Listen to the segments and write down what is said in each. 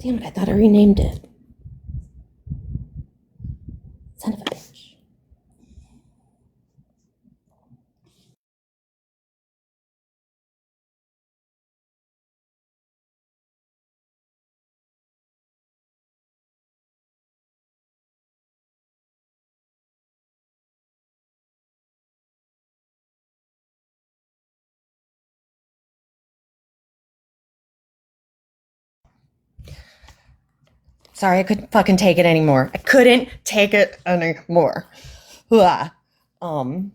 Damn it, I thought I renamed it. Son of a bitch. Sorry, I couldn't fucking take it anymore. I couldn't take it anymore. Ugh. I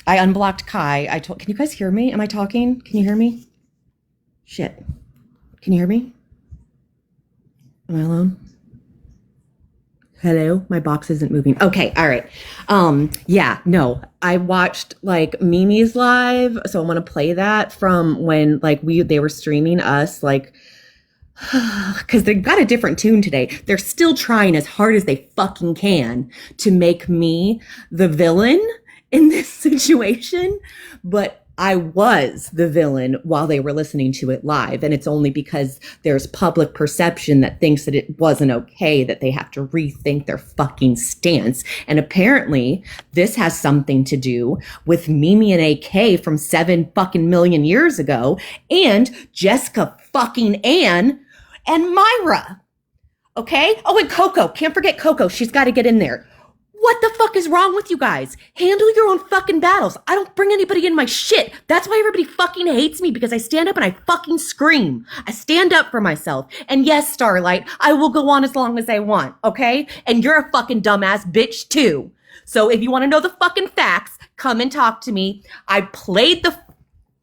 unblocked Kai. Can you guys hear me? Am I talking? Can you hear me? Shit. Can you hear me? Am I alone? Hello? My box isn't moving. Okay, all right. Yeah, no. I watched like Mimi's live, so I want to play that from when like they were streaming us like because they got a different tune today. They're still trying as hard as they fucking can to make me the villain in this situation, but I was the villain while they were listening to it live. And it's only because there's public perception that thinks that it wasn't okay that they have to rethink their fucking stance. And apparently this has something to do with Mimi and AK from 7 fucking million years ago and Jessica fucking Ann and Myra. Okay? Oh, and Coco. Can't forget Coco. She's got to get in there. What the fuck is wrong with you guys? Handle your own fucking battles. I don't bring anybody in my shit. That's why everybody fucking hates me, because I stand up and I fucking scream. I stand up for myself. And yes, Starlight, I will go on as long as I want, okay? And you're a fucking dumbass bitch too. So if you want to know the fucking facts, come and talk to me. I played the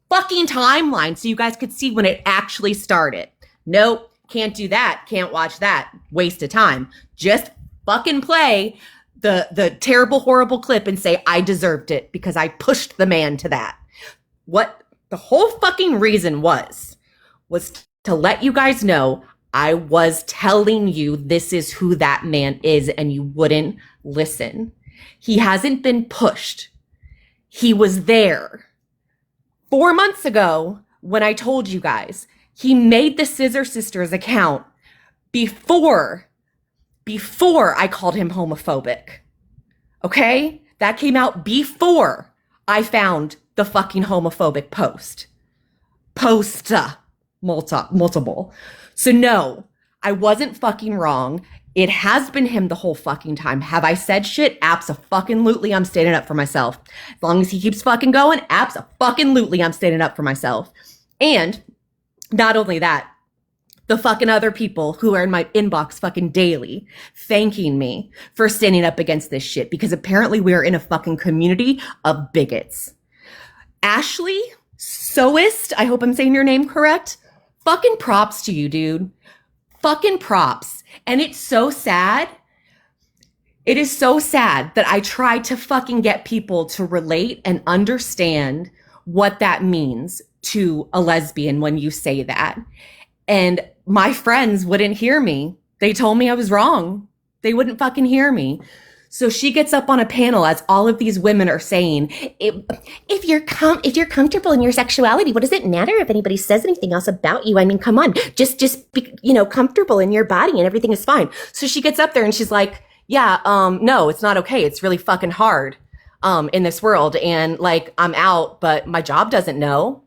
fucking timeline so you guys could see when it actually started. Nope. Can't do that. Can't watch that. Waste of time. Just fucking play the terrible, horrible clip and say, I deserved it because I pushed the man to that. What the whole fucking reason was to let you guys know I was telling you this is who that man is and you wouldn't listen. He hasn't been pushed. He was there 4 months ago when I told you guys. He made the Scissor Sisters account before I called him homophobic. Okay? That came out before I found the fucking homophobic post. Multiple. So no, I wasn't fucking wrong. It has been him the whole fucking time. Have I said shit? Abso-fucking-lutely, I'm standing up for myself. As long as he keeps fucking going, abso-fucking-lutely, I'm standing up for myself. And not only that, the fucking other people who are in my inbox fucking daily thanking me for standing up against this shit, because apparently we are in a fucking community of bigots. Ashley Soist, I hope I'm saying your name correct. Fucking props to you, dude. Fucking props. And it's so sad. It is so sad that I tried to fucking get people to relate and understand what that means to a lesbian when you say that. And my friends wouldn't hear me. They told me I was wrong. They wouldn't fucking hear me. So she gets up on a panel as all of these women are saying, if you're comfortable in your sexuality, what does it matter if anybody says anything else about you? I mean, come on, just be, comfortable in your body and everything is fine. So she gets up there and she's like, yeah, no, it's not okay. It's really fucking hard, in this world. And like, I'm out, but my job doesn't know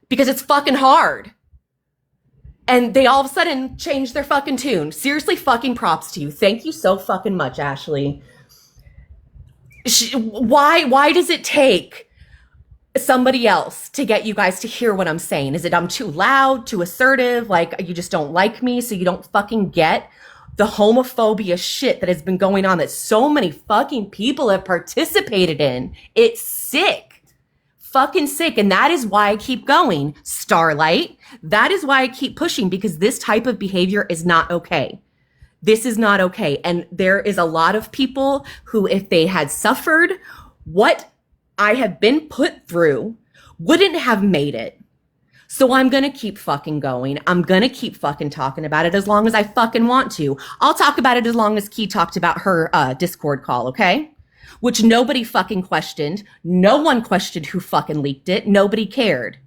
because it's fucking hard. And they all of a sudden changed their fucking tune. Seriously, fucking props to you. Thank you so fucking much, Ashley. Why does it take somebody else to get you guys to hear what I'm saying? Is it I'm too loud, too assertive? Like you just don't like me, so you don't fucking get the homophobia shit that has been going on that so many fucking people have participated in? It's sick. Fucking sick. And that is why I keep going, Starlight. That is why I keep pushing, because this type of behavior is not okay. This is not okay. And there is a lot of people who, if they had suffered what I have been put through, wouldn't have made it. So I'm going to keep fucking going. I'm going to keep fucking talking about it as long as I fucking want to. I'll talk about it as long as Key talked about her Discord call, okay? Which nobody fucking questioned. No one questioned who fucking leaked it. Nobody cared.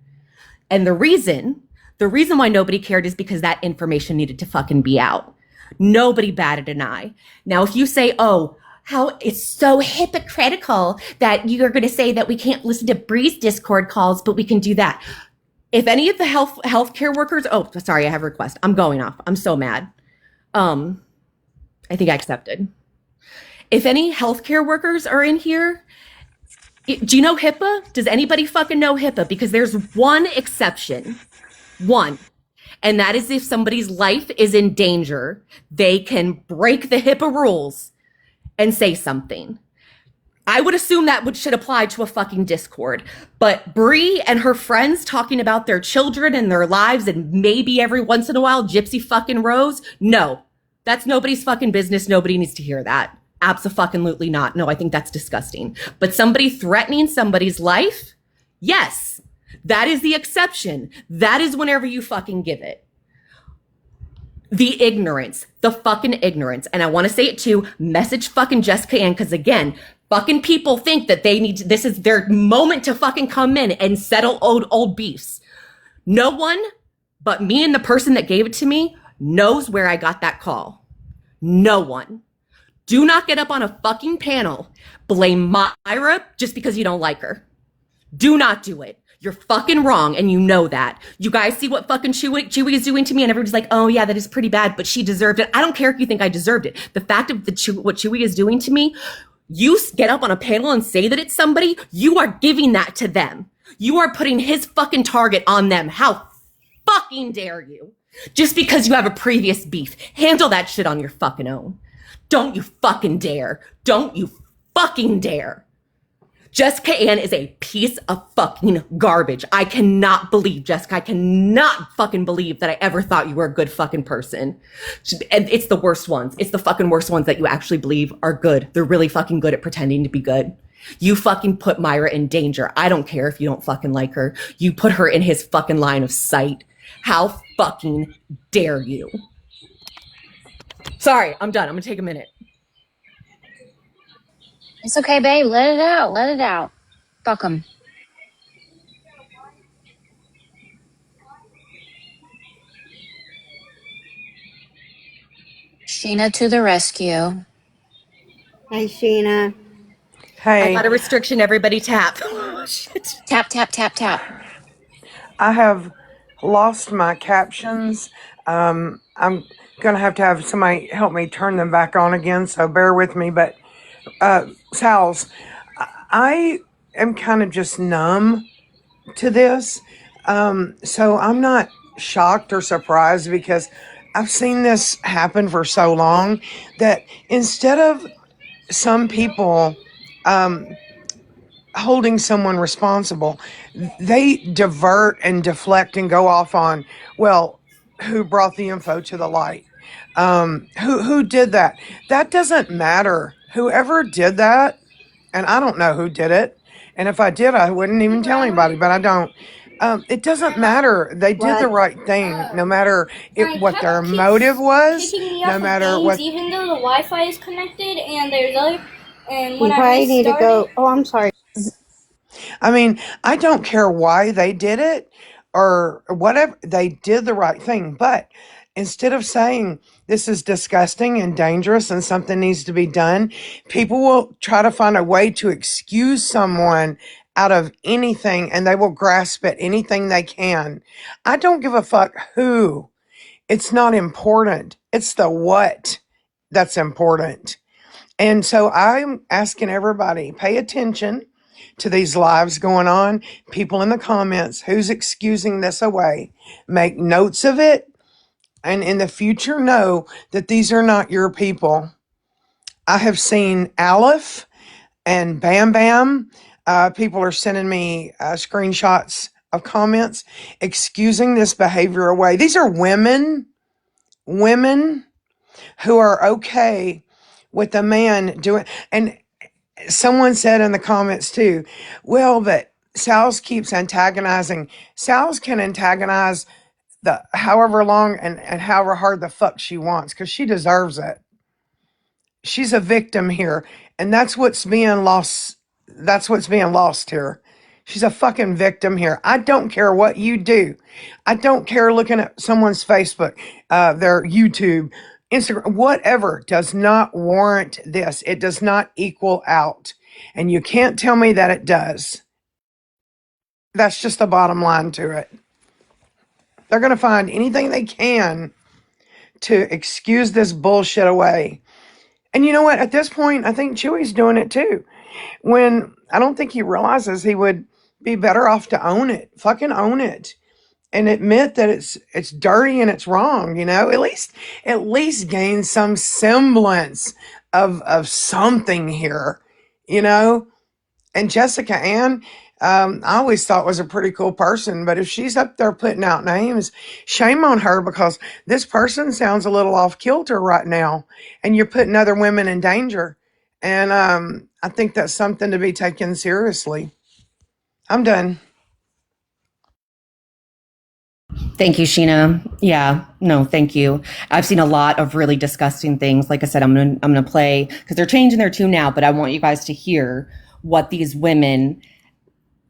And the reason The reason why nobody cared is because that information needed to fucking be out. Nobody batted an eye. Now, if you say, oh, how it's so hypocritical that you're going to say that we can't listen to Bree's Discord calls, but we can do that. If any of the healthcare workers, oh, sorry, I have a request. I'm going off. I'm so mad. I think I accepted. If any healthcare workers are in here, do you know HIPAA? Does anybody fucking know HIPAA? Because there's one exception. One. And that is if somebody's life is in danger, they can break the HIPAA rules and say something. I would assume that should apply to a fucking Discord. But Bree and her friends talking about their children and their lives and maybe every once in a while Gypsy fucking Rose, no. That's nobody's fucking business. Nobody needs to hear that. Abso-fucking-lutely not. No, I think that's disgusting. But somebody threatening somebody's life? Yes. That is the exception. That is whenever you fucking give it. The ignorance. The fucking ignorance. And I want to say it too. Message fucking Jessica Ann, because again, fucking people think that they need to, this is their moment to fucking come in and settle old beefs. No one but me and the person that gave it to me knows where I got that call. No one. Do not get up on a fucking panel, blame Myra just because you don't like her. Do not do it. You're fucking wrong, and you know that. You guys see what fucking Chewy is doing to me, and everybody's like, oh yeah, that is pretty bad, but she deserved it. I don't care if you think I deserved it. The fact of what Chewy is doing to me, you get up on a panel and say that it's somebody, you are giving that to them. You are putting his fucking target on them. How fucking dare you? Just because you have a previous beef. Handle that shit on your fucking own. Don't you fucking dare. Don't you fucking dare. Jessica Ann is a piece of fucking garbage. I cannot believe, Jessica, I cannot fucking believe that I ever thought you were a good fucking person. And it's the worst ones. It's the fucking worst ones that you actually believe are good. They're really fucking good at pretending to be good. You fucking put Myra in danger. I don't care if you don't fucking like her. You put her in his fucking line of sight. How fucking dare you? Sorry, I'm done. I'm gonna take a minute. It's okay, babe. Let it out. Let it out. Fuck 'em. Sheena to the rescue. Hi, Sheena. I Hey, got a restriction. Everybody tap. Oh, shit. Tap, tap, tap, tap. I have lost my captions. I'm going to have somebody help me turn them back on again, so bear with me. But, Salz, I am kind of just numb to this. So I'm not shocked or surprised because I've seen this happen for so long that instead of some people holding someone responsible, they divert and deflect and go off on, well, who brought the info to the light? Who did that? That doesn't matter. Whoever did that, and I don't know who did it, and if I did, I wouldn't even tell anybody, but I don't. It doesn't matter. They did the right thing, no matter what their motive was, no matter what. Even though the Wi-Fi is connected and there's other, and You when I probably need to restarted, go. Oh, I'm sorry. I mean, I don't care why they did it or whatever. They did the right thing. But instead of saying this is disgusting and dangerous and something needs to be done, people will try to find a way to excuse someone out of anything and they will grasp at anything they can. I don't give a fuck who. It's not important. It's the what that's important. And so I'm asking everybody, pay attention to these lives going on. People in the comments, who's excusing this away? Make notes of it. And in the future, know that these are not your people. I have seen Aleph and Bam Bam. People are sending me screenshots of comments excusing this behavior away. These are women who are okay with a man doing, and someone said in the comments too, well, but Salz keeps antagonizing. Salz can antagonize the however long and however hard the fuck she wants because she deserves it. She's a victim here, and that's what's being lost. That's what's being lost here. She's a fucking victim here. I don't care what you do. I don't care looking at someone's Facebook, their YouTube, Instagram, whatever does not warrant this. It does not equal out. And you can't tell me that it does. That's just the bottom line to it. They're going to find anything they can to excuse this bullshit away. And you know what? At this point, I think Chewy's doing it too. When I don't think he realizes he would be better off to own it. Fucking own it. And admit that it's dirty and it's wrong, you know? At least gain some semblance of something here, you know? And Jessica Ann, I always thought was a pretty cool person, but if she's up there putting out names, shame on her, because this person sounds a little off kilter right now, and you're putting other women in danger. And I think that's something to be taken seriously. I'm done. Thank you, Sheena. Yeah, no, thank you. I've seen a lot of really disgusting things. Like I said, I'm gonna play, because they're changing their tune now, but I want you guys to hear what these women,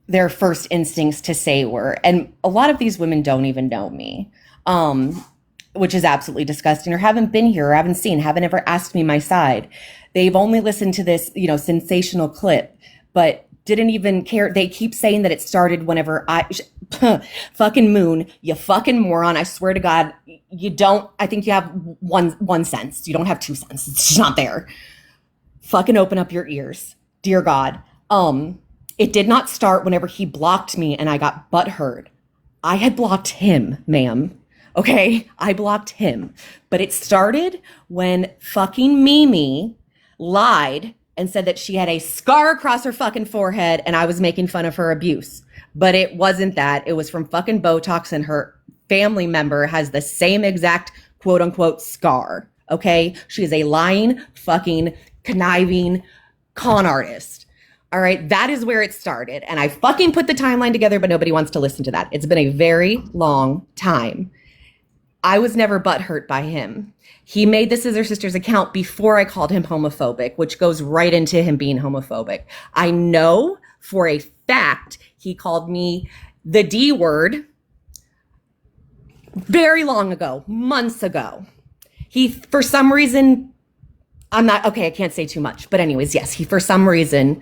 their first instincts to say were. And a lot of these women don't even know me, which is absolutely disgusting, or haven't been here, or haven't seen, haven't ever asked me my side. They've only listened to this, sensational clip, but didn't even care. They keep saying that it started whenever fucking Moon, you fucking moron. I swear to God, you don't, I think you have one sense. You don't have two senses. It's just not there. Fucking open up your ears. Dear God. It did not start whenever he blocked me and I got butthurt. I had blocked him, ma'am. Okay? I blocked him. But it started when fucking Mimi lied and said that she had a scar across her fucking forehead and I was making fun of her abuse. But it wasn't that. It was from fucking Botox, and her family member has the same exact quote unquote scar. Okay? She is a lying, fucking, conniving con artist. All right? That is where it started. And I fucking put the timeline together, but nobody wants to listen to that. It's been a very long time. I was never butthurt by him. He made the Scissor Sisters account before I called him homophobic, which goes right into him being homophobic. I know for a fact he called me the D word very long ago, months ago. He, for some reason, I can't say too much. But anyways, yes, he, for some reason,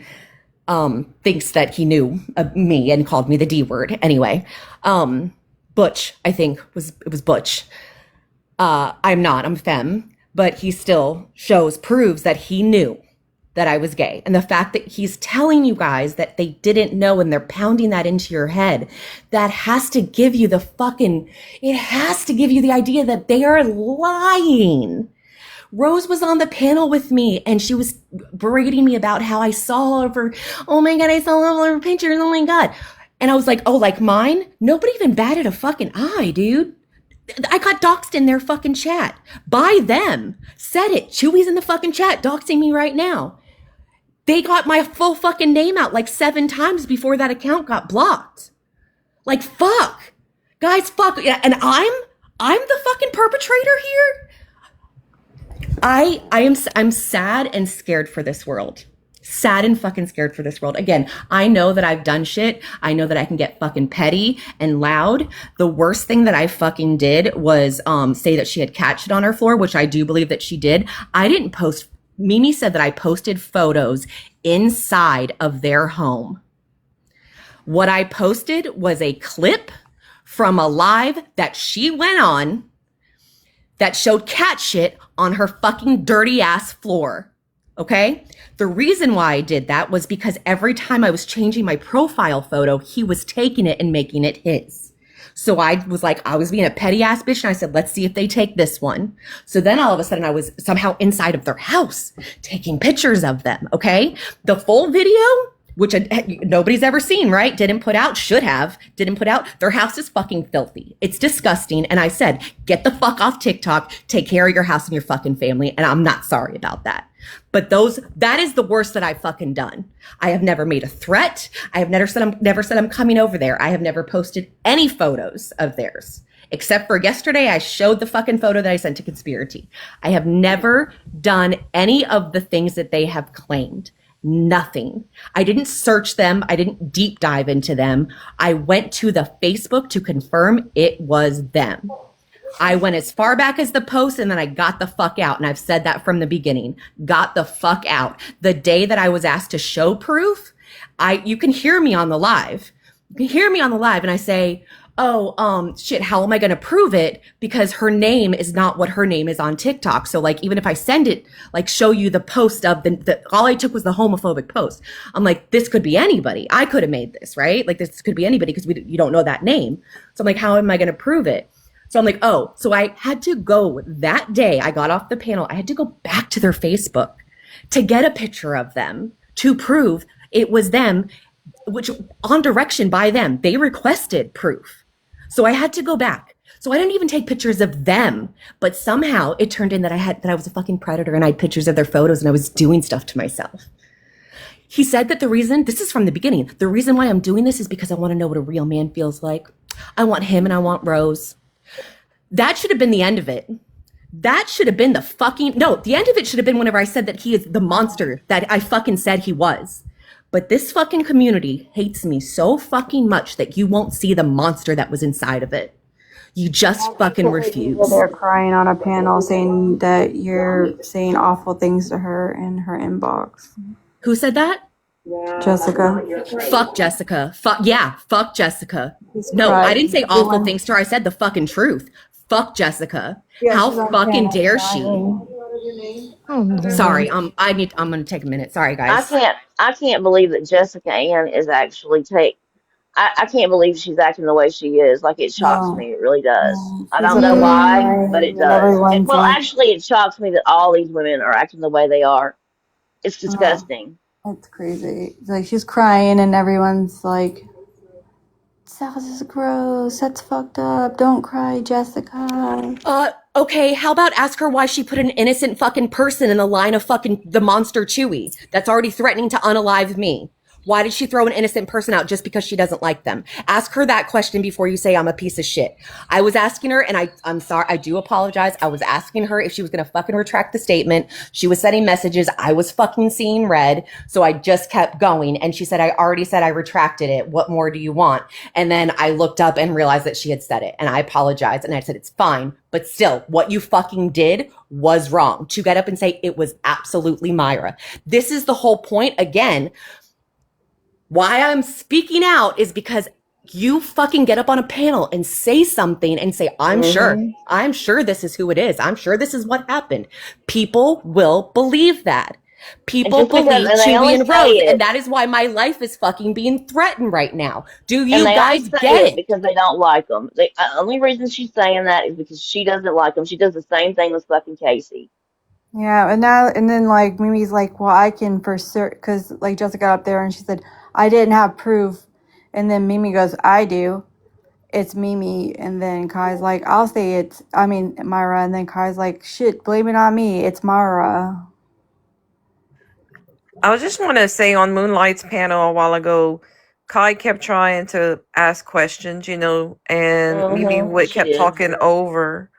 thinks that he knew me and called me the D word. Anyway, Butch, I think, it was Butch. I'm not, I'm femme, but he still proves that he knew that I was gay. And the fact that he's telling you guys that they didn't know and they're pounding that into your head, that has to give you it has to give you the idea that they are lying. Rose was on the panel with me and she was berating me about how I saw all of her, oh my God, I saw all of her pictures, oh my God. And I was like, oh, like mine? Nobody even batted a fucking eye, dude. I got doxxed in their fucking chat. By them. Said it. Chewy's in the fucking chat doxing me right now. They got my full fucking name out like 7 times before that account got blocked. Like, fuck. Guys, fuck. And I'm the fucking perpetrator here? I'm sad and scared for this world. Sad and fucking scared for this world. Again, I know that I've done shit. I know that I can get fucking petty and loud. The worst thing that I fucking did was say that she had cat shit on her floor, which I do believe that she did. I didn't post. Mimi said that I posted photos inside of their home. What I posted was a clip from a live that she went on that showed cat shit on her fucking dirty ass floor. Okay? The reason why I did that was because every time I was changing my profile photo, he was taking it and making it his. So I was like, I was being a petty ass bitch, and I said, let's see if they take this one. So then all of a sudden I was somehow inside of their house taking pictures of them. Okay? The full video, which nobody's ever seen, right? Didn't put out. Their house is fucking filthy. It's disgusting. And I said, get the fuck off TikTok. Take care of your house and your fucking family. And I'm not sorry about that. But that is the worst that I've fucking done. I have never made a threat. I have never said I'm coming over there. I have never posted any photos of theirs. Except for yesterday, I showed the fucking photo that I sent to Conspiracy. I have never done any of the things that they have claimed. Nothing. I didn't search them. I didn't deep dive into them. I went to the Facebook to confirm it was them. I went as far back as the post and then I got the fuck out. And I've said that from the beginning. Got the fuck out. The day that I was asked to show proof, you can hear me on the live. You can hear me on the live and I say, oh, shit, how am I going to prove it? Because her name is not what her name is on TikTok. So like, even if I send it, like show you the post of all I took was the homophobic post. I'm like, this could be anybody. I could have made this, right? Like this could be anybody because you don't know that name. So I'm like, how am I going to prove it? So I'm like, oh, so I had to go that day. I got off the panel. I had to go back to their Facebook to get a picture of them to prove it was them, which on direction by them, they requested proof. So I had to go back. So I didn't even take pictures of them, but somehow it turned in that I was a fucking predator and I had pictures of their photos and I was doing stuff to myself. He said that this is from the beginning, the reason why I'm doing this is because I want to know what a real man feels like. I want him and I want Rose. That should have been the end of it. That should have been the end of it should have been whenever I said that he is the monster that I fucking said he was. But this fucking community hates me so fucking much that you won't see the monster that was inside of it. You just fucking refuse. They're crying on a panel saying that you're saying awful things to her in her inbox. Who said that? Jessica. Fuck Jessica. Fuck Jessica. No, crying. I didn't say awful things to her. I said the fucking truth. Fuck Jessica. Yeah, how fucking dare she? Oh, sorry, I'm gonna take a minute. Sorry, guys. I can't believe that Jessica Ann is actually I can't believe she's acting the way she is. Like, it shocks me. It really does. I don't know why, but it does. Actually, it shocks me that all these women are acting the way they are. It's disgusting. That's crazy. Like, she's crying and everyone's like, Salz is gross. That's fucked up. Don't cry, Jessica. Okay, how about ask her why she put an innocent fucking person in the line of fucking the monster Chewie that's already threatening to unalive me? Why did she throw an innocent person out just because she doesn't like them? Ask her that question before you say I'm a piece of shit. I was asking her, and I'm sorry, I do apologize. I was asking her if she was going to fucking retract the statement. She was sending messages. I was fucking seeing red. So I just kept going. And she said, I already said I retracted it. What more do you want? And then I looked up and realized that she had said it. And I apologized. And I said, it's fine. But still, what you fucking did was wrong. To get up and say it was absolutely Myra. This is the whole point. Again, why I'm speaking out is because you fucking get up on a panel and say something and say, I'm sure this is who it is. I'm sure this is what happened. People will believe that. People believe Chewie and Rose, and that is why my life is fucking being threatened right now. Do you guys get it? Because they don't like them. The only reason she's saying that is because she doesn't like them. She does the same thing with fucking Casey. Yeah, and then like Mimi's like, well, I can for certain, because like Jessica got up there and she said, I didn't have proof. And then Mimi goes, I do. It's Mimi. And then Kai's like, Myra. And then Kai's like, shit, blame it on me. It's Myra. I just want to say on Moonlight's panel a while ago, Kai kept trying to ask questions, and Mimi kept talking over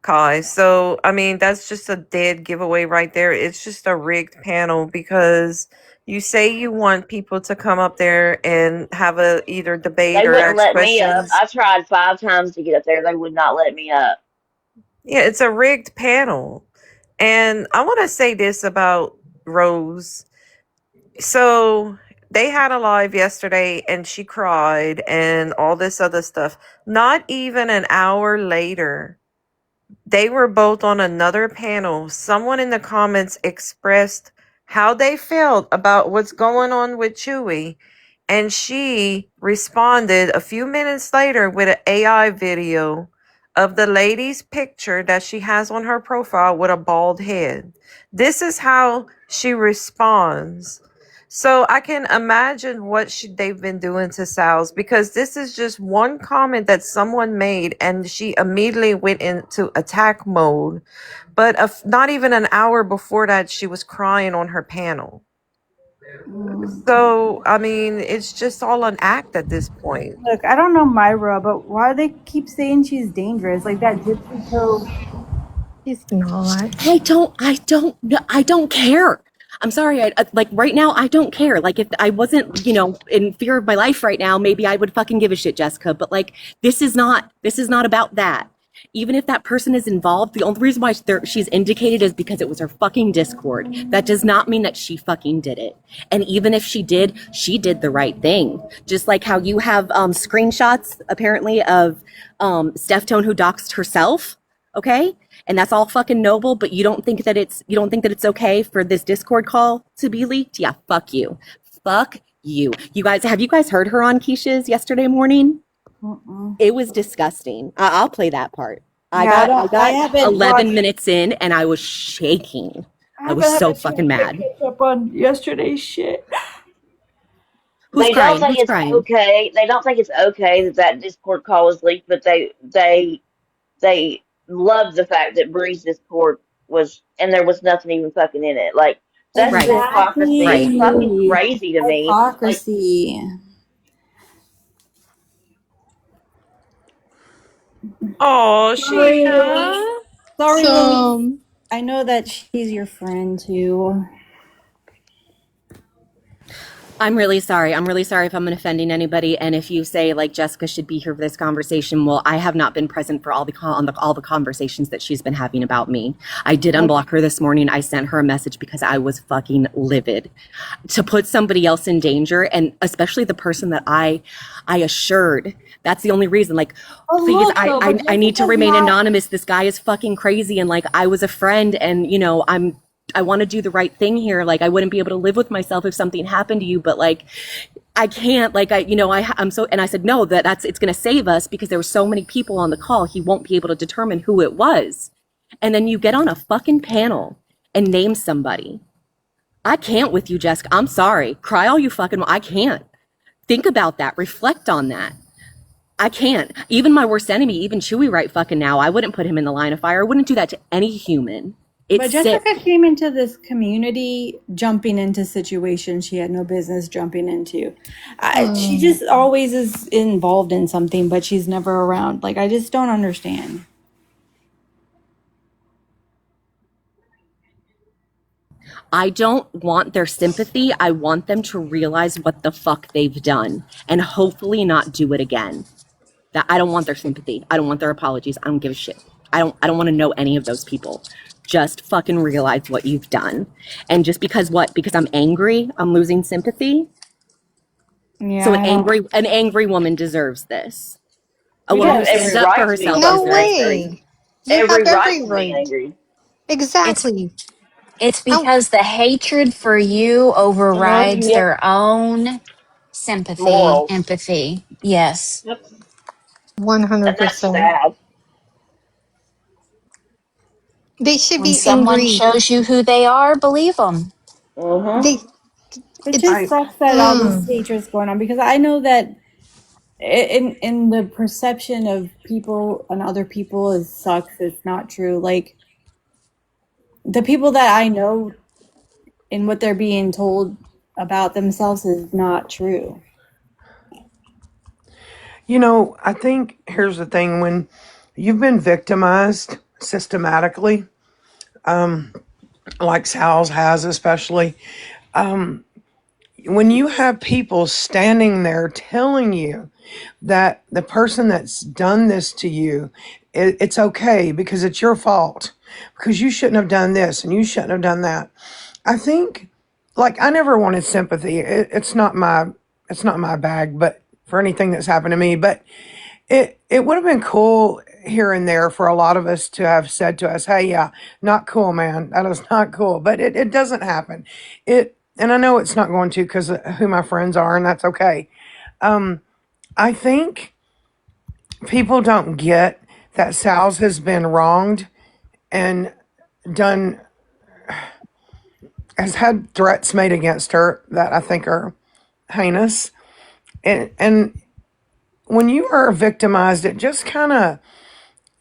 Kai. So, I mean, that's just a dead giveaway right there. It's just a rigged panel because you say you want people to come up there and have a either debate or ask questions. They wouldn't let me up. I tried 5 times to get up there. They would not let me up. Yeah, it's a rigged panel. And I want to say this about Rose. So they had a live yesterday and she cried and all this other stuff. Not even an hour later, they were both on another panel. Someone in the comments expressed how they felt about what's going on with Chewie. And she responded a few minutes later with an AI video of the lady's picture that she has on her profile with a bald head. This is how she responds. So I can imagine what they've been doing to Salz, because this is just one comment that someone made and she immediately went into attack mode. But not even an hour before that, she was crying on her panel. So, I mean, it's just all an act at this point. Look, I don't know Myra, but why do they keep saying she's dangerous? Like that gypsy toe. She's not. I don't care. I'm sorry. Like right now, I don't care. Like if I wasn't, in fear of my life right now, maybe I would fucking give a shit, Jessica. But like, this is not about that. Even if that person is involved, the only reason why she's indicated is because it was her fucking Discord. That does not mean that she fucking did it. And even if she did the right thing. Just like how you have screenshots apparently of Steph Tone who doxed herself. Okay, and that's all fucking noble, but you don't think that it's okay for this Discord call to be leaked? Yeah, fuck you. Fuck you. Have you guys heard her on Keisha's yesterday morning? It was disgusting. I'll play that part. I got 11 minutes in and I was shaking. I was so fucking mad. Up on yesterday's shit. Who's They crying? don't think Who's it's crying? okay. They don't think it's okay that Discord call was leaked, but they love the fact that Bree's Discord was, and there was nothing even fucking in it. Like, that's Right. hypocrisy. Right. It's fucking crazy to me. Like, Hypocrisy. Oh, Sorry, Sheena. Sorry, So, Louise. I know that she's your friend too. I'm really sorry. I'm really sorry if I'm offending anybody. And if you say like Jessica should be here for this conversation, well, I have not been present for all the conversations that she's been having about me. I did unblock her this morning. I sent her a message because I was fucking livid. To put somebody else in danger, and especially the person that I assured. That's the only reason. Like, please, I need to remain anonymous. This guy is fucking crazy, and like I was a friend, and I want to do the right thing here. Like, I wouldn't be able to live with myself if something happened to you, but like, I can't, like, I'm so, and I said, no, it's going to save us because there were so many people on the call. He won't be able to determine who it was. And then you get on a fucking panel and name somebody. I can't with you, Jessica. I'm sorry. Cry all you fucking, I can't. Think about that. Reflect on that. I can't. Even my worst enemy, even Chewy right fucking now, I wouldn't put him in the line of fire. I wouldn't do that to any human. But Jessica came into this community jumping into situations she had no business jumping into. She just always is involved in something, but she's never around. Like, I just don't understand. I don't want their sympathy. I want them to realize what the fuck they've done and hopefully not do it again. That I don't want their sympathy. I don't want their apologies. I don't give a shit. I don't want to know any of those people. Just fucking realize what you've done. And just because I'm angry, I'm losing sympathy. Yeah. So an angry woman deserves this. A woman who stands up for herself. no deserves this. way. You every have right every to be right. angry. Exactly. It's because the hatred for you overrides Yep. their own sympathy, Morals. empathy. Yes. Yep. And that's 100%. sad. They should When be someone angry. shows you who they are, believe them. Mm-hmm. They, It just sucks that all this hatred's going on because I know that in the perception of people and other people, it sucks. It's not true. Like, the people that I know and what they're being told about themselves is not true. I think here's the thing: when you've been victimized systematically, like Salz has, especially, when you have people standing there telling you that the person that's done this to you, it's okay because it's your fault, because you shouldn't have done this and you shouldn't have done that. I think, like, I never wanted sympathy. It's not my bag, but for anything that's happened to me. But it would have been cool here and there for a lot of us to have said to us, hey, yeah, not cool, man. That is not cool. But it doesn't happen. And I know it's not going to because of who my friends are, and that's okay. I think people don't get that Sal's has been wronged and has had threats made against her that I think are heinous. And when you are victimized, it just kind of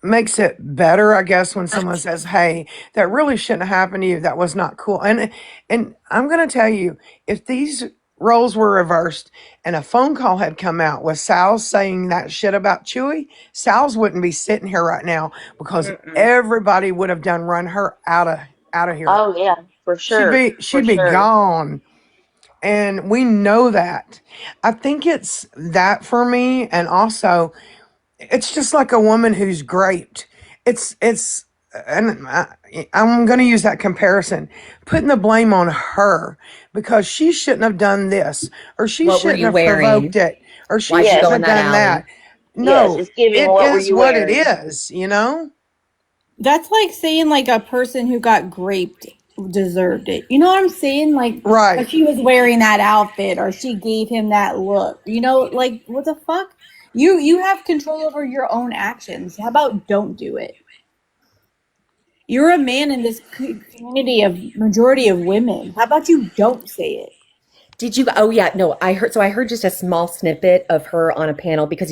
makes it better, I guess, when someone says, hey, that really shouldn't have happened to you. That was not cool. And I'm going to tell you, if these roles were reversed and a phone call had come out with Sal saying that shit about Chewy, Sal's wouldn't be sitting here right now because everybody would have run her out of here. Oh yeah. For She'd sure. be For she'd be sure. gone. And we know that. I think it's that for me, and also it's just like a woman who's graped. It's and I'm going to use that comparison, putting the blame on her because she shouldn't have done this, or she What were shouldn't you have provoked wearing? it, or she Why'd you shouldn't go Yes. in have that done that. alley? Yes. No, It's giving it what were is you what it wearing? is, you know? That's like saying like a person who got raped deserved it. You know what I'm saying? Like, Right. if she was wearing that outfit or she gave him that look. You know, like what the fuck? You have control over your own actions. How about don't do it? You're a man in this community of majority of women. How about you don't say it? Did you? Oh yeah, no. I heard. So I heard just a small snippet of her on a panel because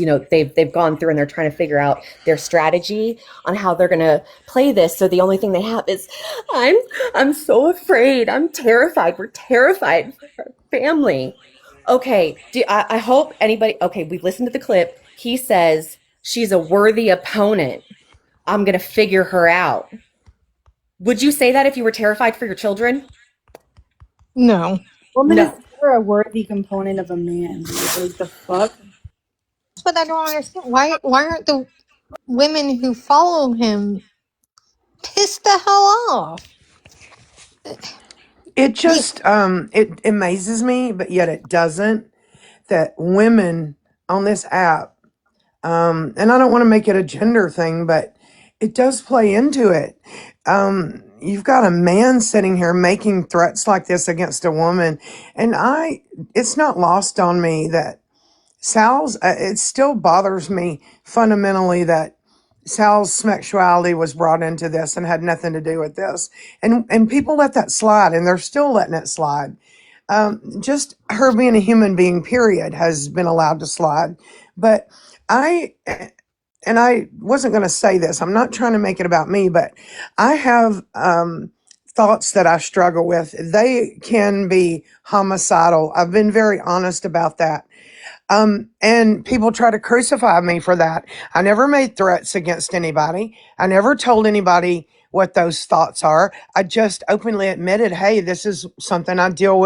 they've gone through and they're trying to figure out their strategy on how they're gonna play this. So the only thing they have is, I'm I'm so afraid. I'm terrified. We're terrified for our family. Okay. I hope anybody. Okay, we've listened to the clip. He says she's a worthy opponent. I'm gonna figure her out. Would you say that if you were terrified for your children? No. Woman is No. never a worthy component of a man, dude. Like the fuck? That's what I don't understand. Why aren't the women who follow him pissed the hell off? It He, just it amazes me, but yet it doesn't, that women on this app, and I don't want to make it a gender thing, but it does play into it. You've got a man sitting here making threats like this against a woman, and it's not lost on me that Sal's, it still bothers me fundamentally that Sal's sexuality was brought into this and had nothing to do with this. And people let that slide, and they're still letting it slide. Just her being a human being, period, has been allowed to slide. But I, and I wasn't going to say this, I'm not trying to make it about me, but I have thoughts that I struggle with. They can be homicidal. I've been very honest about that. And people try to crucify me for that. I never made threats against anybody. I never told anybody what those thoughts are. I just openly admitted, hey, this is something I dealt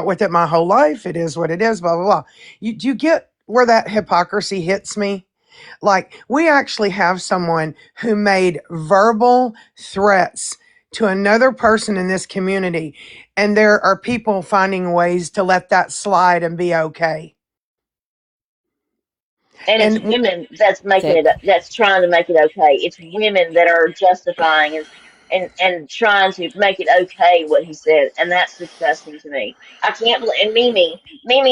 with it my whole life. It is what it is, blah, blah, blah. Do you get where that hypocrisy hits me? Like, we actually have someone who made verbal threats to another person in this community, and there are people finding ways to let that slide and be okay. And it's And women that's making it, Sick. that's trying to make it okay. It's women that are justifying and trying to make it okay what he said, and that's disgusting to me. I can't believe. And Mimi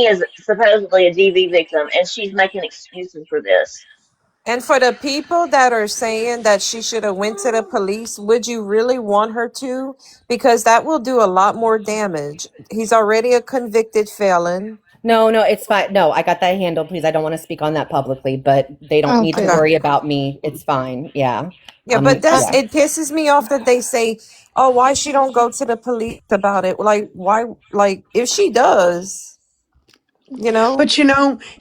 is supposedly a DV victim, and she's making excuses for this. And for the people that are saying that she should have went to the police, would you really want her to? Because that will do a lot more damage. He's already a convicted felon. No, no, it's fine. No, I got that handled. Please, I don't want to speak on that publicly, but they don't oh, need to good. Okay. worry about me. It's fine. Yeah. Yeah, but Uh, that's Yeah. it pisses me off that they say, "Oh, why she don't go to the police about it?" Like, why? Like, if she does, you know. but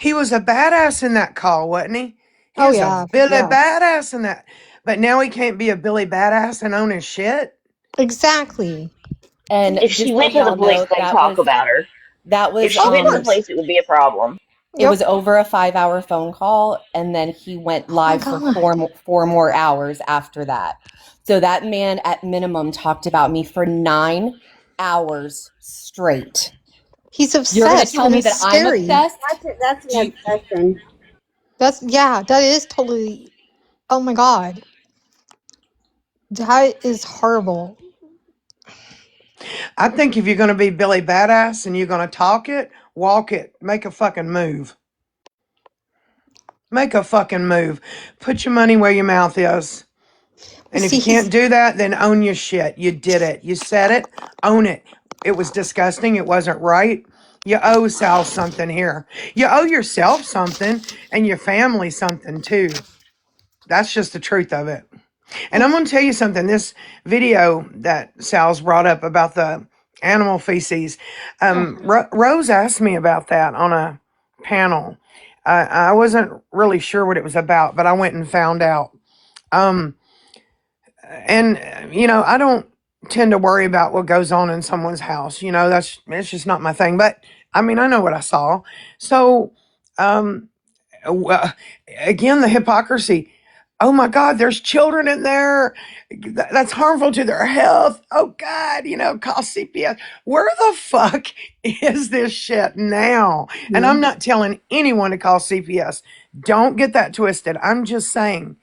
he was a badass in that call, wasn't he? He oh was a yeah, Billy yeah, badass in that. But now he can't be a Billy badass and own his shit. exactly. And If she just so went to the y'all police, know, they talk about her. that If was she Of went to the course. police, it would be a problem. it was Yep. over a 5 hour phone call, and then he went Oh my live for god. four more hours after that. So that man at minimum talked about me for 9 hours straight. He's You're gonna obsessed tell and me it's that I'm scary. obsessed? That's Do an you, obsession. That is totally, oh my god. That is horrible. I think if you're going to be Billy badass and you're going to talk it, walk it, make a fucking move. Make a fucking move. Put your money where your mouth is. Well, And if see, you can't he's do that, then own your shit. You did it. You said it. Own it. It was disgusting. It wasn't right. You owe Sal something here. You owe yourself something and your family something too. That's just the truth of it. And I'm going to tell you something. This video that Sal's brought up about the animal feces, Rose asked me about that on a panel. I wasn't really sure what it was about, but I went and found out. Um, and I don't. tend to worry about what goes on in someone's house. It's just not my thing. But I mean, I know what I saw. So, um, well, again, the hypocrisy. Oh my God, there's children in there. That's harmful to their health. Oh God, call CPS. Where the fuck is this shit now? And I'm not telling anyone to call CPS. Don't get that twisted. I'm just saying,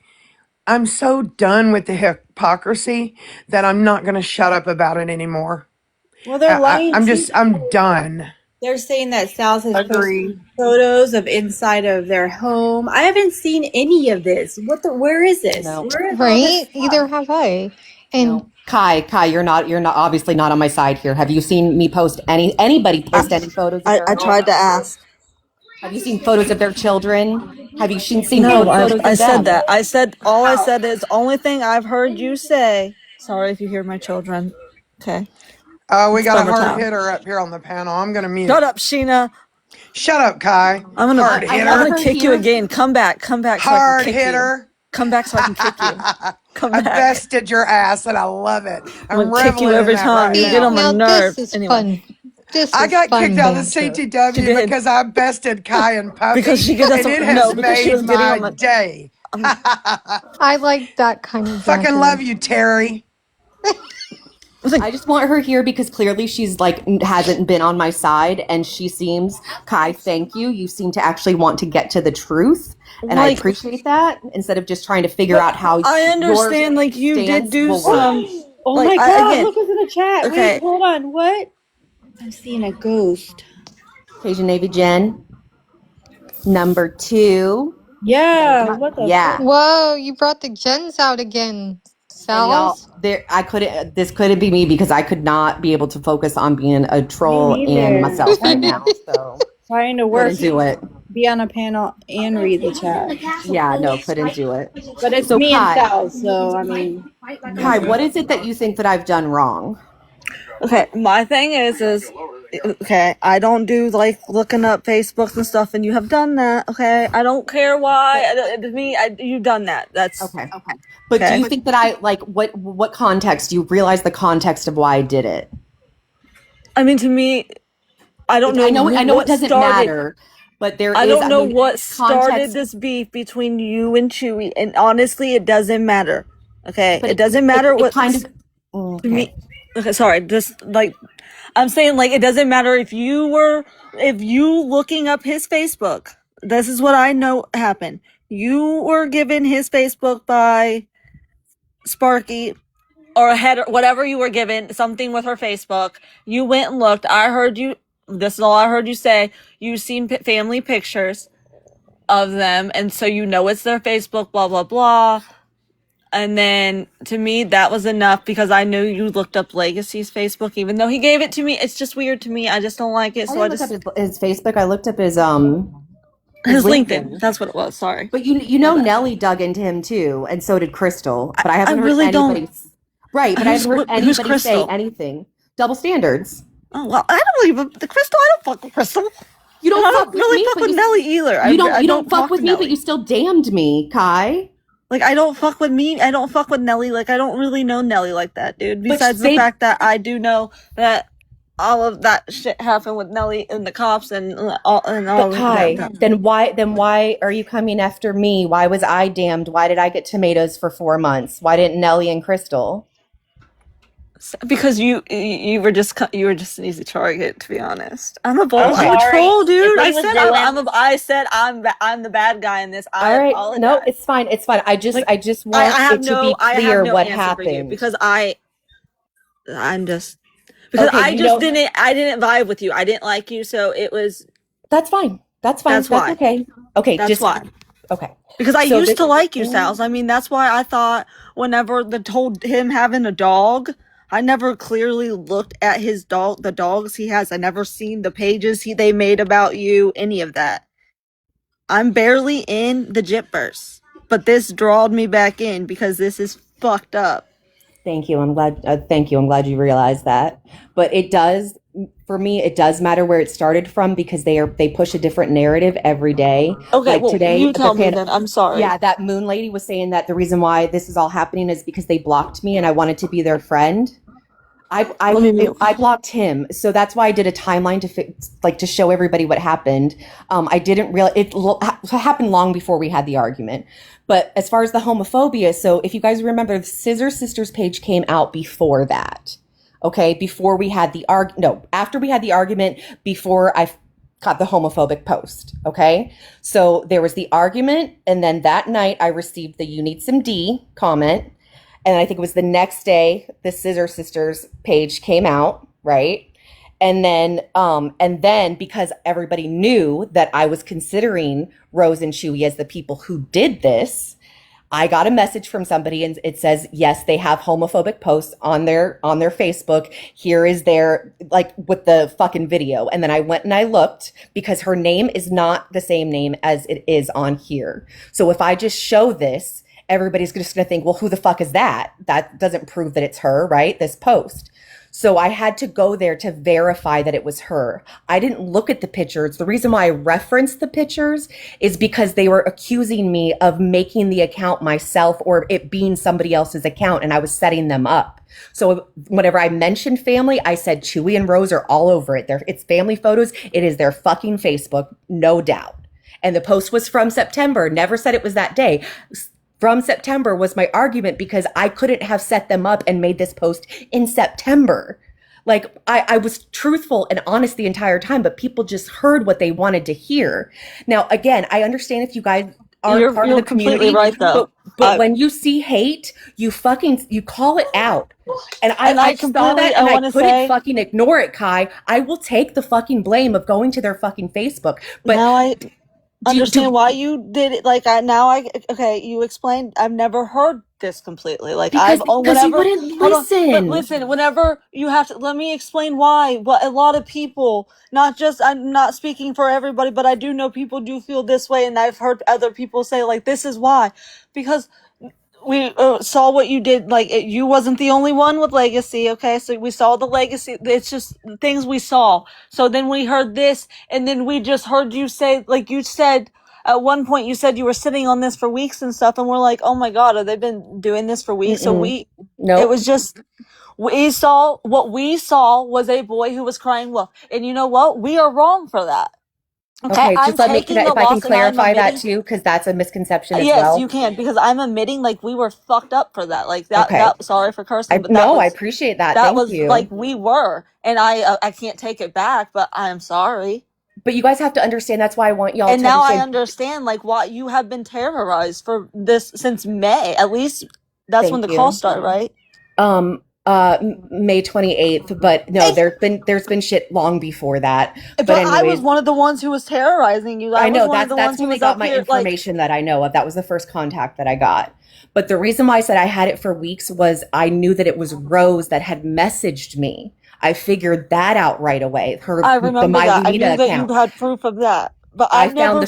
I'm so done with the hypocrisy that I'm not going to shut up about it anymore. Well, they're lying. I'm done. They're saying that Salz has Agree. posted photos of inside of their home. I haven't seen any of this. Where is this? No. Where is all Right? this stuff? Either have I. And No. Kai, you're not obviously not on my side here. Have you seen me post anybody post any photos of their I tried to ask. Have you seen photos of their children? Have you seen No, photos of I said them? that. I said is only thing I've heard you say. Sorry if you hear my children. Okay. We It's got a hard summertime. hitter up here on the panel. I'm going to mute. Shut up, Sheena. Shut up, Kai. I'm hard gonna hitter. I'm gonna kick you again. Come back so I can Hard kick hitter. you. Come back so I can kick you. Come I back. bested your ass and I love it. I'm gonna kick you reveling in every that time. right You now. get on my now nerve. this is Anyway. fun. This I is got fun kicked out of the banter. CTW She did. because I bested Kai and Puppy, Because she gets and us it has because she made was getting my on my day. I like that kind of banter. Fucking love you, Terry. I just want her here because clearly she's hasn't been on my side, and she seems, Kai, thank you. You seem to actually want to get to the truth, and I appreciate that. Instead of just trying to figure out how I understand, your like, you did stance do will some. work. Oh Like, my God! again, Look what's in the chat. okay. Wait, hold on. What? I'm seeing a ghost. Cajun Navy Jen, number 2. Yeah. What the? Yeah. Whoa, you brought the gens out again. And y'all, Salz? this couldn't be me because I could not be able to focus on being a troll Me in neither. myself right now. So Trying to work, couldn't do it. be on a panel and read the chat. Yeah, no, couldn't do it. But it's So me Kai, and Salz, so I mean. Kai, what is it that you think that I've done wrong? Okay, my thing is okay, I don't do like looking up Facebook and stuff, and you have done that. Okay, I don't care why. To me, you've done that. That's okay. But do you think that I what context? Do you realize the context of why I did it? I mean, to me, I don't know. I know it doesn't matter, but I don't know what started this beef between you and Chewy, and honestly, it doesn't matter. Okay, But it doesn't matter what kind of. to me. Okay, sorry, just like I'm saying, like it doesn't matter if you looking up his Facebook. This is what I know happened. You were given his Facebook by Sparky or a header, whatever you were given, something with her Facebook. You went and looked. I heard you. This is all I heard you say. You've seen family pictures of them, and so you know it's their Facebook. Blah blah blah. And then, to me, that was enough because I knew you looked up Legacy's Facebook, even though he gave it to me. It's just weird to me. I just don't like it. So I just looked up his Facebook. I looked up his LinkedIn. That's what it was. Sorry. But you know, Nelly dug into him too, and so did Crystal. But I haven't heard anybody. Right, but I haven't heard anybody say anything. Double standards. Oh well, I don't even the Crystal. I don't fuck with Crystal. You don't fuck with Nelly either. You don't fuck with me, but you still damned me, Kai. Like, I don't fuck with me. I don't fuck with Nelly. Like, I don't really know Nelly like that, dude. Besides the fact that I do know that all of that shit happened with Nelly and the cops and all. But Kai, then why are you coming after me? Why was I damned? Why did I get tomatoes for 4 months? Why didn't Nelly and Crystal? Because you were just an easy target, to be honest. I'm a troll, dude. I said I'm the bad guy in this. All right, no, it's fine. It's fine. I just want it to be clear what happened because I didn't vibe with you. I didn't like you, so it was. That's fine. That's fine. That's why. Okay. Okay. That's why. Okay. Because I used to like you, Salz. I mean, that's why I thought whenever told him having a dog, I never clearly looked at his dog, the dogs he has. I never seen the pages they made about you, any of that. I'm barely in the Jitverse, but this drawed me back in because this is fucked up. Thank you. I'm glad. Thank you. I'm glad you realized that. But it does, for me, it does matter where it started from because they push a different narrative every day. Okay, like well, today, you tell me then. I'm sorry. Yeah, that Moon lady was saying that the reason why this is all happening is because they blocked me and I wanted to be their friend. Let me mute. I blocked him, so that's why I did a timeline to show everybody what happened. I didn't realize happened long before we had the argument. But as far as the homophobia, so if you guys remember, the Scissor Sisters page came out before that. Okay, before we had the after we had the argument, before I got the homophobic post. Okay, so there was the argument, and then that night I received the "You need some D" comment. And I think it was the next day the Scissor Sisters page came out, right? And then because everybody knew that I was considering Rose and Chewy as the people who did this, I got a message from somebody and it says, yes, they have homophobic posts on their Facebook. Here is their, like, with the fucking video. And then I went and I looked because her name is not the same name as it is on here. So if I just show this, everybody's just going to think, well, who the fuck is that? That doesn't prove that it's her, right? This post. So I had to go there to verify that it was her. I didn't look at the pictures. The reason why I referenced the pictures is because they were accusing me of making the account myself or it being somebody else's account, and I was setting them up. So whenever I mentioned family, I said Chewy and Rose are all over it. It's family photos. It is their fucking Facebook, no doubt. And the post was from September. Never said it was that day. From September was my argument because I couldn't have set them up and made this post in September. Like, I was truthful and honest the entire time, but people just heard what they wanted to hear. Now, again, I understand if you guys are part of the community, right, though. But when you see hate, you call it out. And I saw that and I couldn't fucking ignore it, Kai. I will take the fucking blame of going to their fucking Facebook. But now I understand why you did it. Like, you explained. I've never heard this completely. Like, because you wouldn't listen. But listen, whenever you have to, let me explain why. But a lot of people, I'm not speaking for everybody, but I do know people do feel this way, and I've heard other people say, like, this is why. Because we saw what you did. Like, you wasn't the only one with legacy. Okay, so we saw the legacy. It's just things we saw. So then we heard this, and then we just heard you say, like you said at one point, you said you were sitting on this for weeks and stuff, and we're like, oh my god, have they been doing this for weeks? Mm-mm. So it was just, what we saw was a boy who was crying wolf, and you know what? We are wrong for that. Okay, just let me, if I can clarify that too, because that's a misconception as well. Yes, you can, because I'm admitting, like, we were fucked up for that. Like, that sorry for cursing, but I appreciate that. Thank you. Like, we were, and I can't take it back, but I'm sorry. But you guys have to understand, that's why I want y'all to understand. And now I understand, like, why you have been terrorized for this since May. At least that's when the call started, right? May 28th, but no, there's been shit long before that. But anyways, I was one of the ones who was terrorizing you. I know that's when we got my information that I know of. That was the first contact that I got. But the reason why I said I had it for weeks was I knew that it was Rose that had messaged me. I figured that out right away. I remember that. I knew that you had proof of that. But I got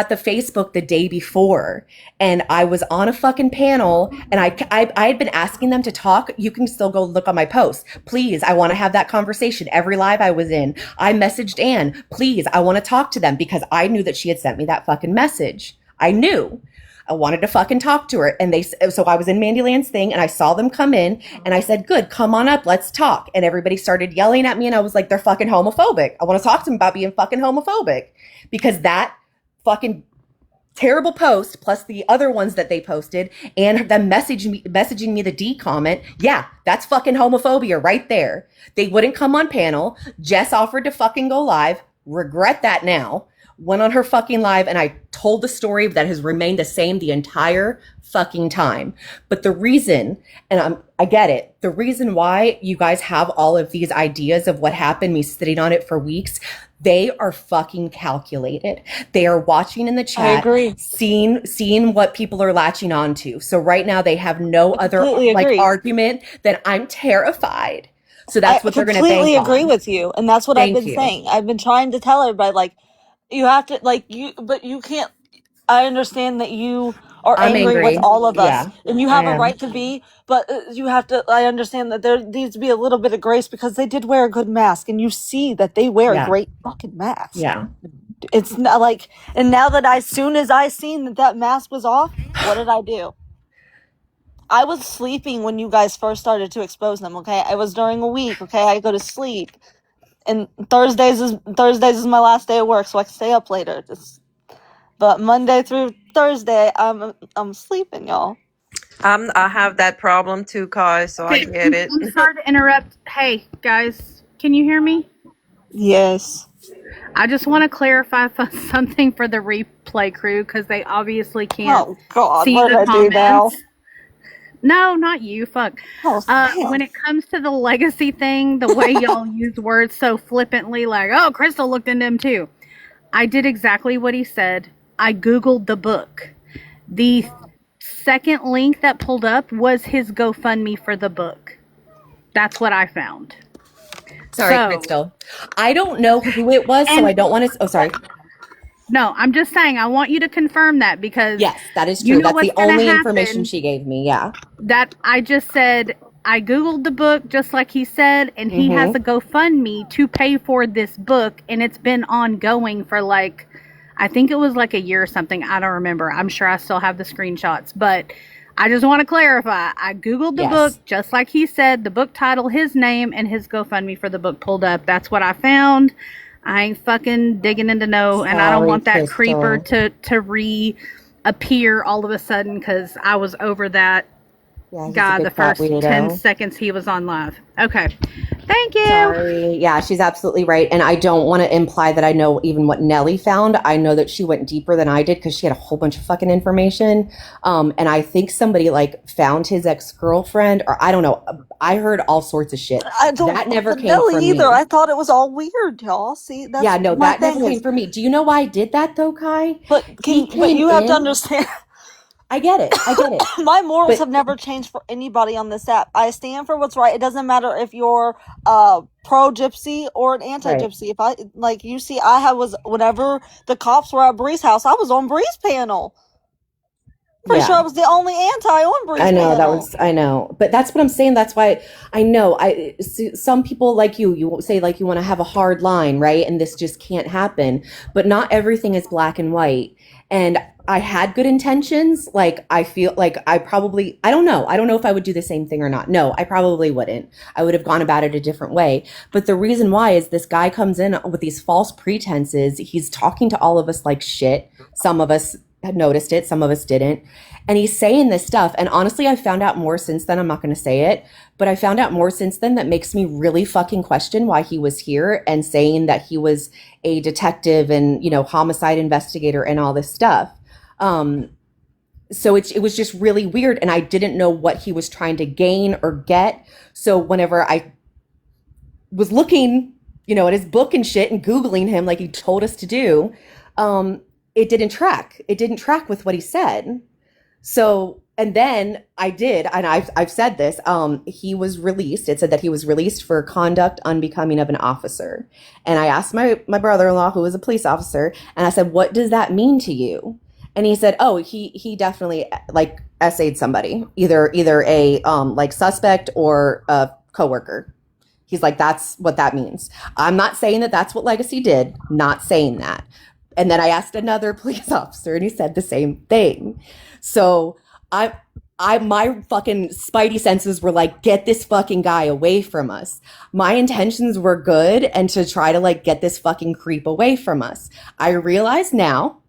the Facebook the day before, and I was on a fucking panel, and I had been asking them to talk. You can still go look on my post. Please, I want to have that conversation. Every live I was in, I messaged Anne. Please, I want to talk to them because I knew that she had sent me that fucking message. I knew. I wanted to fucking talk to her. And so I was in Mandyland's thing and I saw them come in and I said, good, come on up. Let's talk. And everybody started yelling at me and I was like, they're fucking homophobic. I want to talk to them about being fucking homophobic because that fucking terrible post plus the other ones that they posted and them messaging me the D comment. Yeah, that's fucking homophobia right there. They wouldn't come on panel. Jess offered to fucking go live. Regret that now. Went on her fucking live and I told the story that has remained the same the entire fucking time. But the reason, and I get it, the reason why you guys have all of these ideas of what happened, me sitting on it for weeks, they are fucking calculated. They are watching in the chat, I agree. seeing what people are latching onto. So right now they have no other argument than I'm terrified. So that's what they're going to bank on. I completely agree with you. And that's what I've been saying. I've been trying to tell everybody, like, you have to, like, but you can't. I understand that you are angry with all of us, and you have a right to be, but you have to. I understand that there needs to be a little bit of grace because they did wear a good mask, and you see that they wear a great fucking mask. Yeah, it's not like, and now that as soon as I seen that mask was off, what did I do? I was sleeping when you guys first started to expose them, okay? I was during a week, okay? I go to sleep. And Thursdays is my last day of work, so I can stay up later. But Monday through Thursday, I'm sleeping, y'all. I have that problem too, Kai, so I get it. I'm sorry to interrupt. Hey, guys, can you hear me? Yes. I just want to clarify something for the replay crew because they obviously can't Oh God, see what did the I do now? comments. No, not you. Fuck. Oh, damn. When it comes to the legacy thing, the way y'all use words so flippantly, like, oh, Crystal looked into him too. I did exactly what he said. I Googled the book. The second link that pulled up was his GoFundMe for the book. That's what I found. Sorry, So- Crystal. I don't know who it was, so I don't want to. Oh, sorry. No, I'm just saying, I want you to confirm that because Yes, that is you true. know That's the what's gonna only happen. information she gave me. Yeah. That I just said, I Googled the book just like he said, and he has a GoFundMe to pay for this book, and it's been ongoing for like, I think it was like a year or something. I don't remember. I'm sure I still have the screenshots, but I just want to clarify. I Googled the book just like he said, the book title, his name, and his GoFundMe for the book pulled up. That's what I found. I ain't fucking digging into and I don't want that creeper to reappear all of a sudden because I was over that guy the first 10 seconds he was on live. Okay. Thank you. Sorry. Yeah, she's absolutely right. And I don't want to imply that I know even what Nellie found. I know that she went deeper than I did because she had a whole bunch of fucking information. And I think somebody like found his ex-girlfriend, or I don't know. I heard all sorts of shit. That never came Nelly from either. me. I thought it was all weird, y'all. See, that's Yeah, no, my that never thing came from me. Do you know why I did that though, Kai? But you have to understand. I get it. My morals have never changed for anybody on this app. I stand for what's right. It doesn't matter if you're pro gypsy or an anti gypsy. If I like, you see, was whenever the cops were at Bree's house, I was on Bree's panel. Pretty sure I was the only anti on Bree's panel. I know, but that's what I'm saying. That's why I know. Some people like you say like you want to have a hard line, right? And this just can't happen. But not everything is black and white. And I had good intentions. Like, I feel like I don't know. I don't know if I would do the same thing or not. No, I probably wouldn't. I would have gone about it a different way. But the reason why is this guy comes in with these false pretenses. He's talking to all of us like shit. Some of us had noticed it. Some of us didn't. And he's saying this stuff. And honestly, I found out more since then. I'm not going to say it, but I found out more since then that makes me really fucking question why he was here and saying that he was a detective and, homicide investigator and all this stuff. So it was just really weird. And I didn't know what he was trying to gain or get. So whenever I was looking, at his book and shit and Googling him like he told us to do, it didn't track. It didn't track with what he said. So, and then I did, and I've said this, he was released. It said that he was released for conduct unbecoming of an officer. And I asked my brother-in-law, who was a police officer, and I said, what does that mean to you? And he said, oh, he definitely like essayed somebody, either a like suspect or a coworker. He's like, that's what that means. I'm not saying that that's what Legacy did, not saying that. And then I asked another police officer and he said the same thing. So my fucking spidey senses were like, get this fucking guy away from us. My intentions were good and to try to like get this fucking creep away from us. I realize now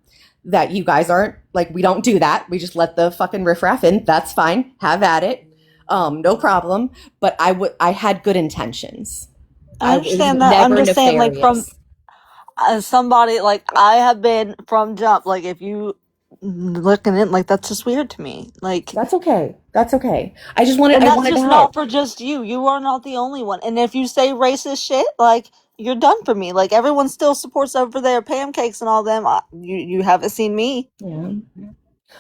that you guys aren't like, we don't do that. We just let the fucking riffraff in. That's fine. Have at it. No problem. But I had good intentions. I understand that. I'm just saying, like, from somebody, like, I have been from jump, like, if you looking in, like, that's just weird to me. Like, that's okay. I just wanted, and that's just not for just you. You are not the only one. And if you say racist shit, like, you're done for me. Like, everyone still supports over there pancakes and all them. You haven't seen me. Yeah.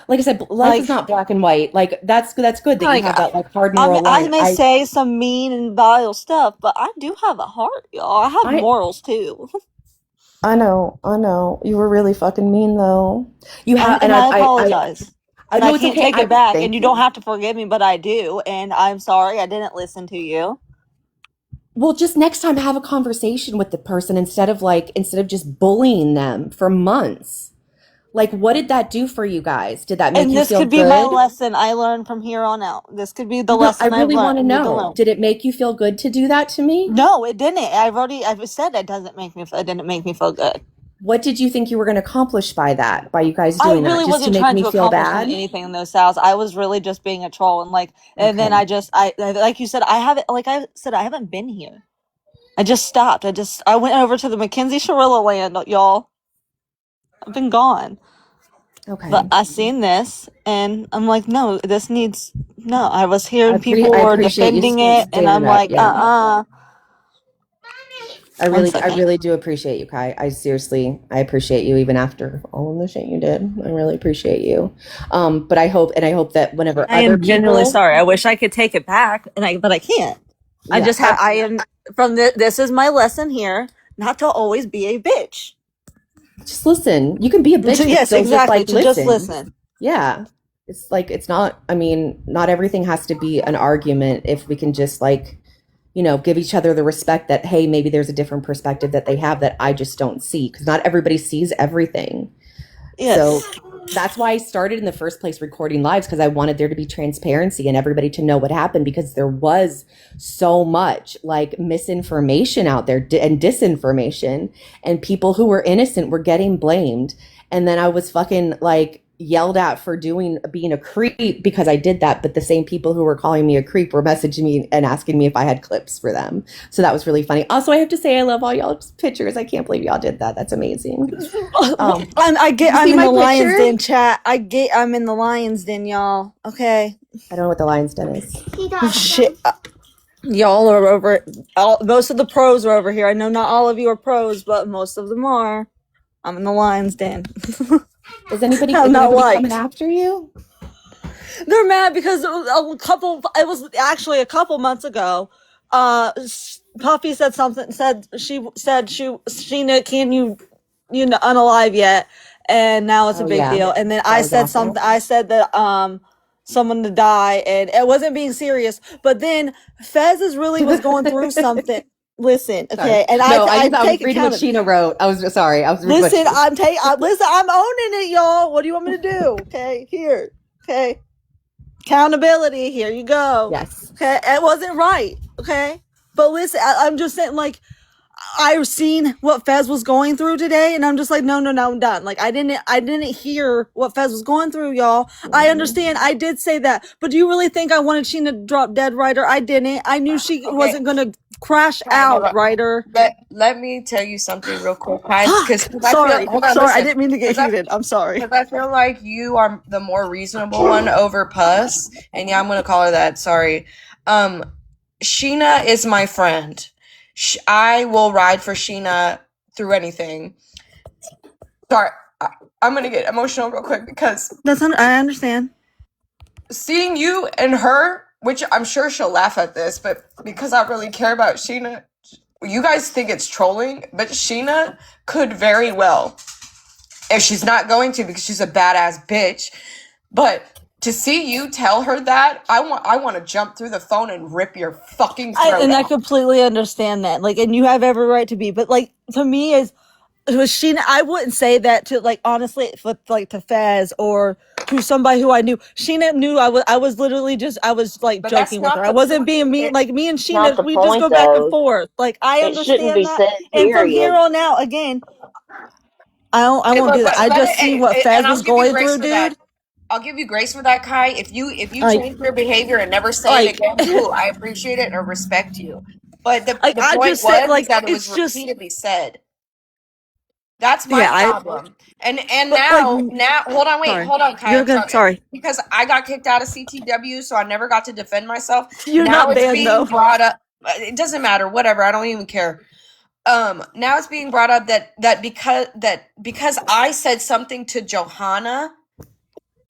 Like I said, life is not black and white. Like that's good that you have that like hard moral line. I may say some mean and vile stuff, but I do have a heart, y'all. I have morals too. I know. You were really fucking mean though. You have, and I apologize. I can't take it back, and you don't have to forgive me, but I do, and I'm sorry I didn't listen to you. Well, just next time have a conversation with the person instead of just bullying them for months. Like, what did that do for you guys? Did that make And you this feel could be my good? lesson I learned from here on out. This could be the No, I lesson I've really want to learned. Need to know. learn. Did it make you feel good to do that to me? No, it didn't. I've said it didn't make me feel good. What did you think you were going to accomplish by that? By you guys I doing really that? Just to wasn't make trying me to feel accomplish bad? anything in those sales. I was really just being a troll and then Okay. I like you said, I haven't been here. I just stopped. I went over to the Mackenzie Shirilla land, y'all. I've been gone. Okay. But I seen this and I'm like, no, I was here and I people were appreciate you defending it and standing I'm up. like, Yeah. I One I second. really do appreciate you, Kai. I appreciate you even after all of the shit you did. I really appreciate you. But I hope that whenever I other am genuinely people, sorry. I wish I could take it back but I can't. yeah, I am this is my lesson here, not to always be a bitch. just listen. You can be a bitch, but Yes, still exactly. just like Just listen. listen. Yeah. It's like, it's not, I mean, not everything has to be an argument if we can just like, give each other the respect that, hey, maybe there's a different perspective that they have that I just don't see, because not everybody sees everything. Yes. So that's why I started in the first place recording lives, because I wanted there to be transparency and everybody to know what happened, because there was so much like misinformation out there and disinformation, and people who were innocent were getting blamed. And then I was fucking like yelled at for being a creep because I did that, but the same people who were calling me a creep were messaging me and asking me if I had clips for them. So that was really funny. Also, I have to say I love all y'all's pictures. I can't believe y'all did that. That's amazing. I'm in the Lions Den chat. I'm in the Lions Den, y'all. Okay. I don't know what the Lions Den is. Shit. Y'all are over. Most of the pros are over here. I know not all of you are pros, but most of them are. I'm in the Lions Den. Is anybody coming after you? They're mad because it was actually a couple months ago. Puffy said something. Sheena, can you unalive yet? And now it's a big deal. And then I said something. I said that someone to die, and it wasn't being serious. But then Fez was going through something. Listen, okay, and I was reading what Sheena wrote. I was sorry. I'm owning it, y'all. What do you want me to do? Okay, here, okay, accountability. Here you go. Yes. Okay, it wasn't right. Okay, but listen, I'm just saying, like, I've seen what Fez was going through today, and I'm just like, no, I'm done. Like, I didn't hear what Fez was going through, y'all. I understand. I did say that, but do you really think I wanted Sheena to drop dead, Ryder? I didn't. I knew she wasn't gonna crash out, Ryder. Let me tell you something real quick, guys. Sorry, I didn't mean to get heated. I'm sorry. Because I feel like you are the more reasonable one over Puss, and yeah, I'm gonna call her that. Sorry. Sheena is my friend. I will ride for Sheena through anything. Sorry, I'm gonna get emotional real quick because I understand. Seeing you and her, which I'm sure she'll laugh at this, but because I really care about Sheena, you guys think it's trolling, but Sheena could very well, if she's not going to because she's a badass bitch, but to see you tell her that, I want to jump through the phone and rip your fucking throat out. I completely understand that. Like, and you have every right to be, but like, to me, was Sheena, I wouldn't say that to, like, honestly, to Fez or to somebody who I knew. Sheena knew I was literally just, I was like joking with her. I wasn't being mean. Like, me and Sheena, we just go back and forth. Like, I understand that. And from here on out, again, I won't do that. I just see what Fez was going through, dude. I'll give you grace for that, Kai. If you change your behavior and never say it again, cool. I appreciate it and respect you. But the point was that it was repeatedly said. That's my problem. And now, hold on, Kai. You're good. Sorry. Because I got kicked out of CTW, so I never got to defend myself. You're now not banned, though. Brought up. It doesn't matter. Whatever. I don't even care. Now it's being brought up that because I said something to Johanna,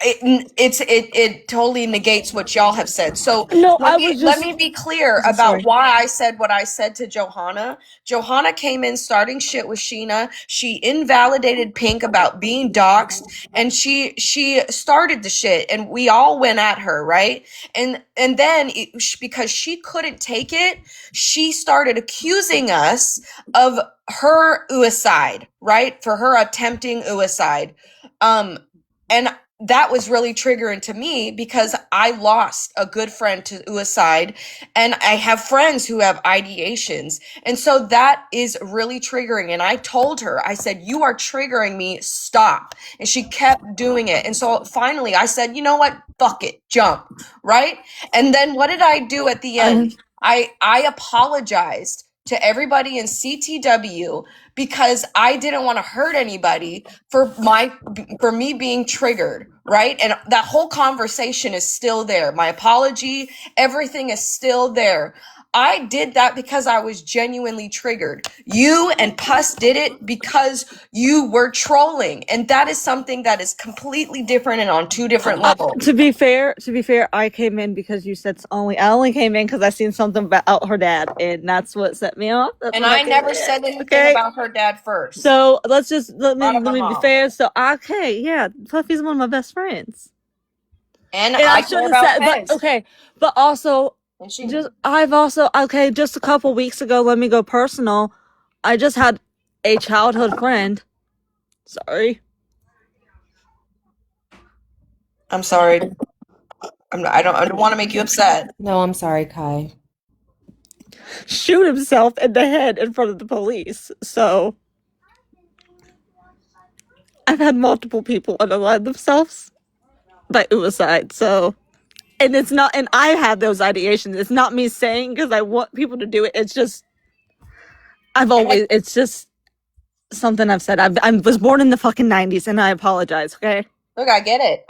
it totally negates what y'all have said. So let me be clear about why I said what I said to Johanna. Johanna came in starting shit with Sheena. She invalidated Pink about being doxxed, and she started the shit, and we all went at her, right? And then because she couldn't take it, she started accusing us of her suicide, right? For her attempting suicide. And that was really triggering to me because I lost a good friend to suicide, and I have friends who have ideations. And so that is really triggering. And I told her, I said, you are triggering me, stop. And she kept doing it. And so finally I said, you know what? Fuck it, jump, right? And then what did I do at the end? I apologized to everybody in CTW because I didn't want to hurt anybody for me being triggered, right? And that whole conversation is still there. My apology, everything is still there. I did that because I was genuinely triggered. You and Puss did it because you were trolling. And that is something that is completely different and on two different levels. To be fair, I came in because you said I only came in because I seen something about her dad, and that's what set me off. And I never said anything about her dad first. So let me be fair. So yeah, Puffy's one of my best friends. And I care about Fez. But also, just a couple weeks ago, let me go personal. I just had a childhood friend. Sorry. I'm sorry. I don't want to make you upset. No, I'm sorry, Kai. Shoot himself in the head in front of the police. So I've had multiple people unalive themselves by suicide. So, and it's not, and I have those ideations. It's not me saying because I want people to do it. It's just, it's just something I've said. I was born in the fucking 90s, and I apologize. Okay. Look, I get it.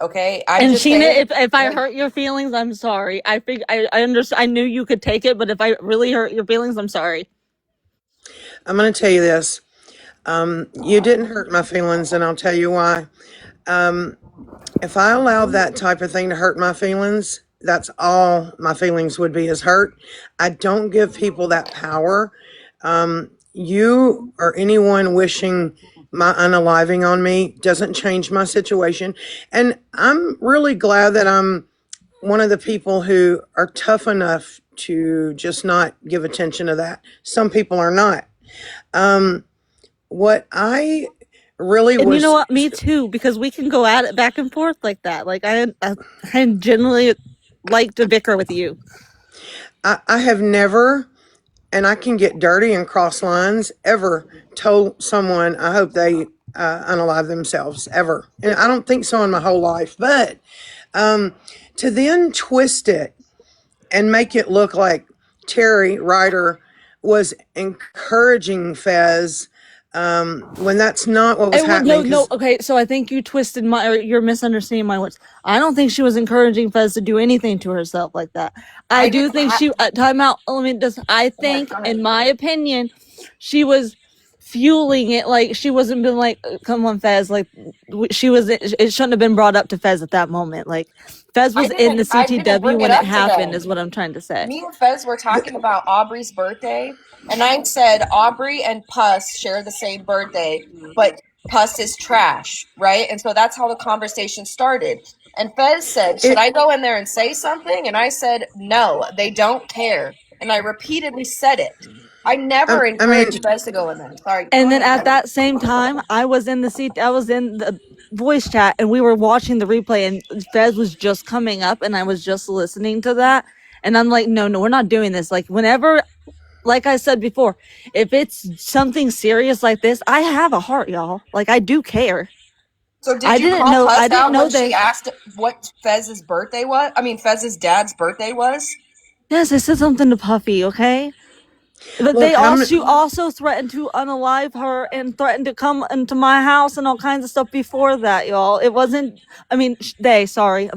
Okay. And Sheena, if I hurt your feelings, I'm sorry. I understand. I knew you could take it, but if I really hurt your feelings, I'm sorry. I'm going to tell you this. You didn't hurt my feelings, and I'll tell you why. If I allowed that type of thing to hurt my feelings, that's all my feelings would be is hurt. I don't give people that power. You or anyone wishing my unaliving on me doesn't change my situation. And I'm really glad that I'm one of the people who are tough enough to just not give attention to that. Some people are not. What I really and was, you know what? Me too, because we can go at it back and forth like that. Like I generally like to bicker with you. I have never, and I can get dirty and cross lines, ever told someone I hope they unalive themselves, ever. And I don't think so in my whole life. But to then twist it and make it look like Terry Ryder was encouraging Fez when that's not what was happening. No. Okay, so I think you twisted you're misunderstanding my words. I don't think she was encouraging Fez to do anything to herself like that. I do think time out. I think, in my opinion, she was fueling it. Like she wasn't been like, come on, Fez. Like it shouldn't have been brought up to Fez at that moment. Like Fez was in the CTW when it happened, is what I'm trying to say. Me and Fez were talking about Aubrey's birthday, and I said Aubrey and Puss share the same birthday, but Puss is trash, right? And so that's how the conversation started. And Fez said, should I go in there and say something? And I said, no, they don't care. And I repeatedly said it. I never encouraged Fez to go in there. Sorry. And then at that same time, I was in the voice chat, and we were watching the replay, and Fez was just coming up, and I was just listening to that. And I'm like, no, we're not doing this. Like whenever, like I said before, if it's something serious like this, I have a heart, y'all. Like I do care. So I didn't know she asked what Fez's birthday was? I mean, Fez's dad's birthday was? Yes, I said something to Puffy, okay? But she also threatened to unalive her and threatened to come into my house and all kinds of stuff before that, y'all. It wasn't, I'm sorry.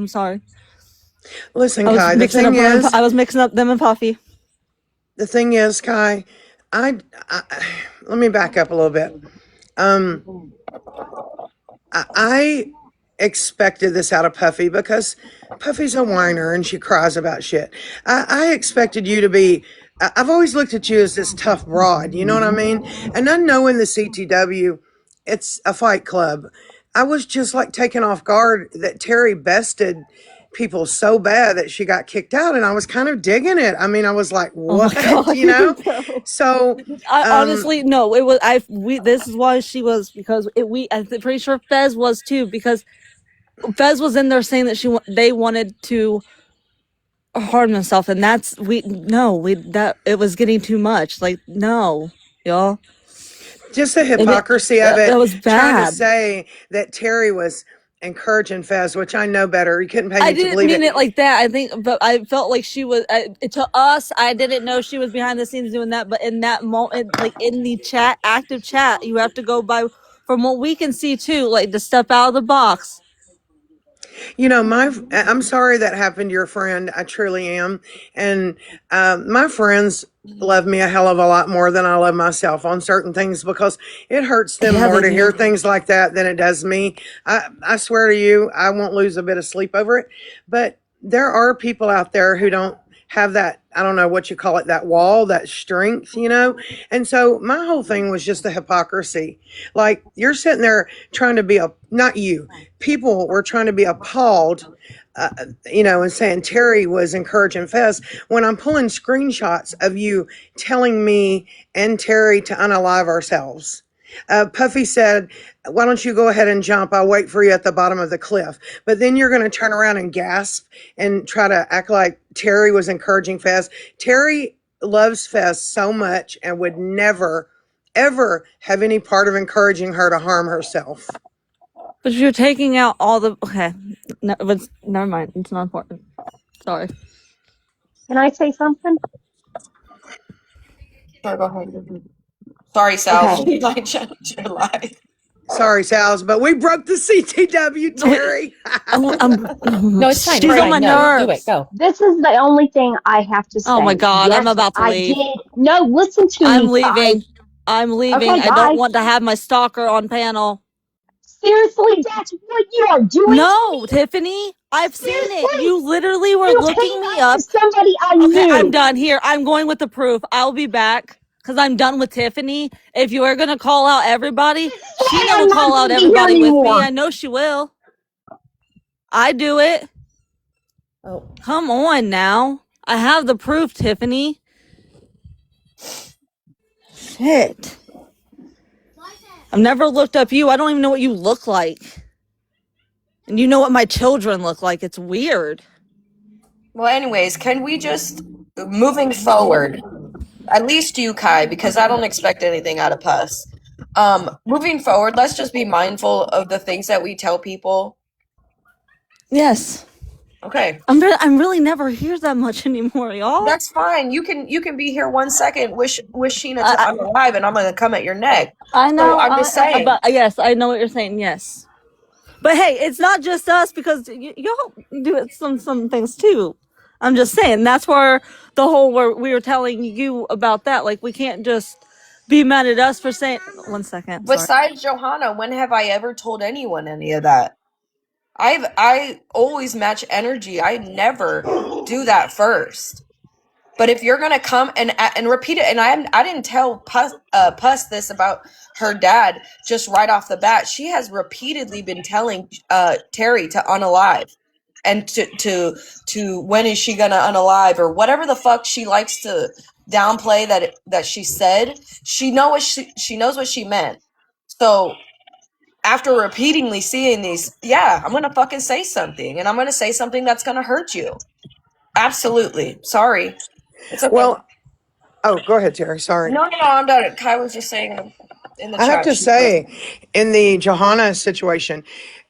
Listen, Kai, the thing is, I was mixing up them and Puffy. The thing is, Kai, I let me back up a little bit. I expected this out of Puffy because Puffy's a whiner and she cries about shit. I expected you to be, I've always looked at you as this tough broad, you know what I mean? And I know in the CTW, it's a fight club. I was just like taken off guard that Terry bested people so bad that she got kicked out, and I was kind of digging it. I mean, I was like, Oh my what? god! You know? No. So I honestly no. It was this is why she was, because I'm pretty sure Fez was too, because Fez was in there saying that they wanted to harm themselves, and that's that it was getting too much. Like, no, y'all. just the hypocrisy of That it, was trying to bad. say that Terry was encouraging Fez, which I know better. You couldn't pay me I to didn't believe mean it. it like that. I think, but I felt like she was to us. I didn't know she was behind the scenes doing that, but in that moment, like in the active chat, you have to go by from what we can see too, like to step out of the box. You know, I'm sorry that happened to your friend. I truly am. And my friends love me a hell of a lot more than I love myself on certain things, because it hurts them more to hear things like that than it does me. I swear to you, I won't lose a bit of sleep over it. But there are people out there who don't have that, I don't know what you call it, that wall, that strength, you know? And so my whole thing was just the hypocrisy. Like, you're sitting there trying to be not you, people were trying to be appalled, you know, and saying Terry was encouraging Fez, when I'm pulling screenshots of you telling me and Terry to unalive ourselves. Puffy said, why don't you go ahead and jump? I'll wait for you at the bottom of the cliff. But then you're going to turn around and gasp and try to act like Terry was encouraging Fez. Terry loves Fez so much and would never, ever have any part of encouraging her to harm herself. But if you're taking out all the never mind. It's not important. Sorry. Can I say something? Sure, go ahead. Sorry, Salz. Okay. I jumped your live. Sorry, Salz, but we broke the CTW, Terry. No, it's fine. She's on my nerves. Do it. Go. This is the only thing I have to say. Oh my god, yes, I'm about to leave. No, listen to me. I'm leaving. I'm leaving. Okay, I don't want to have my stalker on panel. Seriously, that's what you are doing? No, Tiffany. I've seen it. You literally were looking me up. Somebody I knew. Okay, I'm done here. I'm going with the proof. I'll be back because I'm done with Tiffany. If you are going to call out everybody, Sheena will call out everybody with me. I know she will. I do it. Oh, come on now. I have the proof, Tiffany. Shit. I've never looked up you. I don't even know what you look like. And you know what my children look like. It's weird. Well, anyways, can we just, moving forward, at least you, Kai, because I don't expect anything out of Puss. Moving forward, let's just be mindful of the things that we tell people. Yes. Okay. I'm really never here that much anymore, y'all. That's fine. You can be here 1 second. Wish Sheena I'm alive, and I'm gonna come at your neck. I know. So I'm just saying. Yes, I know what you're saying. Yes. But hey, it's not just us, because y'all do it some things too. I'm just saying, that's where where we were telling you about that. Like, we can't just be mad at us for saying. 1 second. Besides Johanna, when have I ever told anyone any of that? I always match energy. I never do that first. But if you're gonna come and repeat it, and I didn't tell Puss this about her dad just right off the bat. She has repeatedly been telling Terry to unalive, and to when is she gonna unalive, or whatever the fuck she likes to downplay that she said. She knows what she meant. So after repeatedly seeing these, yeah, I'm gonna fucking say something, and I'm gonna say something that's gonna hurt you. Absolutely. Sorry. It's okay. Well, oh, go ahead, Terry. Sorry. No, I'm done. Kai was just saying in the chat. I have to say, in the Johanna situation,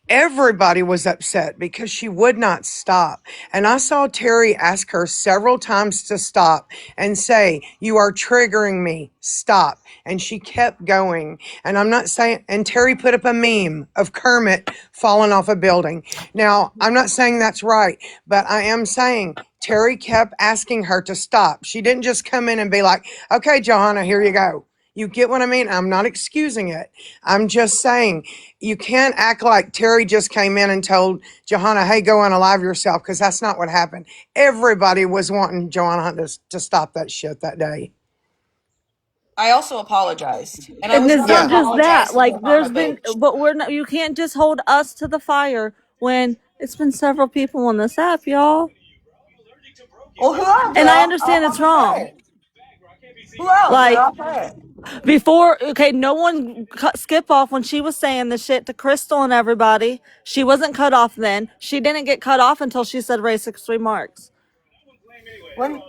everybody was upset because she would not stop. And I saw Terry ask her several times to stop and say, you are triggering me. Stop. And she kept going. And I'm not saying, and Terry put up a meme of Kermit falling off a building. Now, I'm not saying that's right, but I am saying Terry kept asking her to stop. She didn't just come in and be like, okay, Johanna, here you go. You get what I mean? I'm not excusing it. I'm just saying you can't act like Terry just came in and told Johanna, hey, go unalive yourself, because that's not what happened. Everybody was wanting Johanna to stop that shit that day. I also apologized. And it's not just that. Like, there's been, but we're not, you can't just hold us to the fire when It's been several people on this app, y'all. Well, who else? And I understand it's wrong. Who else? Like, I'll say it. before, okay, no one cut Skip off when she was saying the shit to Crystal and everybody. She wasn't cut off then. She didn't get cut off until she said racist remarks. When?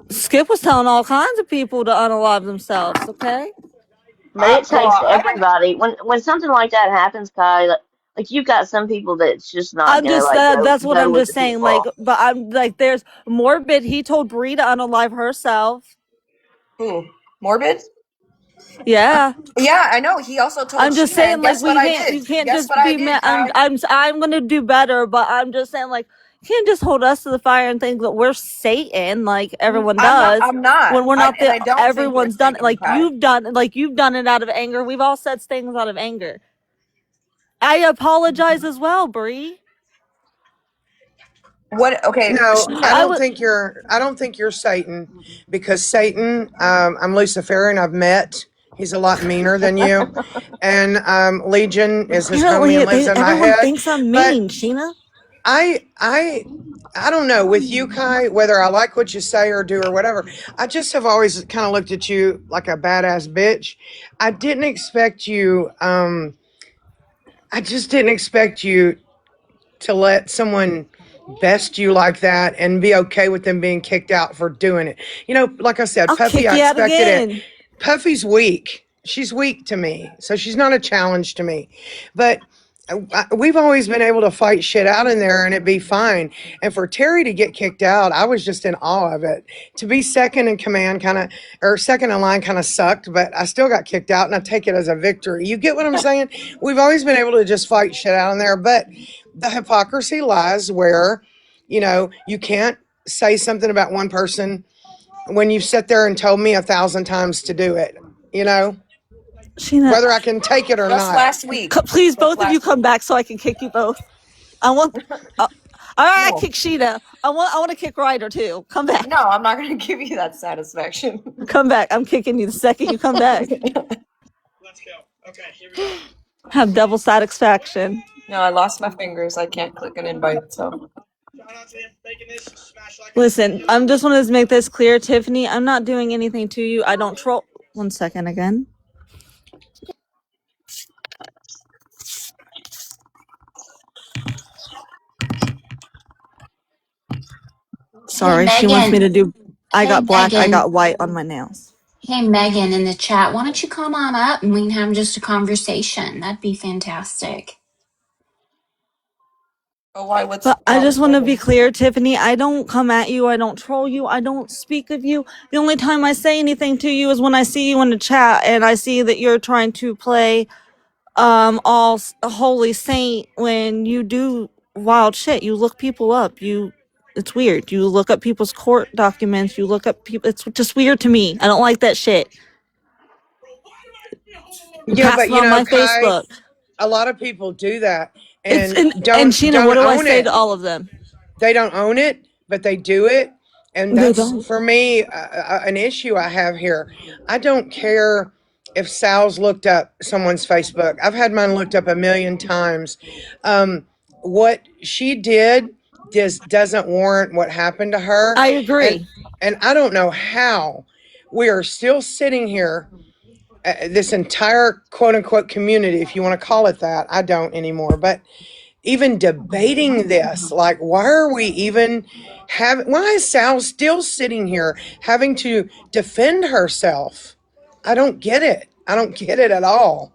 Skip was telling all kinds of people to unalive themselves, okay? But it takes I didn't. everybody. When something like that happens, Kai, like you've got some people that's just not I'm gonna just like that's what go I'm with just the saying. Like, people. but I'm like, there's Morbid. He told Brie to unalive herself. Who? Morbid? Yeah, Yeah, I know. He also told I'm just Sheena, saying, and like, guess what I you did? can't Guess just what I be did, mad. Kai? I'm gonna do better, but I'm just saying, like, you can't just hold us to the fire and think that we're Satan, like everyone I'm not. does, I'm not. when we're not And the. I don't think you're Everyone's done it. Satan, Kai. Like you've done it out of anger. We've all said things out of anger. I apologize as well, Brie. What? Okay, No, I Sheena. don't think you're Satan, because Satan, I'm Luciferian. I've met. He's a lot meaner than you, and Legion is his homie Apparently, and lives in my everyone head. thinks I'm But mean, Sheena. I don't know with you, Kai, whether I like what you say or do or whatever. I just have always kind of looked at you like a badass bitch. I didn't expect you. I just didn't expect you to let someone best you like that and be okay with them being kicked out for doing it. You know, like I said, I'll Puffy, kick I you out expected it. again. Puffy's weak. She's weak to me. So she's not a challenge to me. But we've always been able to fight shit out in there and it be fine. And for Terry to get kicked out, I was just in awe of it. To be second in command kind of, or second in line kind of sucked, but I still got kicked out and I take it as a victory. You get what I'm saying? We've always been able to just fight shit out in there, but the hypocrisy lies where, you can't say something about one person when you've sat there and told me 1,000 times to do it, Sheena, whether I can take it or Just not. last week. please, Just both of you last come week. back so I can kick you both. I want. All right, I No. kick Sheena. I want to kick Ryder too. Come back. No, I'm not going to give you that satisfaction. Come back. I'm kicking you the second you come back. Have double satisfaction. No, I lost my fingers. I can't click an invite, so. Listen, I'm just want to make this clear, Tiffany. I'm not doing anything to you. I don't troll. 1 second again. Hey Sorry, she wants me Megan. to do. I Hey got black. I Megan. got white on my nails. Hey Megan in the chat. Why don't you come on up and we can have just a conversation? That'd be fantastic. Oh, why? What's the But I just problem, want to be Megan? clear, Tiffany. I don't come at you. I don't troll you. I don't speak of you. The only time I say anything to you is when I see you in the chat and I see that you're trying to play a holy saint when you do wild shit. You look people up. It's weird. You look up people's court documents. You look up people. It's just weird to me. I don't like that shit. You Yeah, pass but it on my Kai, Facebook. a lot of people do that It's and and don't Sheena, what don't do I own say to it. all of them? They don't own it, but they do it, and They that's don't. for me an issue I have here. I don't care if Sal's looked up someone's Facebook. I've had mine looked up a million times. What she did doesn't warrant what happened to her, I and agree. and I don't know how we are still sitting here. This entire quote unquote community, if you want to call it that, I don't anymore, but even debating this, like, why is Sal still sitting here having to defend herself? I don't get it. I don't get it at all.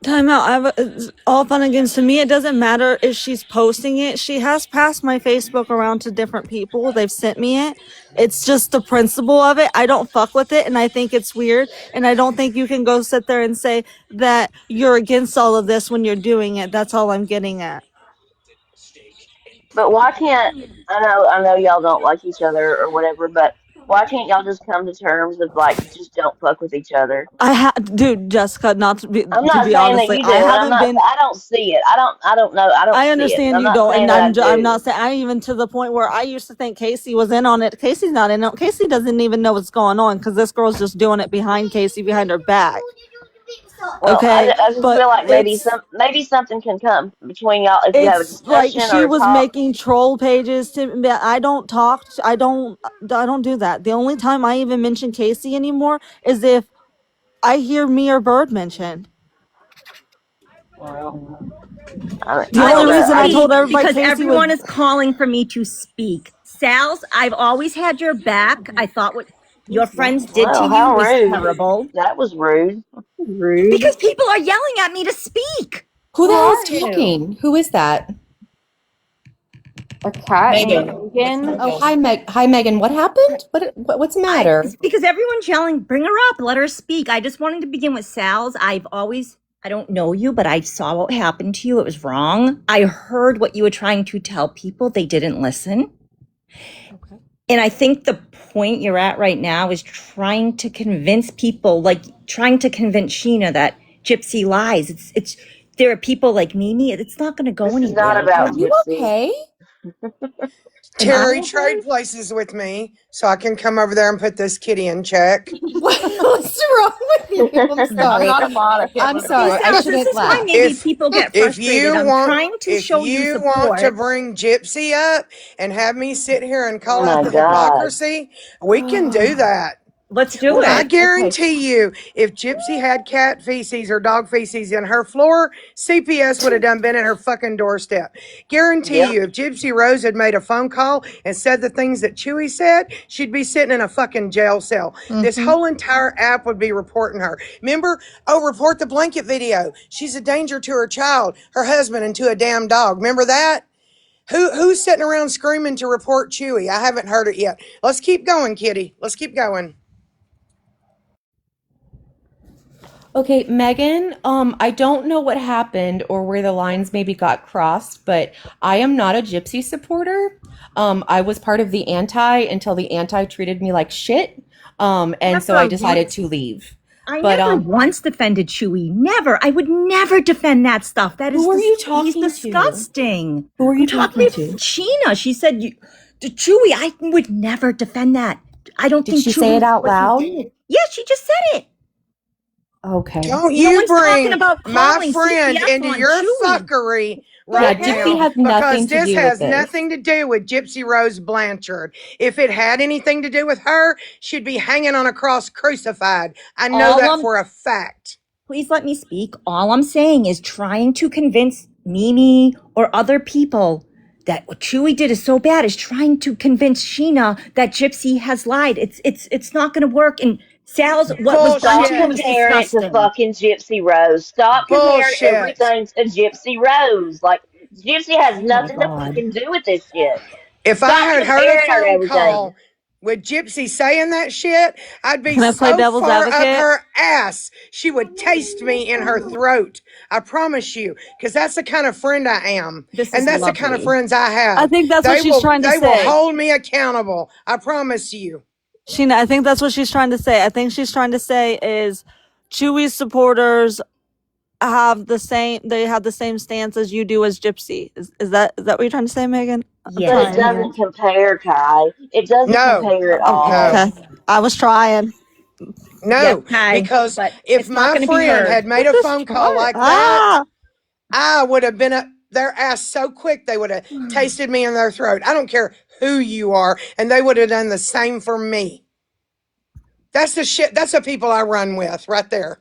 Time out. It's all fun and games. To me, it doesn't matter if she's posting it. She has passed my Facebook around to different people. They've sent me it. It's just the principle of it. I don't fuck with it, and I think it's weird. And I don't think you can go sit there and say that you're against all of this when you're doing it. That's all I'm getting at. But why can't I know y'all don't like each other or whatever, but why can't y'all just come to terms of like just don't fuck with each other? Dude, Jessica. Not I'm to not be saying that honestly, you do, I and haven't been. I don't see it. I don't know. I don't I see it. understand I'm you not don't, saying and that I I'm do. not saying. I even to the point where I used to think Casey was in on it. Casey's not in on. Casey doesn't even know what's going on because this girl's just doing it behind Casey, behind her back. Well, Okay, I just but feel like it's maybe something can come between y'all if you have a it's like discussion she or a was talk. making troll pages to me. I don't talk. I don't do that. The only time I even mention Casey anymore is if I hear me or Bird mentioned. Well, The I I only don't only know. reason I told speak everybody because Casey was everyone is calling for me to speak. Sal's, I've always had your back. I thought what your friends did to Well, you how was rude. terrible That was rude. because people are yelling at me to speak. Who the Who hell's are you? talking? Who is that? A cat named Megan. Megan. Oh, hi, Megan. What happened? What's the matter? It's because everyone's yelling, bring her up, let her speak. I just wanted to begin with Sal's. I don't know you, but I saw what happened to you. It was wrong. I heard what you were trying to tell people. They didn't listen. Okay. And I think the point you're at right now is trying to convince people, like trying to convince Sheena that Gypsy lies. It's there are people like Mimi. It's not going to go This is not anywhere. Are about you Gypsy. okay? Am I Terry, okay? trade places with me so I can come over there and put this kitty in check. What's wrong with you? I'm I'm sorry. not a mod. I can't I'm run See, sorry. I Sal's, this shouldn't is why laugh. maybe If people get if frustrated. you I'm want trying to if show you you want to support. bring Gypsy up and have me sit here and Oh call out my the God. hypocrisy, we can do that. Let's do I it. Okay. guarantee you, if Gypsy had cat feces or dog feces in her floor, CPS would have done been at her fucking doorstep. Guarantee Yep. you, if Gypsy Rose had made a phone call and said the things that Chewy said, she'd be sitting in a fucking jail cell. This Mm-hmm. whole entire app would be reporting her. Remember? Oh, report the blanket video. She's a danger to her child, her husband, and to a damn dog. Remember that? Who's sitting around screaming to report Chewy? I haven't heard it yet. Let's keep going, kitty. Let's keep going. Okay, Megan, I don't know what happened or where the lines maybe got crossed, but I am not a Gypsy supporter. I was part of the anti until the anti treated me like shit. And so I Never decided once. to leave. I But never once defended Chewy. Never. I would never defend that stuff. That is who are you he's talking to? disgusting. Who are I'm you talking talking about to? Sheena. She said you to Chewy. I would never defend that. I don't Did think she say it Chewy out what he loud? did. Yeah, she just said it. Okay. Don't No you one's talking bring about my calling friend CPS into on your Chewy. fuckery Go Yeah, right ahead. Gypsy now has because nothing to this do with has this. nothing to do with Gypsy Rose Blanchard. If it had anything to do with her, she'd be hanging on a cross crucified. I know All that I'm for a fact. Please let me speak. All I'm saying is trying to convince Mimi or other people that what Chewy did is so bad is trying to convince Sheena that Gypsy has lied. It's not going to work. And Sal's what was done Stop to him Bullshit. is comparing it to disgusting. fucking Gypsy Rose. Stop comparing Bullshit. everything to Gypsy Rose. Like, Gypsy has Oh my nothing to God. fucking do with this shit. If I Stop had heard a comparing her to phone everything. call with Gypsy saying that shit, I'd be Can I play so devil's far up advocate? her ass, she would taste me in her throat. I promise you, because that's the kind of friend I am. This And is that's the kind of lovely. friends I I have. think that's what she's trying to They will say. hold me accountable. I promise you. Sheena, I think that's what she's trying to say. I think she's trying to say is Chewy's supporters have the same stance as you do as Gypsy. Is that what you're trying to say, Megan? I'm But it trying Yes. here. doesn't compare, Kai. It doesn't No, compare at no, all. Okay. Yes. I was trying. Yes, no. Kai. Because But if it's not my going to be friend heard. had made I'm a just phone call trying. like that, Ah. I would have been up their ass so quick they would have tasted me in their throat. I don't care who you are, and they would have done the same for me. That's the shit. That's the people I run with right there.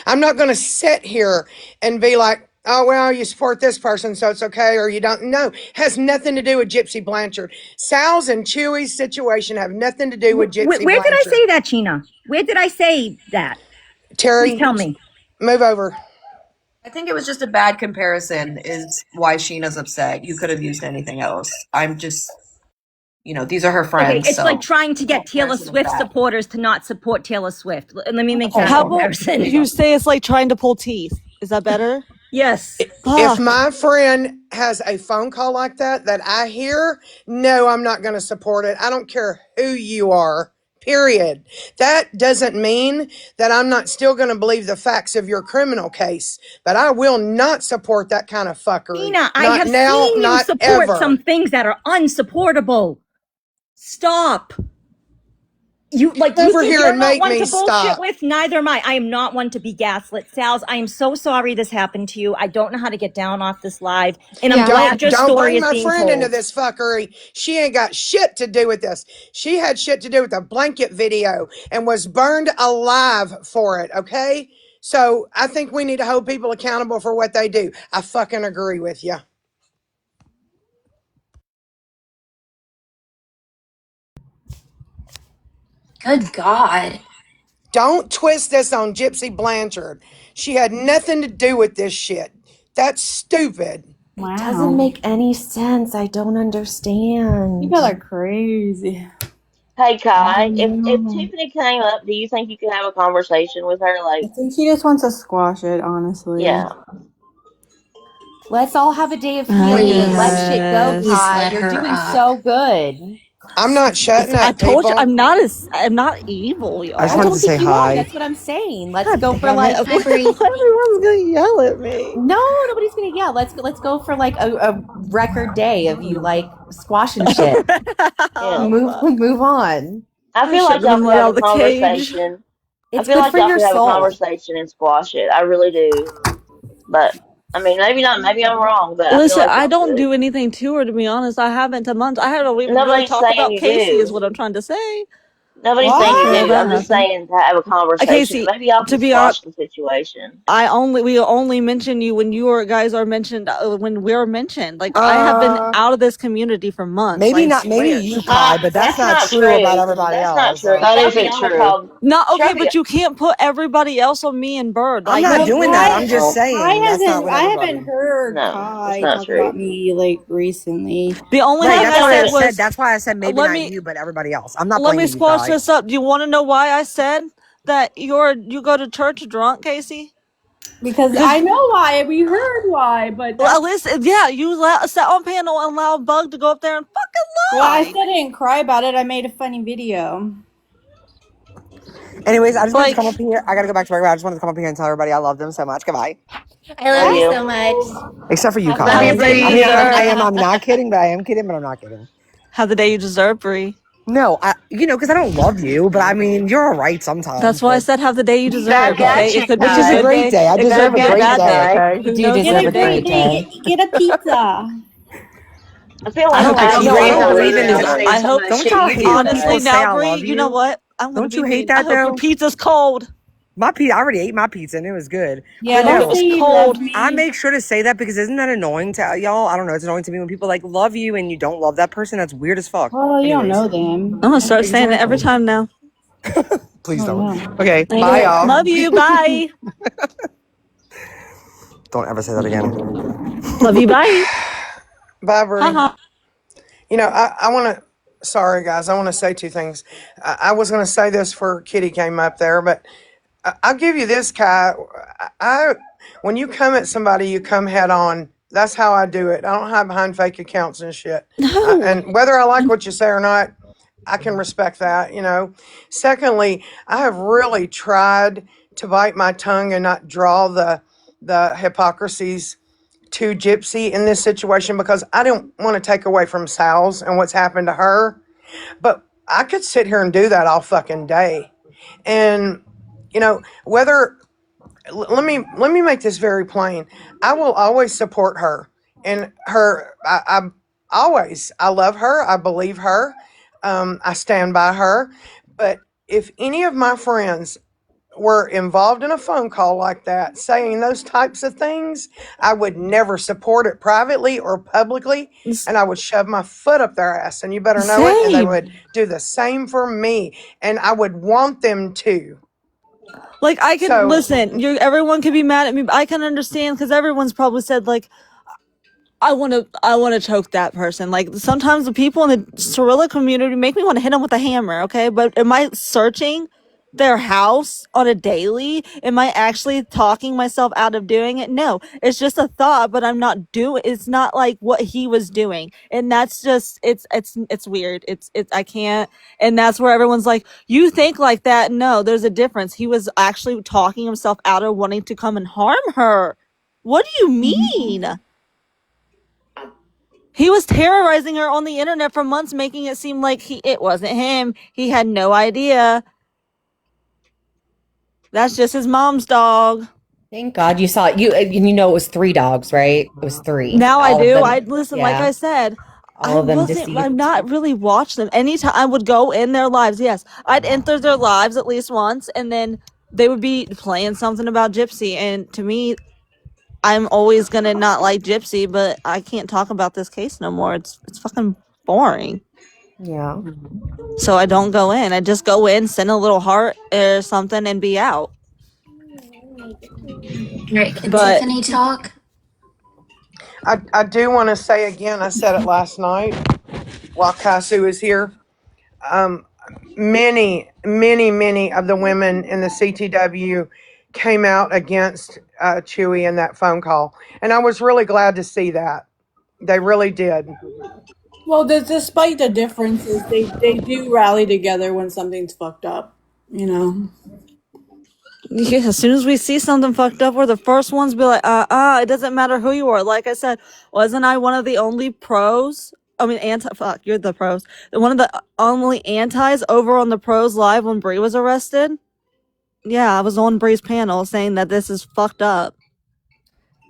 I'm not going to sit here and be like, oh, well, you support this person, so it's okay, or you don't. No, it has nothing to do with Gypsy Blanchard. Sal's and Chewy's situation have nothing to do with Gypsy Where did I Blanchard. say that, Sheena? Where did I say that? Please Terry, tell me. move over. I think it was just a bad comparison, is why Sheena's upset. You could have used anything else. I'm just, these are her Okay, friends, it's like so trying to the get Taylor comparison is Swift bad. supporters to not support Taylor Swift. Let me make Okay. that How about comparison. you say it's like trying to pull teeth? Is that better? Yes. If Fuck. my friend has a phone call like that I hear, no, I'm not going to support it. I don't care who you are. Period. That doesn't mean that I'm not still going to believe the facts of your criminal case, but I will not support that kind of fuckery. Tina, I Not have now, seen you not support some ever. things that are unsupportable. Stop. You like you Over think here you're and not make one me to bullshit stop. with? Neither am I. I am not one to be gaslit. Salz, I am so sorry this happened to you. I don't know how to get down off this live. And I'm glad your Don't story bring is my being friend into told. this fuckery. She ain't got shit to do with this. She had shit to do with the blanket video and was burned alive for it, okay? So I think we need to hold people accountable for what they do. I fucking agree with you. Good God. Don't twist this on Gypsy Blanchard. She had nothing to do with this shit. That's stupid. It doesn't make any sense. I don't understand. People are crazy. Hey Kai, if Tiffany came up, do you think you could have a conversation with her? I Like, think he just wants to squash it, honestly. yeah. Let's all have a day of healing. Let shit go, Please Kai. let You're her doing up. so good. I'm not shutting I up, told you people. I'm not evil, y'all. I just I wanted don't to say think you are. hi. That's what I'm saying. Let's God go for damn it. like Hi, Bree. Everyone's gonna yell at me. no, nobody's gonna yeah. Let's go for like a record day of you like squashing shit. Yeah. Move on. I feel like Should've y'all been could let have out a of the cage. conversation. I It's feel good like for y'all your could have a soul. conversation and squash it. I really do. But I mean, maybe not. Maybe I'm wrong, but I feel Listen, like I y'all don't could. do anything to her, to be honest. I haven't in months. I haven't even really Nobody's talked saying about you Casey, is do. what I'm trying to say. Nobody's saying you Before do. that I'm just happened. saying to have a conversation. Casey, Maybe y'all to could be honest, squash the situation. we only mention you when you guys are mentioned, when we're mentioned. Like, I have been out of this community for months. Maybe I not. Maybe swear. you, Kai, but that's That's not not true about true. everybody That's not else. true. So Traviana called. Not okay, Travi. but you can't put everybody else on me and Bird. I'm Like, not No, doing that. I'm just saying that's not with I everybody. haven't heard No, that's Kai not talk about true. me like recently. the only Right. thing That's I why I said said. was, That's why I said maybe let not me you, but everybody else. I'm not let me blaming you, squash Kai. this up. Do you want to know why I said that you go to church drunk, Casey? Because I know why. We heard why, but Well, at least, yeah, you sat on panel and allowed Bug to go up there and fucking well, I lie. said I didn't cry about it. I made a funny video. Anyways, I just wanted to Like, come up here. I gotta go back to my room. I just wanted to come up here and tell everybody I love them so much. Goodbye. I Love love you you. so much. Except for you, Have Kai. the I day am you kidding. deserve. I'm not kidding, but I am kidding, but I'm not kidding. have the day you deserve, Bree. No, because I don't love you, but I mean, you're all right sometimes. That's why I But said have the day you deserve. got Okay, it you, could be which a is a Kai. good great day. day. I It deserve could a be a Got great you, bad day. day. Kai. Okay. Who You knows Get what a the deserve a great great day? day. day. Get a pizza. I feel I like hope Okay. you No, Sal's I raised don't. don't over hate there that. and I'm saying I some hope. of the Don't shit y'all you hate do, when people Honestly, Kai. say now, I Bree, love you know you? what? I'm gonna Don't be you hate mean. I that hope your though? pizza's cold. My pizza, I already ate my pizza and it was good. Yeah, But I hope don't it no, was say you love cold. I me. make sure to say that because isn't that annoying to y'all? I don't know. It's annoying to me when people like love you and you don't love that person. That's weird as fuck. Well, you don't Anyways, know them. I'm gonna start saying it every exactly. time now. Please Oh don't. no. Okay. Bye, Okay, y'all. love you. Bye. Don't ever say that again. Love you. Bye. Bye, Bree. Haha. I want to. Sorry, guys. I want to say two things. I was going to say this before Kitty came up there, but I'll give you this, Kai. When you come at somebody, you come head on. That's how I do it. I don't hide behind fake accounts and shit. No. And whether I like what you say or not, I can respect that. Secondly, I have really tried to bite my tongue and not draw the hypocrisies to Gypsy in this situation because I don't want to take away from Sal's and what's happened to her. But I could sit here and do that all fucking day. And whether let me make this very plain. I will always support her and her. I love her. I believe her. I stand by her. But if any of my friends were involved in a phone call like that, saying those types of things, I would never support it privately or publicly, and I would shove my foot up their ass, and you better know it, and they would Same. do the same for me, and I would want them to. Like, I can So, listen. Everyone can be mad at me, but I can understand because everyone's probably said like, I want to choke that person. Like, sometimes the people in the Cyrillic community make me want to hit them with a hammer. Okay, but am I searching their house on a daily? Am I actually talking myself out of doing it? No, it's just a thought, but I'm not doing. It's not like what he was doing, and that's just it's weird. It's I can't, and that's where everyone's like, you think like that? No, there's a difference. He was actually talking himself out of wanting to come and harm her. What do you mean? He was terrorizing her on the internet for months, making it seem like it wasn't him. He had no idea. That's just his mom's dog. Thank God you saw it. You know it was 3 dogs, right? It was 3. Now I All of do. them. I listen, like Yeah. I said, All of them deceased. I've not really watched them. Anytime I would go in their lives, yes. I'd enter their lives at least once, and then they would be playing something about Gypsy. And to me, I'm always gonna not like Gypsy, but I can't talk about this case no more. It's fucking boring. Yeah. So I don't go in. I just go in, send a little heart or something, and be out. Right, can But Tiffany talk? I do want to say again, I said it last night while Kasu was here. Many of the women in the CTW came out against Chewy in that phone call. And I was really glad to see that. They really did. Well, despite the differences, they do rally together when something's fucked up, you know? yeah, as soon as we see something fucked up, we're the first ones to be like, it doesn't matter who you are. Like I said, wasn't I one of the only pros? I mean, you're the pros. One of the only antis over on the pros live when Bree was arrested. Yeah, I was on Bree's panel saying that this is fucked up.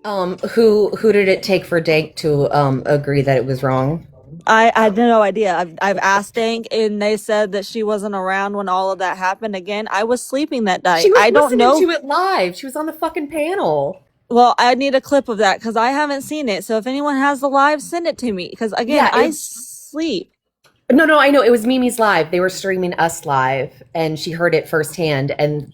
Who did it take for Dank to agree that it was wrong? I had no idea. I've asked Dank, and they said that she wasn't around when all of that happened. Again, I was sleeping that night. She was I don't know. listening to it live. She was on the fucking panel. Well, I need a clip of that because I haven't seen it. So if anyone has the live, send it to me. Because again, I sleep. No, I know. It was Mimi's live. They were streaming us live, and she heard it firsthand. And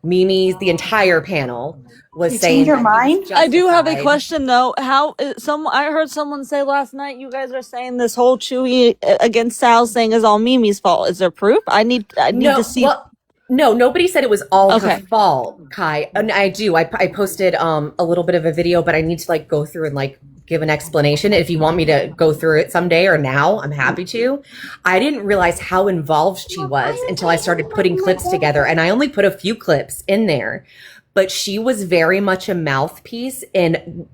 Mimi's, the entire panel was saying. Your mind? I do have a question though. I heard someone say last night, you guys are saying this whole Chewy against Salz thing is all Mimi's fault. Is there proof? I need to see. Well, no, nobody said it was all her fault, Kai. And I do. I posted a little bit of a video, but I need to go through and give an explanation. If you want me to go through it someday or now, I'm happy to. I didn't realize how involved she was until I started putting clips together, and I only put a few clips in there. But she was very much a mouthpiece in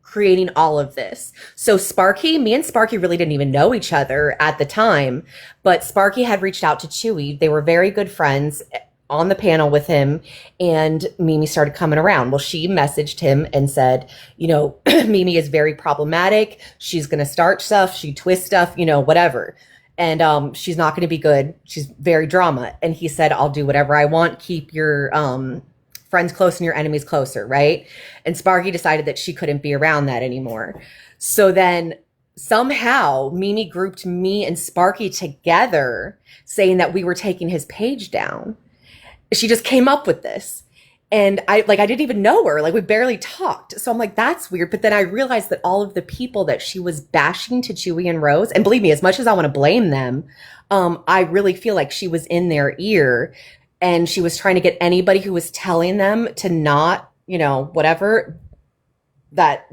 creating all of this. So me and Sparky really didn't even know each other at the time, but Sparky had reached out to Chewy. They were very good friends on the panel with him, and Mimi started coming around. Well, she messaged him and said, Mimi is very problematic. She's going to start stuff. She twists stuff, whatever. And she's not going to be good. She's very drama. And he said, I'll do whatever I want. Keep your friends close and your enemies closer, right? And Sparky decided that she couldn't be around that anymore. So then somehow Mimi grouped me and Sparky together saying that we were taking his page down. She just came up with this. And I didn't even know her. We barely talked. So I'm like, that's weird. But then I realized that all of the people that she was bashing to Chewy and Rose, and believe me, as much as I want to blame them, I really feel like she was in their ear, and she was trying to get anybody who was telling them to not, whatever, that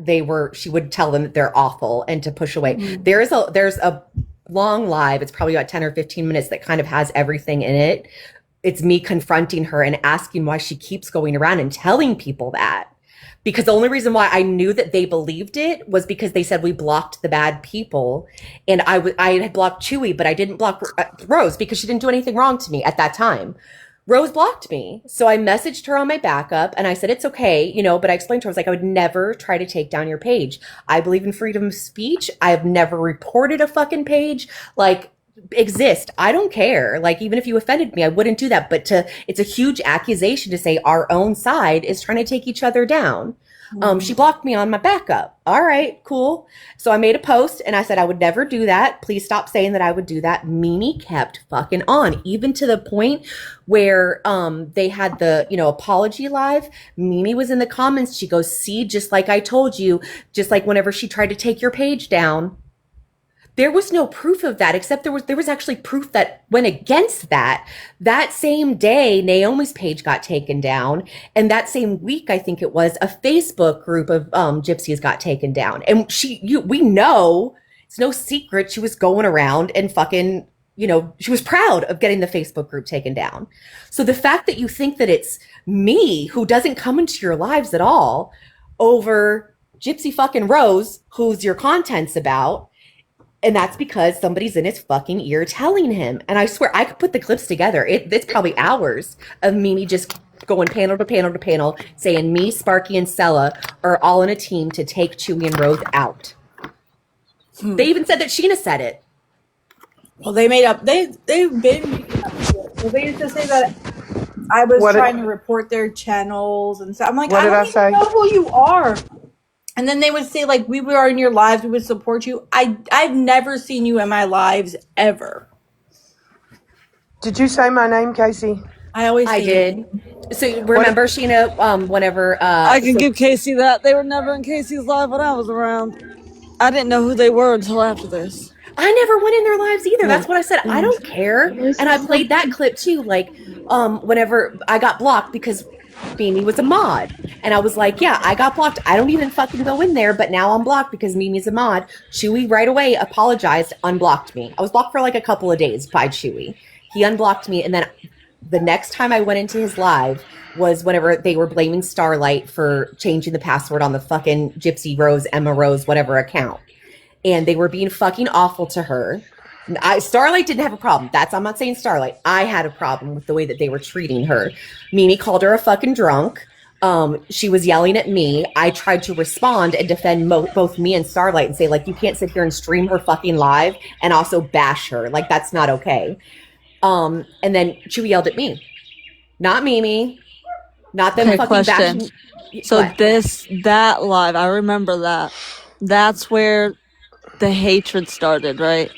she would tell them that they're awful and to push away. Mm-hmm. There's a long live. It's probably about 10 or 15 minutes that kind of has everything in it. It's me confronting her and asking why she keeps going around and telling people that. Because the only reason why I knew that they believed it was because they said we blocked the bad people. And I had blocked Chewy, but I didn't block Rose because she didn't do anything wrong to me at that time. Rose blocked me. So I messaged her on my backup and I said, it's okay, but I explained to her, I was like, I would never try to take down your page. I believe in freedom of speech. I have never reported a fucking page. Exist. I don't care. Even if you offended me, I wouldn't do that. But it's a huge accusation to say our own side is trying to take each other down. She blocked me on my backup. All right, cool. So I made a post and I said, I would never do that. Please stop saying that I would do that. Mimi kept fucking on, even to the point where they had the, apology live. Mimi was in the comments. She goes, see, just like I told you, just like whenever she tried to take your page down. There was no proof of that, except there was actually proof that went against that. That same day, Naomi's page got taken down. And that same week, I think it was, a Facebook group of gypsies got taken down. And we know, it's no secret, she was going around and fucking, she was proud of getting the Facebook group taken down. So the fact that you think that it's me who doesn't come into your lives at all over Gypsy fucking Rose, who's your content's about. And that's because somebody's in his fucking ear telling him. And I swear, I could put the clips together. It's probably hours of Mimi just going panel to panel to panel, saying me, Sparky, and Sella are all in a team to take Chewie and Rose out. They even said that Sheena said it. Well, they made up. They've been making up shit. So they used to say that I was trying to report their channels and stuff. I'm like, I don't even know who you are. And then they would say, like, we were in your lives, we would support you. I've never seen you in my lives ever. Did you say my name, Casey? I did. So remember, Sheena, whenever I can give Casey that. They were never in Casey's live when I was around. I didn't know who they were until after this. I never went in their lives either. That's what I said. I don't care. And I played that clip too, like, whenever I got blocked because Mimi was a mod. And I was like, yeah, I got blocked. I don't even fucking go in there, but now I'm blocked because Mimi's a mod. Chewy right away apologized, unblocked me. I was blocked for like a couple of days by Chewy. He unblocked me, and then the next time I went into his live was whenever they were blaming Starlight for changing the password on the fucking Gypsy Rose, Emma Rose, whatever account. And they were being fucking awful to her. Starlight didn't have a problem. I'm not saying Starlight. I had a problem with the way that they were treating her. Mimi called her a fucking drunk. She was yelling at me. I tried to respond and defend both me and Starlight and say, like, you can't sit here and stream her fucking live and also bash her. Like, that's not okay. And then Chewy yelled at me. Not Mimi. Not them fucking bashing. So that live, I remember that. That's where the hatred started, right?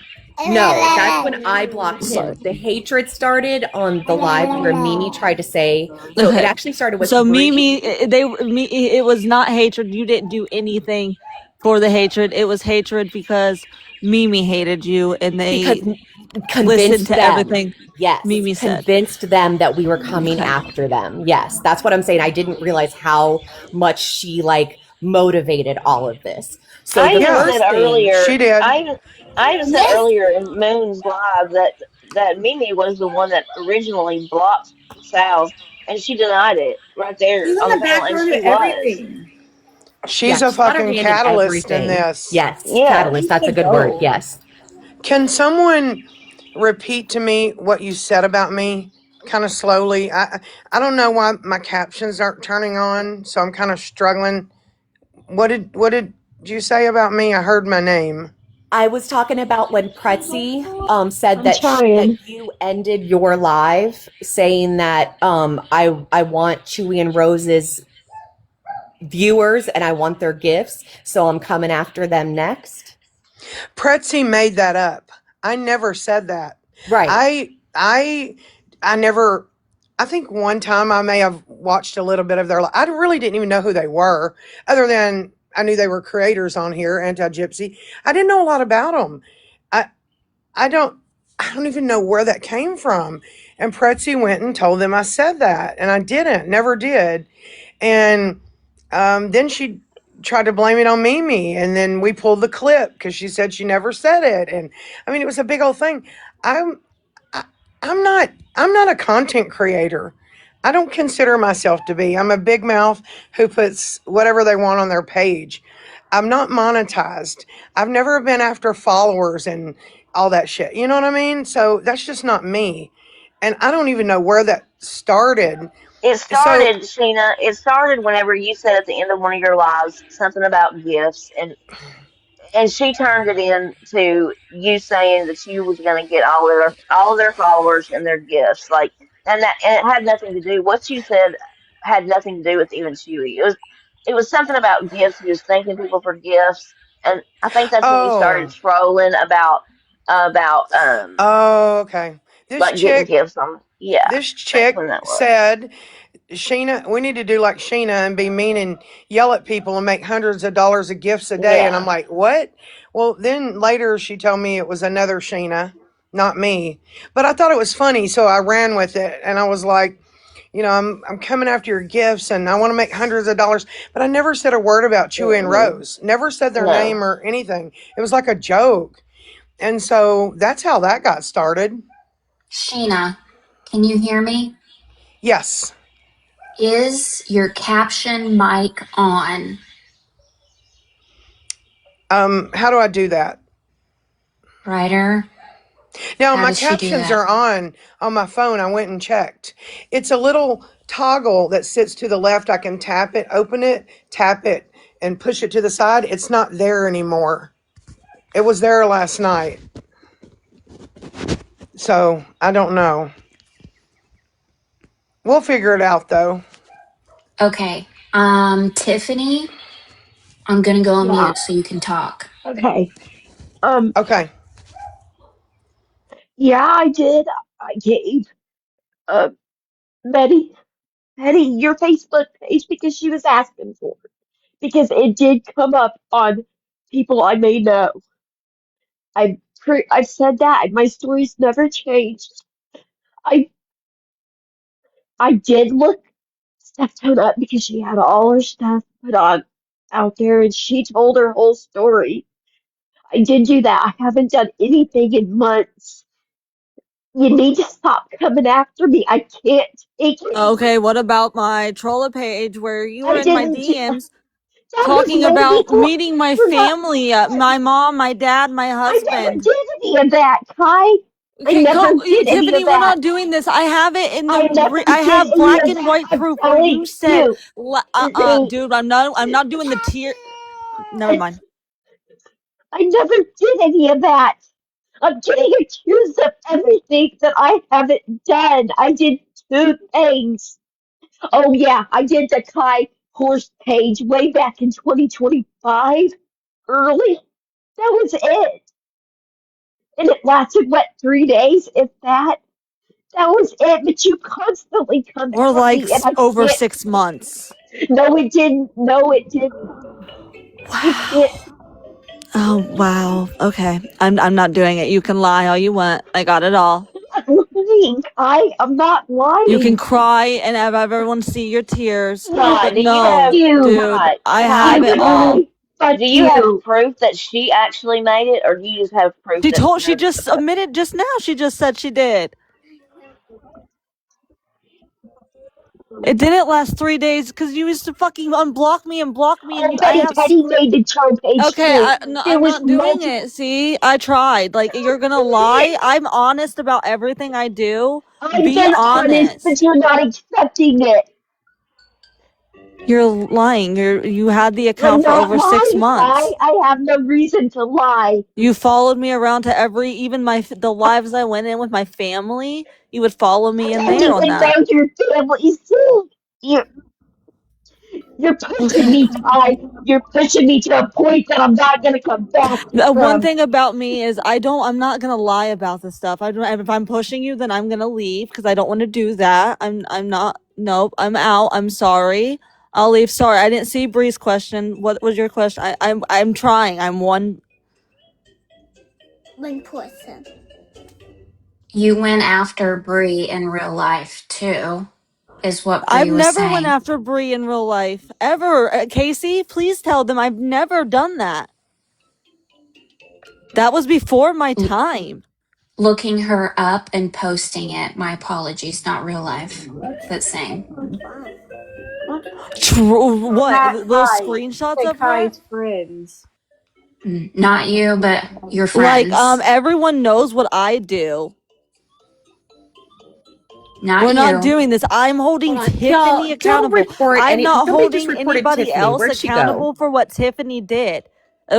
No, that's when I blocked him. The hatred started on the live where Mimi tried to say. So it actually started with. So Mimi, it was not hatred. You didn't do anything for the hatred. It was hatred because Mimi hated you, and they listened to everything. Yes, Mimi said. Convinced them that we were coming after them. Yes, that's what I'm saying. I didn't realize how much she like motivated all of this. So I even said earlier, she did. I even said earlier in Moon's live that Mimi was the one that originally blocked Salz, and she denied it right there on the panel, and she was. She's a fucking catalyst in this. Yes, catalyst. That's a good word. Yes. Can someone repeat to me what you said about me, kind of slowly? I don't know why my captions aren't turning on, so I'm kind of struggling. What did you say about me? I heard my name. I was talking about when Pretzi said that you ended your live saying that I want Chewy and Rose's viewers and I want their gifts, so I'm coming after them next. Pretzi made that up. I never said that. Right. I never. I think one time I may have watched a little bit of their life. I really didn't even know who they were, other than I knew they were creators on here, Anti-Gypsy. I didn't know a lot about them. I don't even know where that came from. And Pretzi went and told them I said that, and I didn't, never did. And then she tried to blame it on Mimi, and then we pulled the clip because she said she never said it. And I mean, it was a big old thing. I'm not a content creator. I don't consider myself to be. I'm a big mouth who puts whatever they want on their page. I'm not monetized. I've never been after followers and all that shit. You know what I mean? So that's just not me. And I don't even know where that started. It started, Sheena, it started whenever you said at the end of one of your lives something about gifts, and she turned it into you saying that you was going to get all of their followers and their gifts, like, and it had nothing to do. What you said had nothing to do with even Chewy. It was something about gifts. You was thanking people for gifts, and I think that's when you started trolling about Oh, okay. This like chick, getting gifts on. Yeah, this chick said, Sheena, we need to do like Sheena and be mean and yell at people and make hundreds of dollars of gifts a day. And I'm like, what? Well, then later she told me it was another Sheena, not me. But I thought it was funny, so I ran with it. And I was like, you know, I'm coming after your gifts and I want to make hundreds of dollars. But I never said a word about Chewy and Rose. Never said their name or anything. It was like a joke. And so that's how that got started. Sheena, can you hear me? Yes. Is your caption mic on? How do I do that? Writer. Now, How my does she do captions that? are on my phone. I went and checked. It's a little toggle that sits to the left. I can tap it, open it, tap it, and push it to the side. It's not there anymore. It was there last night. So, I don't know. We'll figure it out, though. Okay. Tiffany, I'm gonna go on Yeah. mute so you can talk. Okay. Okay. Yeah, I did. I gave uh Betty your Facebook page because she was asking for it. Because it did come up on people I may know. I've said that and my story's never changed. I I did look Stepstone up because she had all her stuff put on out there and she told her whole story. I did do that. I haven't done anything in months. You need to stop coming after me. I can't take it. Okay, what about my Trolla page where you were I in my didn't do DMs that was talking way about before. meeting my You're not. family, my mom, my dad, my I never husband? did any of that, Kai. I Okay, never did any Tiffany, of we're that. not doing this. I have it in I never I did have any black of and that. white I'm proof where telling you said, you. See, dude, I'm not doing the tear. Never it's, mind. I never did any of that. I'm getting accused of everything that I haven't done. I did two things. Oh yeah, I did the Kai horse page way back in 2025, early. That was it. And it lasted, what, 3 days, if that? That was it, but you constantly come Or at like me, and I over can't. 6 months. No, it didn't. No, it didn't. You can't. Oh wow. Okay. I'm not doing it. You can lie all you want. I got it all. I'm not lying. I'm not You can lying. cry and have everyone see your tears. Fuck But you. no, dude, I have Fuck it all. you. Fuck Do you have you. proof that she actually made it, or do you just have proof that She you're just admitted just now. She just said she did. It didn't last 3 days because you used to fucking unblock me and block me, and Oh, you. I Betty have. Petty made the troll page Okay, too. no, There I'm was not doing multiple. it. See, I tried. Like you're gonna lie. I'm honest about everything I do. I've Be been honest, but honest. you're not accepting it. You're lying. You had the I'm account for not over 6 lying, Kai. months. I have no reason to lie. You followed me around to even the lives I went in with my family. You would follow me I in didn't there on even that. know your family. See, you, you're pushing Okay. me, Kai. You're pushing me to a point that I'm not gonna come back One from. thing about me is I'm not gonna lie about this stuff. I don't. If I'm pushing you, then I'm gonna leave because I don't want to do that. I'm not. Nope. I'm out. I'm sorry. I'll leave. Sorry, I didn't see Bree's question. What was your question? I'm trying. I'm one. You went after Bree in real life too, is what I've Bree was never went saying. after Bree in real life ever. Casey, please tell them I've never done that. That was before my L- time. looking her up and posting it. My apologies, not real life, but same. True. What Not little Kai. screenshots Say of her? Kai's friends. Not you, but your Like friends. everyone knows what I do. Not We're not you. doing this. I'm holding Hold on. Y'all, Tiffany don't accountable. report I'm any. not Somebody just holding reported anybody Tiffany. else Where'd she go? accountable for what Tiffany did.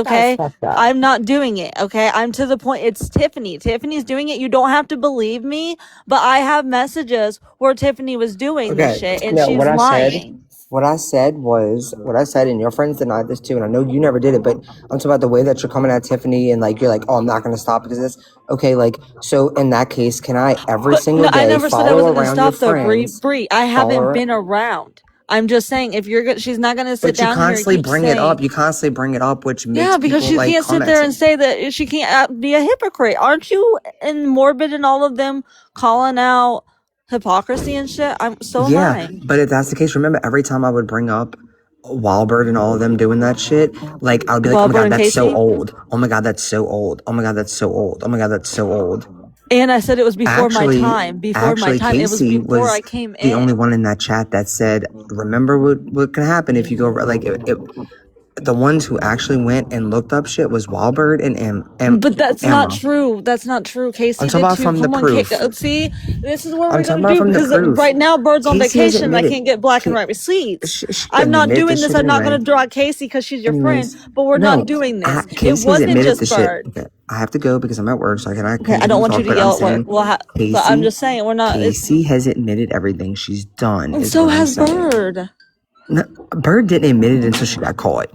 That's Okay? fucked up. I'm not doing it. Okay? I'm to the point. It's Tiffany. Tiffany's doing it. You don't have to believe me, but I have messages where Tiffany was doing this Okay. shit and No, she's lying. what I said was, what I said, and your friends denied this too, and I know you never did it, but I'm talking about the way that you're coming at Tiffany and like, you're like, oh, I'm not going to stop because of this. Okay, like, so in that case, can I every But single no, I day never said I follow wasn't going to around your stop though, friends, Bree. I follow haven't her? been around. I'm just saying if she's not going to sit But you down here and constantly keep bring it saying. up. You constantly bring it up, which Yeah, makes because people she like can't sit comment there and it. say that she can't be a hypocrite. Aren't you and Morbid and all of them calling out hypocrisy and shit? So am Yeah, I. but if that's the case, remember every time I would bring up Wahlberg and all of them doing that shit, like I would be like, oh my Bubba god, and that's so Casey. old. Oh my god, that's so old. Oh my god, that's so old. Oh my god, that's so old. And I said it was before my Actually, time. Before my actually, time. It was Casey before was I came the only in. one in that chat that said, remember what can happen if you go like the ones who actually went and looked up shit was Wahlberg and But that's Emma. not true. That's not true. Casey I'm did talking about too. from the Come on, proof. see, this is what I'm we're talking gonna about do from the because proof. right now, Bird's on Casey has vacation. And I admitted. can't get black and white receipts. She I'm not admit doing this this. shit I'm not anyway. gonna draw Casey because she's your Anyways, friend. But we're no, not doing this. It Casey's wasn't admitted just the shit. Bird. Okay, I have to go because I'm at work, so I cannot Okay, I continue don't to want talk. you to But yell I'm at work. saying, Well, Casey, but I'm just saying we're not. Casey has admitted everything she's done. And Is so what I'm has saying. Bird. No, Bird didn't admit it until she got caught.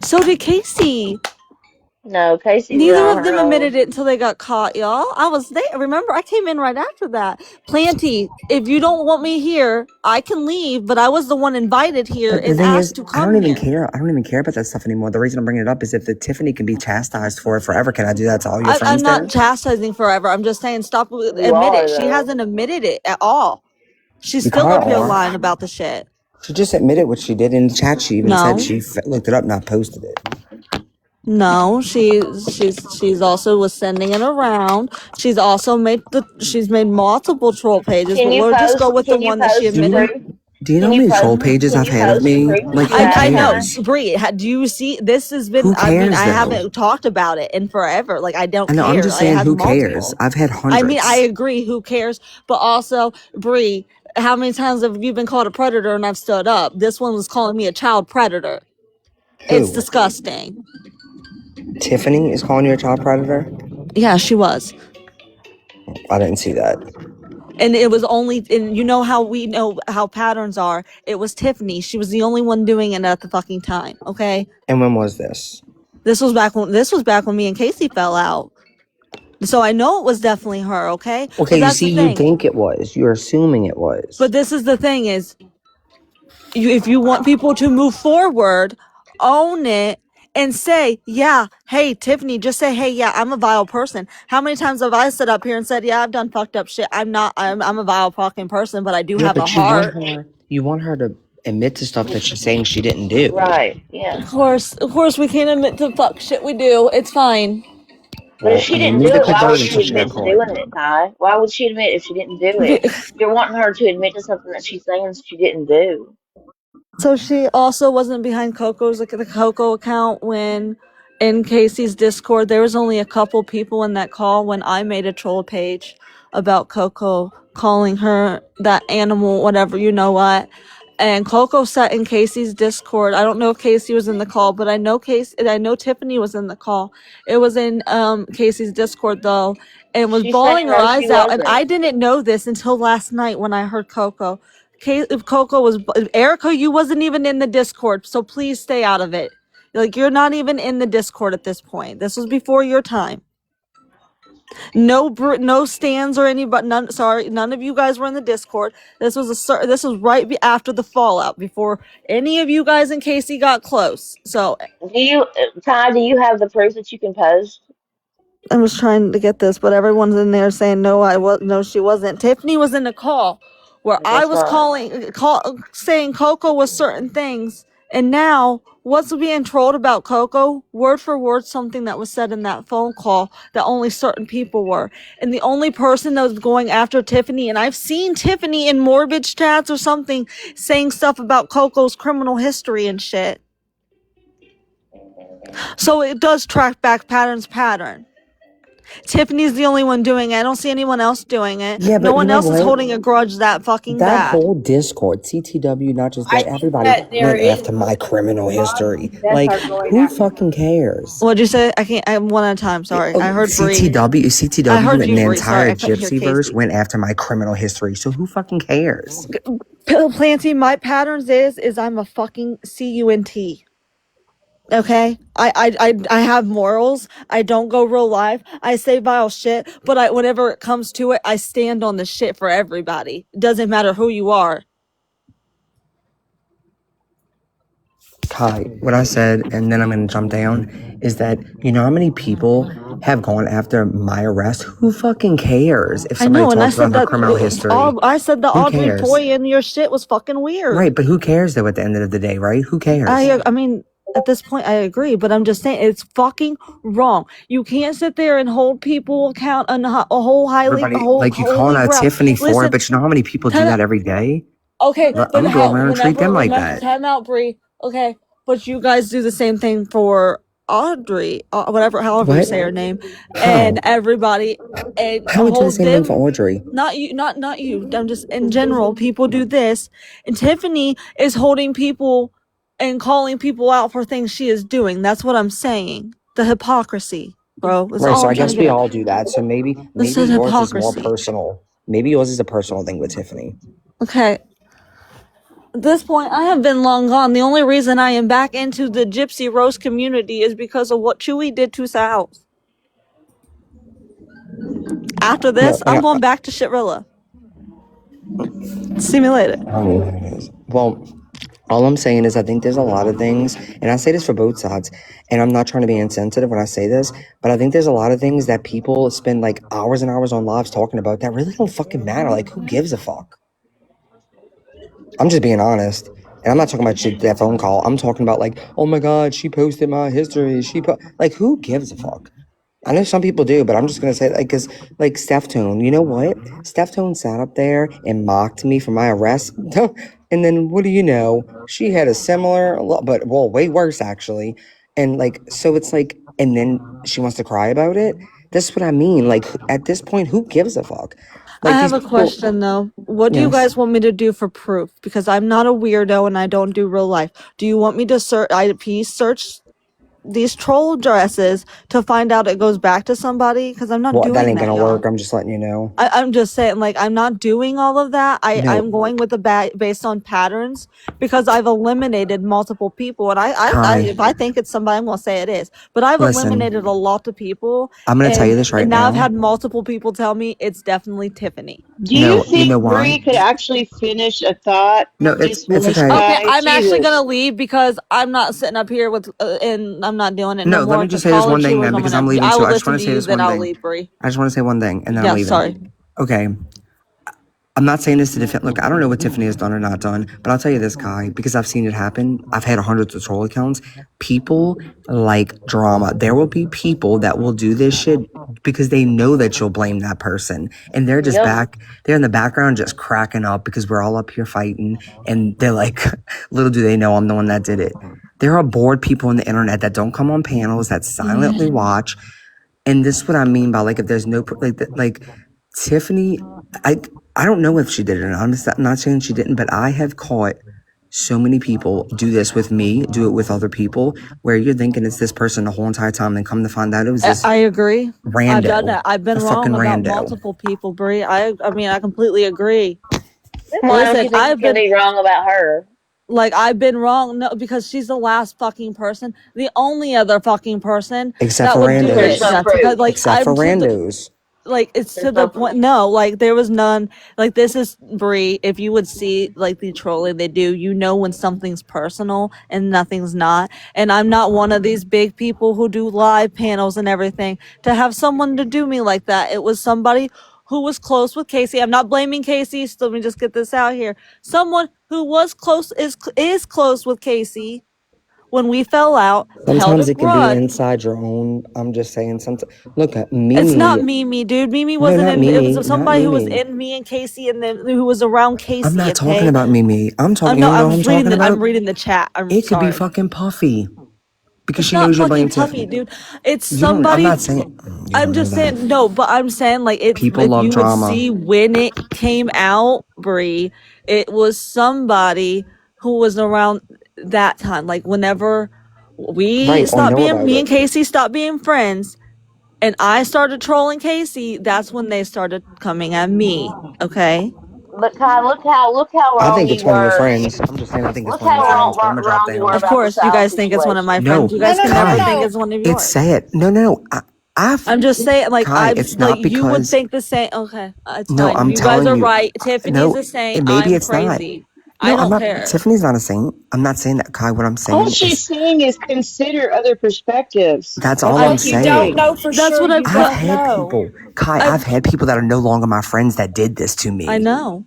So did Casey. No, Casey did Neither on of her them own. admitted it until they got caught, y'all. I was there. Remember, I came in right after that. Planty, if you don't want me here, I can leave, but I was the one invited here But the and thing asked is, to I come don't even here. care. I don't even care about that stuff anymore. The reason I'm bringing it up is if the Tiffany can be chastised for it forever, can I do that to all your I'm friends not then? chastising forever. I'm just saying stop. You Admit are it. She though. hasn't admitted it at all. She's You still caught up here her. lying about the shit. She just admitted what she did in the chat. She even said No. she looked it up, not posted it. No, she's also was sending it around. She's also she's made multiple troll pages, but we'll just go with the Can you one that she post the admitted. proof? Do you know Can how you many troll post pages can I've you had of post the me? proof that Like, you who have, I know, Ty? cares? Bree. Do you see? This has been. Who I mean, cares, I though? haven't talked about it in forever. Like I don't I know, I'm care. just Like, it saying, has who cares? multiple. I've had I mean, I hundreds. agree. Who cares? But also, Bree, how many times have you been called a predator and I've stood up? This one was calling me a child predator. It's Who? disgusting. Tiffany is calling you a child predator? Yeah, she was. I didn't see that. And it was only, and you know how we know how patterns are. It was Tiffany. She was the only one doing it at the fucking time. Okay. And when was this? This was back when me and Casey fell out. So I know it was definitely her. Okay. Okay, But you that's see, the you thing. think it was. You're assuming it was. But this is the thing is, if you want people to move forward, own it and say, yeah, hey, Tiffany, just say, hey, yeah, I'm a vile person. How many times have I stood up here and said, yeah, I've done fucked up shit. I'm a vile fucking person, but I do Yeah, have a but heart. you want her to admit to stuff that she's saying she didn't do. Right, yeah. Of course, we can't admit to fuck shit we do. It's fine. But if Well, she you didn't need do to it, quit why doing would it she until she got admit to caught. doing it, Ty? Why would she admit if she didn't do it? You're wanting her to admit to something that she's saying she didn't do. So she also wasn't behind Coco's, like the Coco account when in Casey's Discord, there was only a couple people in that call when I made a troll page about Coco calling her that animal, whatever, you know what. And Coco sat in Casey's Discord. I don't know if Casey was in the call, but I know Tiffany was in the call. It was in Casey's Discord though, and was She said bawling her no, she eyes out. And I wasn't. didn't know this until last night when I heard Coco. If Coco was Erica, you wasn't even in the Discord, so please stay out of it. Like you're not even in the Discord at this point. This was before your time. No stands or anybody. None of you guys were in the Discord. This was right after the fallout, before any of you guys and Casey got close. So Ty, do you have the proof that you can post? I was trying to get this, but everyone's in there saying no, she wasn't. Tiffany was in a call where I Guess was not. saying Coco was certain things, and now what's being trolled about Coco? Word for word, something that was said in that phone call that only certain people were, and the only person that was going after Tiffany, and I've seen Tiffany in morbid chats or something saying stuff about Coco's criminal history and shit. So it does track back pattern. Tiffany's the only one doing it. I don't see anyone else doing it. Yeah, No but you one know else is what? holding a grudge that fucking That bad. whole Discord, CTW, not just I that, think everybody that there went is after my criminal history. that Like, are going who after. fucking cares? What'd you say? I'm one at a time. Sorry. Oh, I heard Bree. CTW, I heard and you, the Bree. Sorry, entire I couldn't hear Gypsy verse Casey. went after my criminal history. So who fucking cares? Planty, my patterns is I'm a fucking CUNT. Okay, I have morals. I don't go real live. I say vile shit, but whenever it comes to it, I stand on the shit for everybody. It doesn't matter who you are. Kai, what I said, and then I'm going to jump down, is that you know how many people have gone after my arrest? Who fucking cares if I somebody know, and I talks said about her that. criminal history? I said that Who Audrey cares? Toy in your shit was fucking weird. Right, but who cares though at the end of the day, right? Who cares? I mean, at this point, I agree, but I'm just saying it's fucking wrong. You can't sit there and hold people account a whole Everybody, like you calling out Tiffany for it, but you know how many people do that every day? Okay, I'm but gonna go around and treat them like that. Time out, Bree. Okay, but you guys do the same thing for Audrey, however you say her name, and everybody, and How would do the hold same thing for them. Audrey? Not you, not you. I'm just in general. People do this, and Tiffany is holding people and calling people out for things she is doing. That's what I'm saying. The hypocrisy, bro. That's Right, all so I'm I trying guess to we get at. all do that. So maybe This is yours is more hypocrisy. personal. Maybe yours is a personal thing with Tiffany. Okay. At this point, I have been long gone. The only reason I am back into the Gypsy Rose community is because of what Chewy did to Salz. After this, I'm going back to Shitrilla. See me later. Well, all I'm saying is I think there's a lot of things, and I say this for both sides, and I'm not trying to be insensitive when I say this, but I think there's a lot of things that people spend like hours and hours on lives talking about that really don't fucking matter. Like, who gives a fuck? I'm just being honest. And I'm not talking about shit, that phone call. I'm talking about like, oh my God, she posted my history. Like, who gives a fuck? I know some people do, but I'm just going to say, like, because, like, Steph Tone, you know what? Steph Tone sat up there and mocked me for my arrest. And then, what do you know? She had a similar, but, well, way worse, actually. And, like, so it's like, and then she wants to cry about it? That's what I mean. Like, at this point, who gives a fuck? Like, I have these a question though. What do you guys want me to do for proof? Because I'm not a weirdo and I don't do real life. Do you want me to search these troll dresses to find out it goes back to somebody? Because I'm not Well, doing that ain't that, gonna y'all. work. I'm just letting you know. I'm just saying, like, I'm not doing all of that. I'm going with the based on patterns because I've eliminated multiple people, and if I think it's somebody, I'm gonna say it is. But I've eliminated a lot of people. I'm gonna tell you this right and now now. I've had multiple people tell me it's definitely Tiffany. Do you think Bree could actually finish a thought? No, Just it's one okay. Okay, I'm actually Jesus. gonna leave because I'm not sitting up here with and I'm not doing it no more. Let me just say this one thing then, because I'm leaving I too. will I just listen want to to say you, this then one I'll thing. leave, Bree. I just want to say one thing, and then Yeah, I'm leaving. sorry. Okay. I'm not saying this to defend. Look, I don't know what Tiffany has done or not done, but I'll tell you this, Kai, because I've seen it happen. I've had hundreds of troll accounts. People like drama. There will be people that will do this shit because they know that you'll blame that person, and they're just they're in the background just cracking up because we're all up here fighting, and they're like, little do they know I'm the one that did it. There are bored people on the internet that don't come on panels, that silently watch, and this is what I mean by like if there's no like Tiffany, I don't know if she did it or not. I'm not saying she didn't, but I have caught so many people do this with me, do it with other people, where you're thinking it's this person the whole entire time, and come to find out it was this. I agree. Rando. I've done that. I've been wrong about rando. multiple people, Bree. I mean, I completely agree. Why don't you think you can be wrong about her? Like, I've been wrong. No, because she's the last fucking person, the only other fucking person Except that for would do randos. it. Jessica. Like, Except for randos. Like, it's to the point. No, like, there was none. Like, this is Bree. If you would see like the trolling they do, you know when something's personal and nothing's not. And I'm not one of these big people who do live panels and everything to have someone to do me like that. It was somebody who was close with Casey. I'm not blaming Casey, so let me just get this out here. Someone who was close is close with Casey when we fell out. Sometimes it can be inside your own. I'm just saying. Sometimes look at Mimi. It's not Mimi, dude. Mimi wasn't not in. Mimi, It was somebody who was not Mimi. in me and Casey, and then who was around Casey. I'm not talking about Mimi. I'm talking. No, you know I'm talking about. I'm reading the chat. It could be fucking Puffy. Because It's she not knows you're fucking blaming Puffy, Tiffany. dude. It's You don't- somebody. I'm not saying. I'm just saying no, but I'm saying like it's People if love you drama. would see when it came out, Bree, it was somebody who was around that time. Like whenever we stopped being me and Casey stopped being friends, and I started trolling Casey, that's when they started coming at me. Okay. But Kai, look how I wrong think you it's one of your were. friends. I'm just saying. I think it's Look one of your how friends. But I'm gonna drop wrong you were down. Of about the course, you South guys think it's one of my situation. friends. You guys can never Kai, think it's one of yours. It's sad. No. I'm just saying, like, Kai, I'm it's like not you would because. think the same. Okay, it's No, fine. I'm You guys telling are you. right. Tiffany's No, the same. maybe I'm it's not. crazy. No, I don't I'm not. care. Tiffany's not a saint. I'm not saying that, Kai. What I'm saying All she's is saying is consider other perspectives. that's all I'm all she's saying. saying. That's what I've had people, Kai. I've had people that are no longer my friends that did this to me. I know.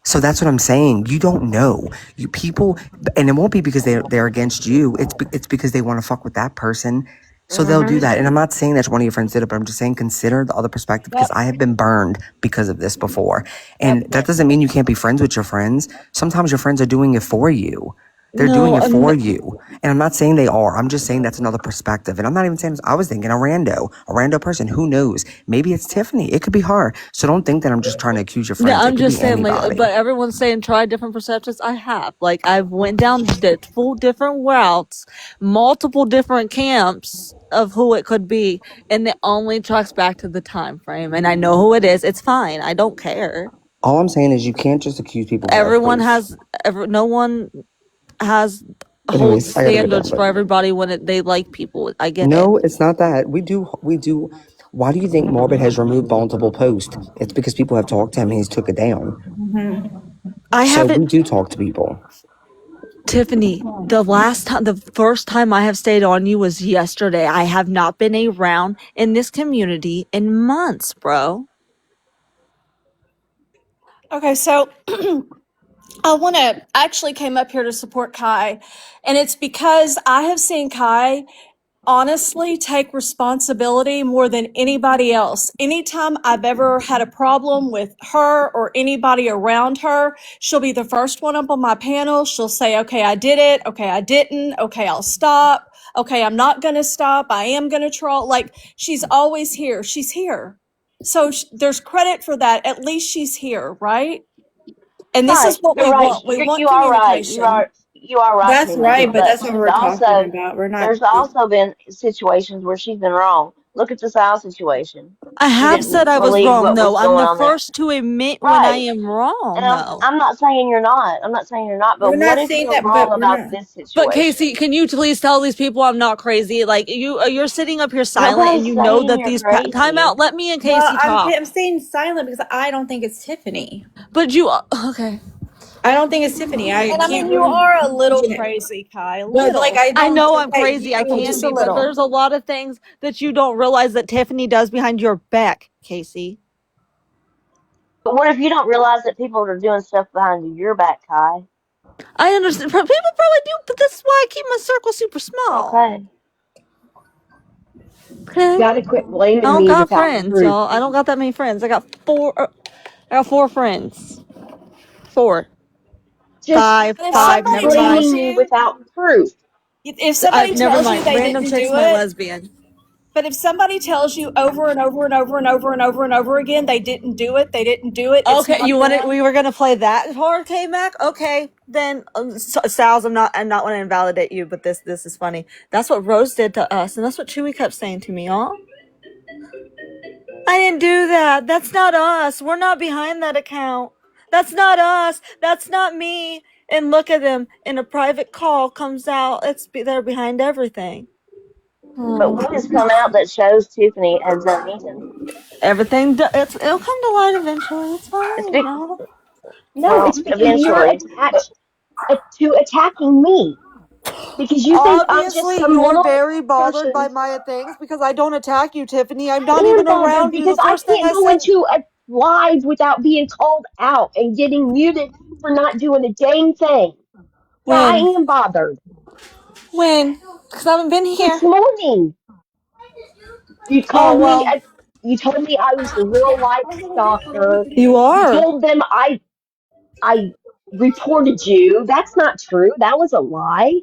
So that's what I'm saying. You don't know. You people, and it won't be because they're against you. It's because they want to fuck with that person. So they'll do that. And I'm not saying that one of your friends did it, but I'm just saying consider the other perspective because I have been burned because of this before. And that doesn't mean you can't be friends with your friends. Sometimes your friends are doing it for you. They're doing it for you. And I'm not saying they are. I'm just saying that's another perspective. And I'm not even saying, I was thinking a rando person. Who knows? Maybe it's Tiffany. It could be her. So don't think that I'm just trying to accuse your friends. Yeah, I'm it could just be saying, anybody. like, but everyone's saying try different perceptions. I have. Like, I've went down full different routes, multiple different camps of who it could be, and it only tracks back to the time frame. And I know who it is. It's fine. I don't care. All I'm saying is you can't just accuse people. No one has Anyways, standards for everybody when they like people. I get it. No, it's not that. We do. Why do you think Morbid has removed multiple posts? It's because people have talked to him and he's took it down. We do talk to people. Tiffany, the first time I have stayed on you was yesterday. I have not been around in this community in months, bro. Okay, so I actually came up here to support Kai, and it's because I have seen Kai honestly take responsibility more than anybody else. Anytime I've ever had a problem with her or anybody around her, she'll be the first one up on my panel. She'll say, okay, I did it. Okay, I didn't. Okay, I'll stop. Okay, I'm not going to stop. I am going to troll. Like, she's always here. She's here. So there's credit for that. At least she's here, right? And this is what we want. We want communication. You are right. That's Timothy, right, but that's what we're talking about. There's also been situations where she's been wrong. Look at the Salz situation. I have said I was wrong. No, I'm the first to admit when I am wrong. And I'm not saying you're not. But what if you're wrong about this situation? But Casey, can you please tell these people I'm not crazy? Like you're sitting up here silent, and you know that these time out. Let me and Casey talk. I'm staying silent because I don't think it's Tiffany. But you okay? I don't think it's Tiffany. You are a little crazy, Kai. But I know I'm crazy. I can't be, but there's a lot of things that you don't realize that Tiffany does behind your back, Casey. But what if you don't realize that people are doing stuff behind your back, Kai? I understand. People probably do, but this is why I keep my circle super small. Okay. Okay. You gotta quit blaming I don't me got without friends, proof. y'all. I don't got that many friends. I got four friends. 4. Just Five. Never mind. Me without proof. If somebody tells you they Random didn't chick's do my it, lesbian. But if somebody tells you over and over and over and over and over and over again they didn't do it, Okay, we were gonna play that hard, K-Mac? Okay, then Salz, I'm not want to invalidate you, but this is funny. That's what Rose did to us, and that's what Chewy kept saying to me, y'all. I didn't do that. That's not us. We're not behind that account. That's not us. That's not me. And look at them. And a private call comes out. They're behind everything. But what has come out that shows Tiffany has done anything? Everything. It'll come to light eventually. It's fine. No, it's because you're attached to attacking me. Because you think I'm just some you're very bothered by my things because I don't attack you, Tiffany. I'm not even around you. Because I can't go into a live without being called out and getting muted for not doing a dang thing. So I am bothered. When? Because I haven't been here. This morning. You called me. You told me I was the real life stalker. You are. You told them I reported you. That's not true. That was a lie.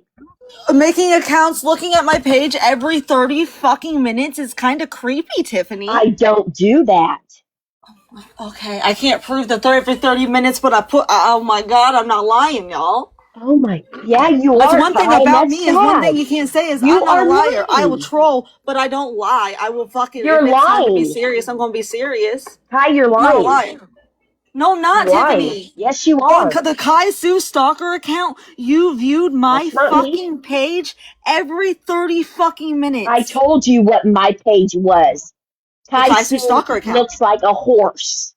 Making accounts, looking at my page every 30 fucking minutes is kind of creepy, Tiffany. I don't do that. Okay, I can't prove that every 30 minutes, but I put. Oh my god, I'm not lying, y'all. Oh my, yeah, you that's are. One thing about me is one thing you can't say is I'm not a liar. I will troll, but I don't lie. I will fucking. You're if it's lying. Time to be serious, I'm gonna be serious. Kai, you're lying. I'm not a liar. No, not Tiffany. Lying. Yes, you are. On the Kai Sue Stalker account, you viewed my fucking page every 30 fucking minutes. I told you what my page was. Kai Sue Stalker account looks like a horse.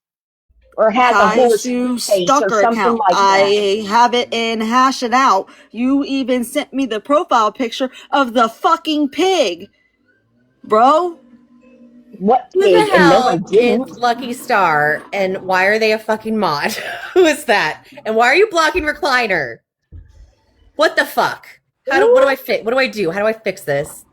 Or has a horse face or something account. like that. I have it and hash it out. You even sent me the profile picture of the fucking pig. Bro. What pig? Who the hell is Lucky Star, and why are they a fucking mod? Who is that? And why are you blocking Recliner? What the fuck? What do I fix? What do I do? How do I fix this?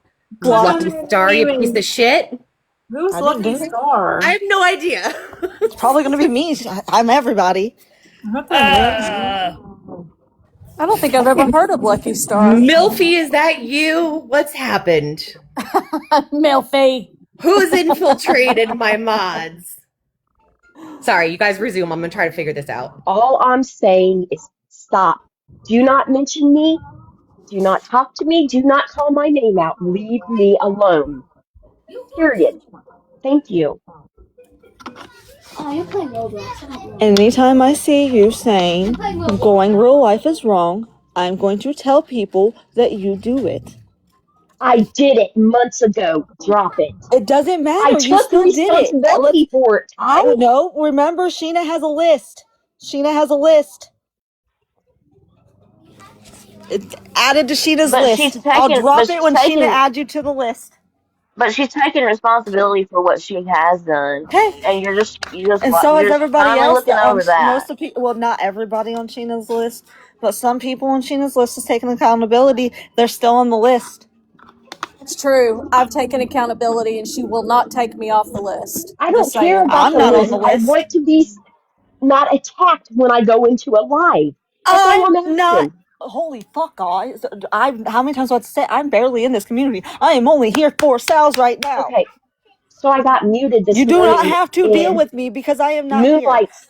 Lucky Star, you piece of shit. Who's Lucky Star? I have no idea. It's probably gonna be me. I'm everybody. I don't think I've ever heard of Lucky Star. Milfy, is that you? What's happened? Milfy. Who's infiltrated my mods? Sorry, you guys resume. I'm going to try to figure this out. All I'm saying is stop. Do not mention me. Do not talk to me. Do not call my name out. Leave me alone. Period. Thank you. Oh, you're playing Roblox. Anytime I see you saying going real life is wrong, I'm going to tell people that you do it. I did it months ago. Drop it. It doesn't I matter. You took still did it. responsibility for it, Ty. No, remember, Sheena has a list. Sheena has a list. It's added to Sheena's list. I'll drop it when Sheena adds you to the list. But she's taking responsibility for what she has done. Okay. And you're just And so has you're everybody finally else. looking over that. Most of people, well, not everybody on Sheena's list, but some people on Sheena's list is taking accountability. They're still on the list. It's true. I've taken accountability and she will not take me off the list. I don't care about the list. I want to be not attacked when I go into a live. That's all I'm asking. Not. Holy fuck, guys! How many times do I have to say I'm barely in this community? I am only here for Salz right now. Okay, so I got muted this You do morning. not have to deal with me because I am not here. Moonlight's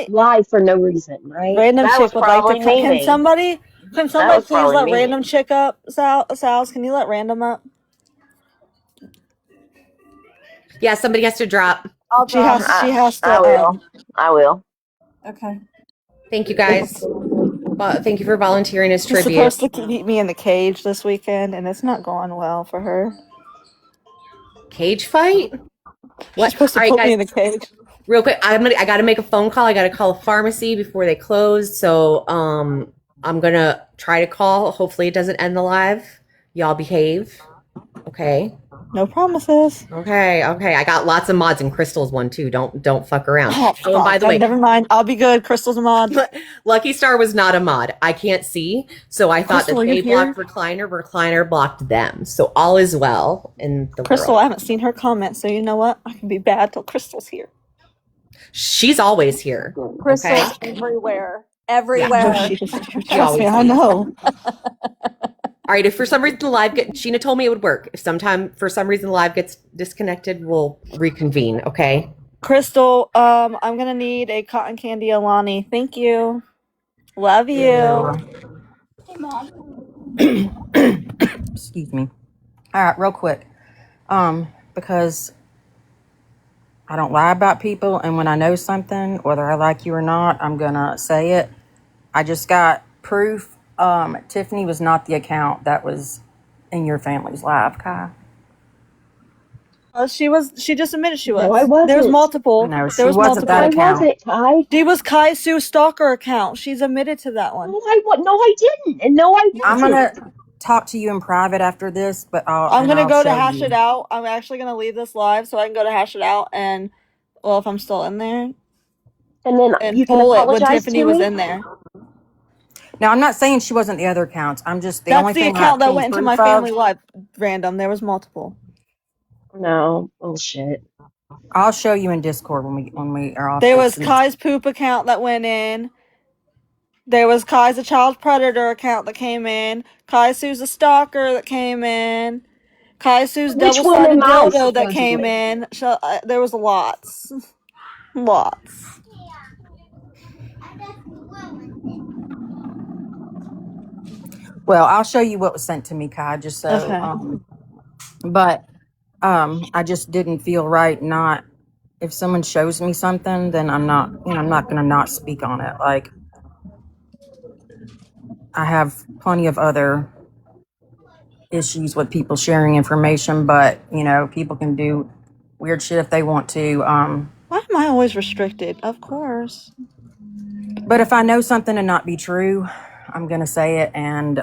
live for no reason, right? Random That chick was would like to. probably Can somebody please let me. random chick up? Salz, can you let random up? Yeah, somebody has to drop. She has to. I will. Okay. Thank you, guys. Thank you for volunteering as She's tribute. supposed to keep me in the cage this weekend, and it's not going well for her. Cage fight? What? She's supposed to put me in the cage. Real quick, I got to make a phone call. I got to call a pharmacy before they close. So I'm gonna try to call. Hopefully, it doesn't end the live. Y'all behave. Okay. No promises. Okay. I got lots of mods, and Crystal's one too. Don't fuck around. Oh, and by the way, never mind. I'll be good. Crystal's a mod. Lucky Star was not a mod. I can't see, so I thought Crystal, that they here? blocked Recliner blocked them. So all is well in the Crystal, world. I haven't seen her comment, so you know what? I can be bad till Crystal's here. She's always here. Crystal's everywhere. Everywhere. Yeah. Trust me, I know. All right, if for some reason the live Sheena told me it would work. If for some reason the live gets disconnected, we'll reconvene, okay? Crystal, I'm gonna need a cotton candy Alani. Thank you. Love you. Hey, Mom. Excuse me. All right, real quick. Because I don't lie about people, and when I know something, whether I like you or not, I'm gonna say it. I just got proof. Tiffany was not the account that was in your family's live, Kai. She just admitted she was. No, I wasn't. There's multiple. No, she wasn't that account. I wasn't, Kai. She was Kai Sue's stalker account. She's admitted to that one. No, I didn't. And no, I wasn't. I'm gonna talk to you in private after this, but I'm gonna go to show hash you. it out. I'm actually gonna leave this live so I can go to hash it out and, well, if I'm still in there. And then you can pull it when apologize Tiffany to was me? in there. Now, I'm not saying she wasn't the other accounts. I'm just the That's only the thing account I that can went into proof my of. family live. Random. There was multiple. No, bullshit. I'll show you in Discord when we are off. There was Kai's poop account that went in. There was Kai's a child predator account that came in. Kai Sue's a stalker that came in. Kai Sue's Which one double-sided am I, dildo that came supposedly? in. There was lots. Lots. Well, I'll show you what was sent to me, Kai, just so. Okay. But I just didn't feel right. Not if someone shows me something, then I'm not going to not speak on it. Like, I have plenty of other issues with people sharing information, but people can do weird shit if they want to. Why am I always restricted? Of course. But if I know something to not be true, I'm going to say it. And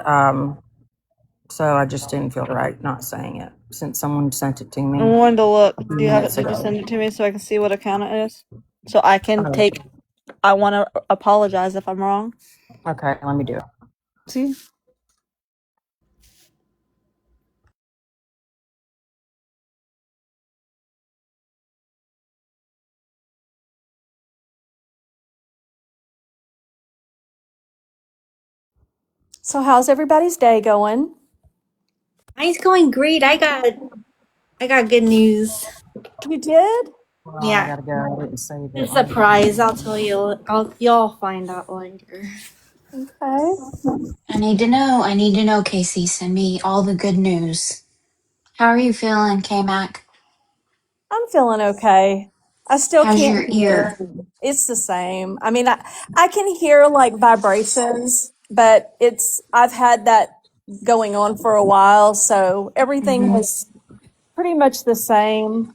so I just didn't feel right not saying it since someone sent it to me. I wanted to look. a few Do you have it? minutes Did you ago. send it to me so I can see what account it is? So I can take. I want to apologize if I'm wrong. Okay, let me do it. See? So how's everybody's day going? Mine's going great. I got good news. You did? I gotta go. I didn't save it. It's a surprise. I'll tell you. Y'all find out later. Okay. I need to know. I need to know, Casey. Send me all the good news. How are you feeling, K-Mac? I'm feeling okay. I still How's can't your hear. ear? It's the same. I mean, I can hear like vibrations, but I've had that going on for a while, so everything Mm-hmm. was pretty much the same.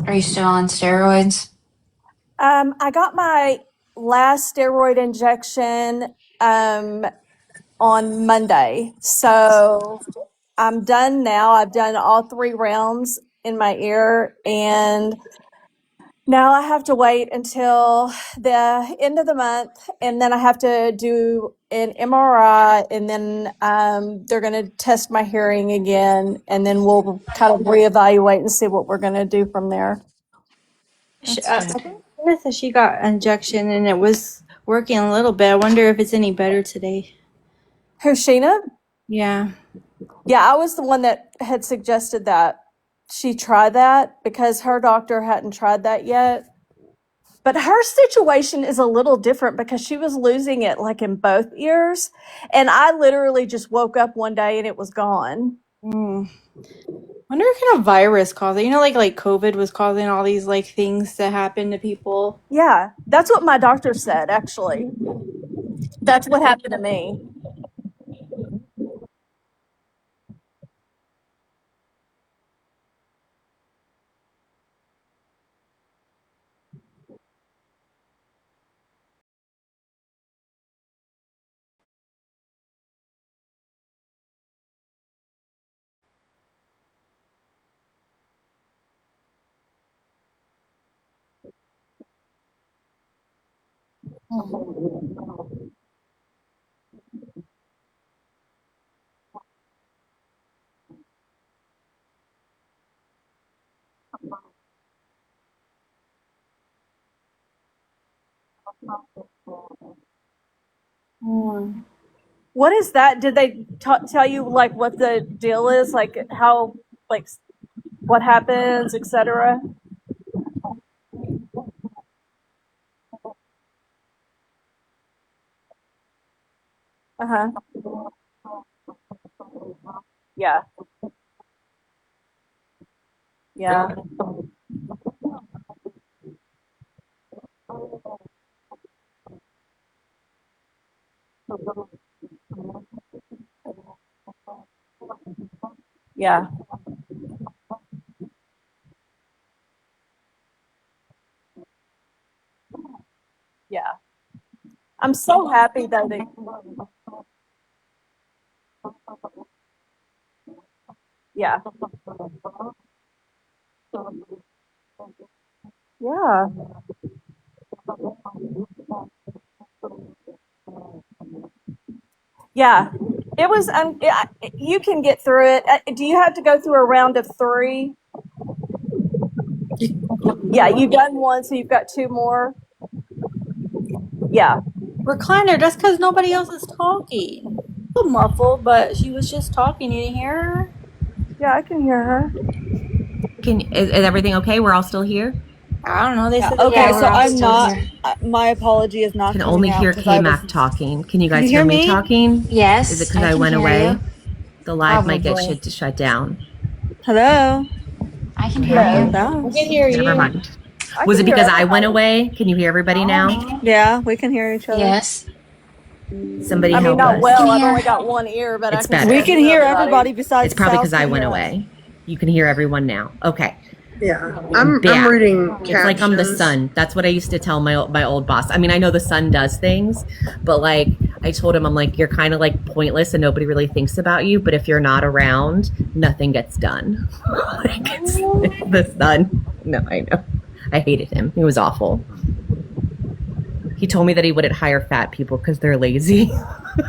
Are you still on steroids? I got my last steroid injection on Monday, so I'm done now. I've done all 3 rounds in my ear, and now I have to wait until the end of the month, and then I have to do an MRI, and then they're going to test my hearing again, and then we'll kind of reevaluate and see what we're going to do from there. That's I good. think Linda said she got an injection and it was working a little bit. I wonder if it's any better today. Who's Sheena? Yeah. Yeah, I was the one that had suggested that she try that because her doctor hadn't tried that yet. But her situation is a little different because she was losing it like in both ears. And I literally just woke up one day and it was gone. Wonder what kind of virus caused it. You know, like COVID was causing all these like things to happen to people. Yeah, that's what my doctor said, actually. That's what happened to me. What is that? Did they tell you like what the deal is? Like how, like what happens, etc.? Uh-huh. Yeah. Yeah. Yeah. Yeah. I'm so happy though that yeah. Yeah. Yeah. It was you can get through it. Do you have to go through a round of 3? Yeah, you've done one, so you've got 2 more. Yeah. Recliner, that's because nobody else is talking. A little muffled, but she was just talking. You didn't hear her? Yeah, I can hear her. Is everything okay? We're all still here? I don't know. They said Okay, Yeah, so we're all I'm still not. here. My apology is not Can coming only out hear because I was. K-Mac talking. Can you Can you guys hear hear me me? talking? Is it Yes, because I I can went hear away? you. The live might get Probably. shut down. Hello. I can hear Hello. you. We can hear Never you. mind. I Was can it hear because I went everybody. away? Can you hear everybody now? Yeah, we can hear each other. Yes, Somebody I mean, help not we us. can well. I've hear. only got one ear, but I It's can still We better. can hear hear everybody. everybody besides It's probably Sal's because I can went hear us. away. You can hear everyone now. Okay. Yeah, I'm I'm back. reading It's like I'm the captions. sun. That's what I used to tell my old boss. I mean, I know the sun does things, but like I told him, I'm like, you're kind of like pointless and nobody really thinks about you. But if you're not around, nothing gets done. Like it's the sun. No, I know. I hated him. He was awful. He told me that he wouldn't hire fat people because they're lazy.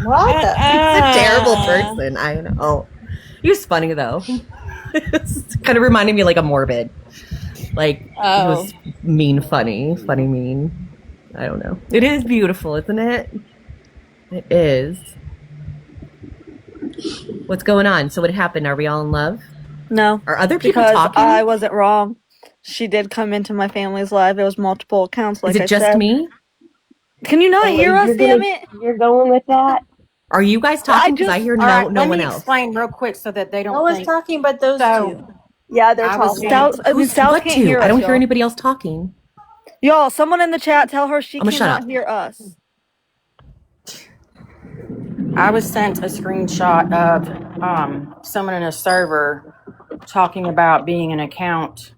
What the? He's a terrible person. I know. He was funny though. It's kind of reminded me like a Morbid. Like he Oh. was mean, funny, mean. I don't know. It is beautiful, isn't it? It is. What's going on? So what happened? Are we all in love? No. Are other people because talking? I wasn't wrong. She did come into my family's live. There was multiple accounts, like Is it I just said. me? Can you not hear us, damn it? You're going with that? Are you guys talking? Because I hear All right, no let one me else. explain real quick so that they don't No one's think. talking but those two. Yeah, they're I was talking. saying- South What can't to? hear us, I don't hear y'all. anybody else talking. Y'all, someone in the chat, tell her she I'm gonna shut cannot up. hear us. I was sent a screenshot of someone in a server talking about being an account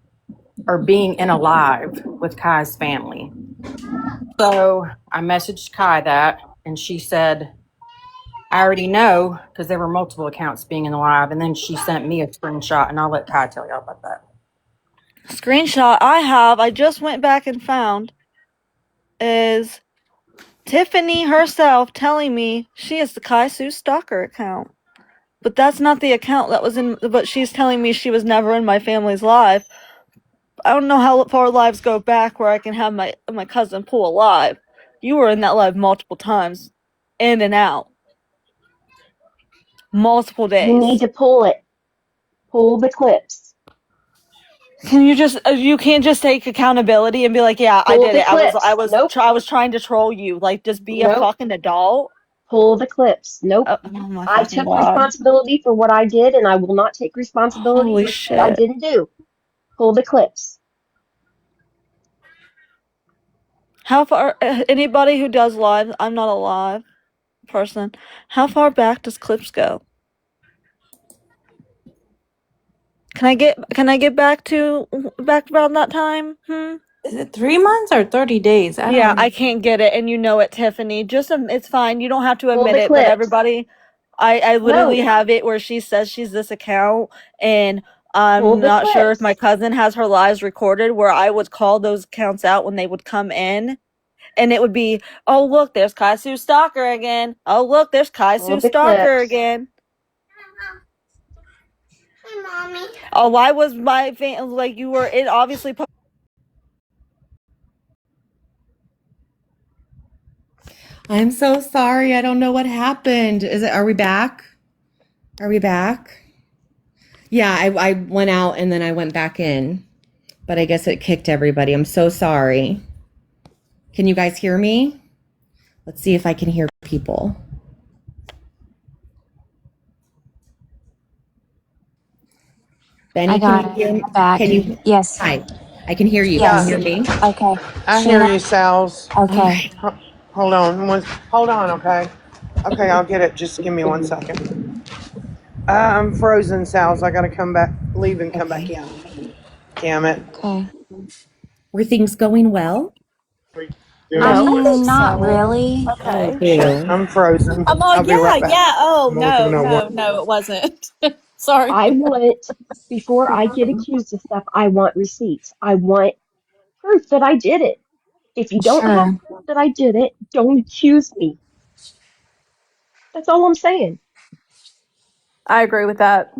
or being in a live with Kai's family. So I messaged Kai that, and she said, I already know, because there were multiple accounts being in the live, and then she sent me a screenshot, and I'll let Kai tell y'all about that. Screenshot I just went back and found, is Tiffany herself telling me she is the Kai Sue Stalker account. But that's not the account that was in, but she's telling me she was never in my family's live. I don't know how far lives go back where I can have my cousin pull a live. You were in that live multiple times, in and out. Multiple days. You need to pull it. Pull the clips. Can you just you can't just take accountability and be like, yeah, I Pull did the it. clips. Nope. I was trying to troll you. Like, just be a Nope. fucking adult. Pull the clips. Nope. Oh my I fucking took god. responsibility for what I did, and I will not take responsibility Holy for shit I shit. didn't do. Pull the clips. How far anybody who does live, I'm not a live person. How far back does clips go? Can I get back around that time? Is it 3 months or 30 days? I don't know. I can't get it, and you know it, Tiffany. Just it's fine. You don't have to Pull admit the it, but clips. everybody, I literally No. have it where she says she's this account, and Pull I'm the not sure if clips. my cousin has her lives recorded where I would call those accounts out when they would come in, and it would be, oh look, there's Kai Sue Stalker again. Oh look, there's Kai Pull Sue the Stalker clips. again. Hey, mommy. Oh, why was my fan like you were? It obviously. I'm so sorry. I don't know what happened. Are we back? Are we back? Yeah, I went out and then I went back in. But I guess it kicked everybody. I'm so sorry. Can you guys hear me? Let's see if I can hear people. Benny, I got can you hear me? back. Can you? Yes. Hi. I can hear you. Yes. Can you hear me? Okay. I hear Sheena. you, Salz. Okay. Hold on. Hold on, okay? Okay, I'll get it. Just give me 1 second. I'm frozen, Salz. I gotta come back, leave and come back in. Damn it. Okay. Were things going well? I I mean, think not so. really. Oh, Okay. boo. I'm frozen. I'm all, I'll be right yeah, back. yeah. Oh, I'm looking no, at no, what. no, it wasn't. Sorry. I want, before I get accused of stuff, I want receipts. I want proof that I did it. If you don't have Sure. proof that I did it, don't accuse me. That's all I'm saying. I agree with that.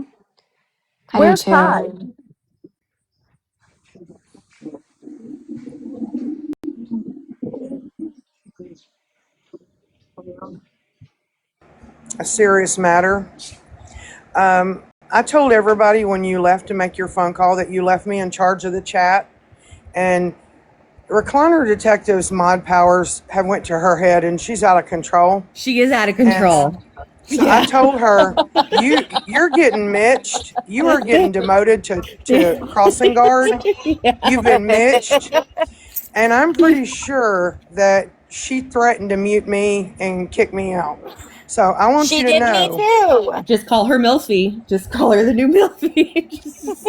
I do Where's too. Kai? A serious matter. I told everybody when you left to make your phone call that you left me in charge of the chat, and Recliner Detective's mod powers have went to her head, and she's out of control. She is out of control. So I told her, you're getting mitched. You are getting demoted to crossing guard. You've been mitched. And I'm pretty sure that she threatened to mute me and kick me out. So I want you to know. too. Just call her Milfy. Just call her the new Milfy.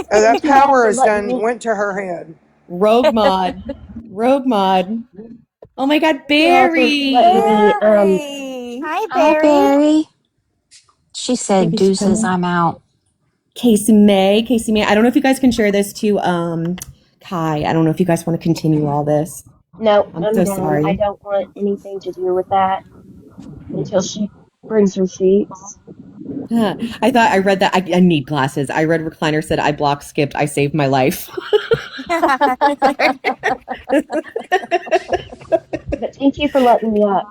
That Thank you all power for is letting me. went to her head. Rogue mod. Rogue mod. Oh my God, Thank you all for letting Barry. me. Hi, Hi, Barry. Barry. She said, Barry's deuces, coming. I'm out. Casey May. I don't know if you guys can share this to Kai. I don't know if you guys want to continue all this. No, I'm I'm so done. I sorry. don't want anything to do with that until she brings receipts. I thought I read that. I need glasses. I read Recliner said I blocked, skipped, I saved my life. But thank you for letting me up.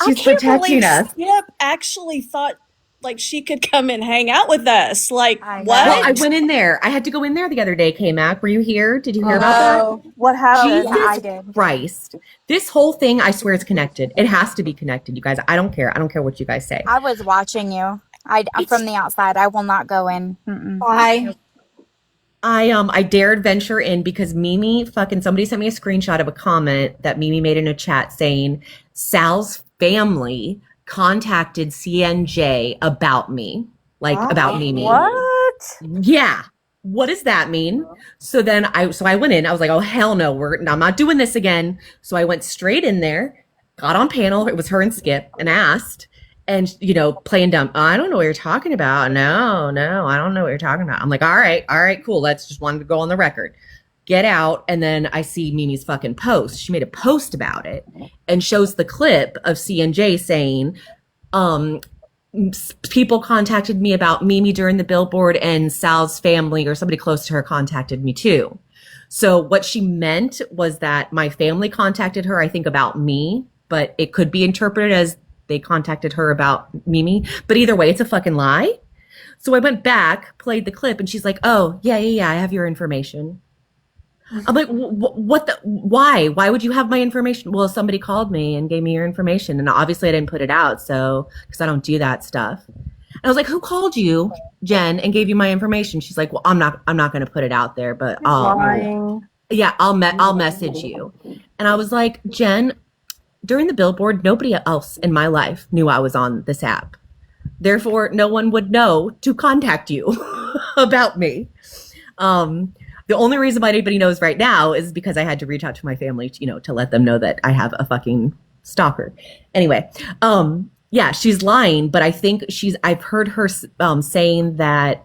She's I can't protecting believe us. Skip actually thought like she could come and hang out with us. Like, Well, what? I went in there. I had to go in there the other day, K-Mac. Were you here? Did you hear about that? Oh, what happened? Jesus Christ. This whole thing, I swear it's connected. It has to be connected, you guys. I don't care. I don't care what you guys say. I was watching you. I'm from the outside. I will not go in. Why? I dared venture in because Mimi somebody sent me a screenshot of a comment that Mimi made in a chat saying Sal's family contacted CNJ about me, about Mimi. What? Yeah. What does that mean? So then I went in. I was like, oh hell no, I'm not doing this again. So I went straight in there, got on panel. It was her and Skip, and asked, and playing dumb. I don't know what you're talking about. No, I don't know what you're talking about. I'm like, all right, cool. Let's just wanted to go on the record. Get out, and then I see Mimi's fucking post. She made a post about it and shows the clip of CNJ saying, people contacted me about Mimi during the billboard, and Sal's family or somebody close to her contacted me too. So what she meant was that my family contacted her, I think, about me, but it could be interpreted as they contacted her about Mimi. But either way, it's a fucking lie. So I went back, played the clip, and she's like, oh, yeah, I have your information. I'm like, why? Why would you have my information? Well, somebody called me and gave me your information. And obviously I didn't put it out. So, cause I don't do that stuff. And I was like, who called you, Jen, and gave you my information? She's like, well, I'm not going to put it out there, but I'll message you. And I was like, Jen, during the billboard, nobody else in my life knew I was on this app. Therefore, no one would know to contact you about me. The only reason why anybody knows right now is because I had to reach out to my family, to let them know that I have a fucking stalker. Anyway, yeah, she's lying, but I think I've heard her saying that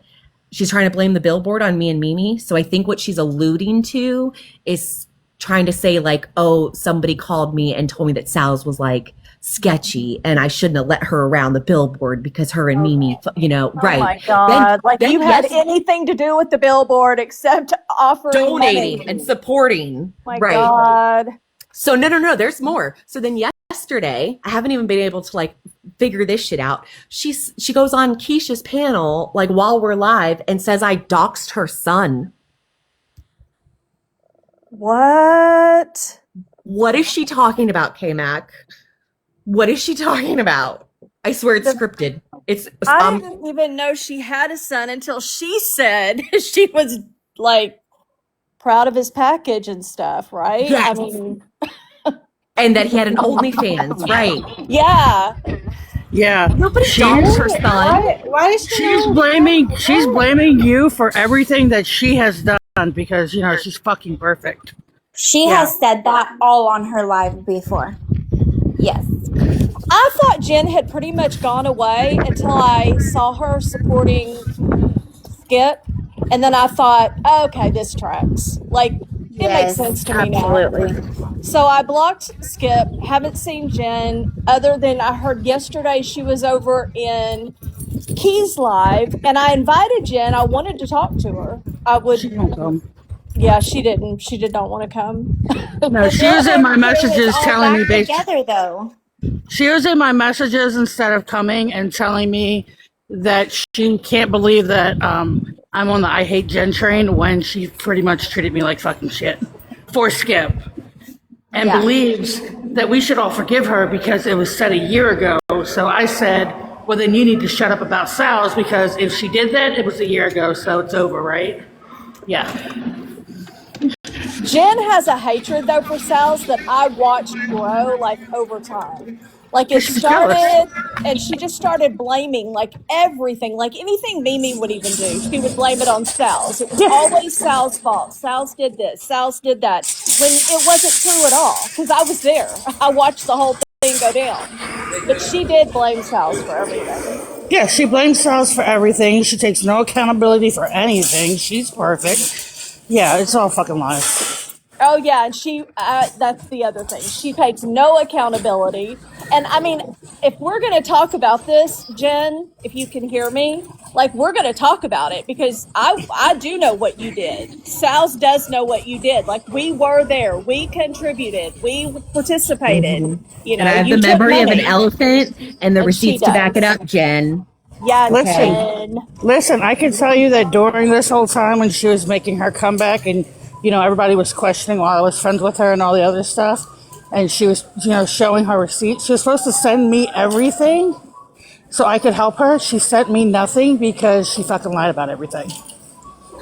she's trying to blame the billboard on me and Mimi. So I think what she's alluding to is trying to say like, oh, somebody called me and told me that Sal's was like sketchy and I shouldn't have let her around the billboard because her and Mimi, right. Oh my God. Then you had anything to do with the billboard except offering donating money. and supporting. My God. So no, there's more. So then yesterday, I haven't even been able to figure this shit out. She goes on Keisha's panel while we're live and says I doxed her son. What? What is she talking about, K-Mac? What is she talking about? I swear it's scripted. I didn't even know she had a son until she said she was proud of his package and stuff, right? Yes. I mean, and that he had an OnlyFans, right? Yeah. Yeah. Nobody doxed her son. Why is she's blaming you for everything that she has done because she's fucking perfect. She has said that all on her live before. Yes. I thought Jen had pretty much gone away until I saw her supporting Skip. And then I thought, okay, this tracks. It makes sense to me now. So I blocked Skip, haven't seen Jen, other than I heard yesterday she was over in Keys Live, and I invited Jen. I wanted to talk to her. She won't come. Yeah, she didn't. She did not want to come. No, she was in my messages telling me together though. She was in my messages instead of coming and telling me that she can't believe that I'm on the I Hate Jen train when she pretty much treated me like fucking shit for Skip. And believes that we should all forgive her because it was said a year ago. So I said, well, then you need to shut up about Sal's because if she did that, it was a year ago, so it's over, right? Yeah. Jen has a hatred though for Sal's that I watched grow over time. It started and she just started blaming everything, anything Mimi would even do. She would blame it on Sal's. It was always Sal's fault. Sal's did this. Sal's did that. When it wasn't true at all because I was there. I watched the whole thing go down. But she did blame Sal's for everything. Yeah, she blames Sal's for everything. She takes no accountability for anything. She's perfect. Yeah, it's all fucking lies. Oh yeah, and she that's the other thing. She takes no accountability. And I mean, if we're going to talk about this, Jen, if you can hear me, like we're going to talk about it because I do know what you did. Sal's does know what you did. Like we were there, we contributed, we participated. You And know, I have you the took memory of an money, elephant and the and she receipts to back it does. up, Jen. Yeah, Listen, Jen. listen, I can tell you that during this whole time when she was making her comeback and, everybody was questioning why I was friends with her and all the other stuff, and she was, showing her receipts, she was supposed to send me everything so I could help her. She sent me nothing because she fucking lied about everything.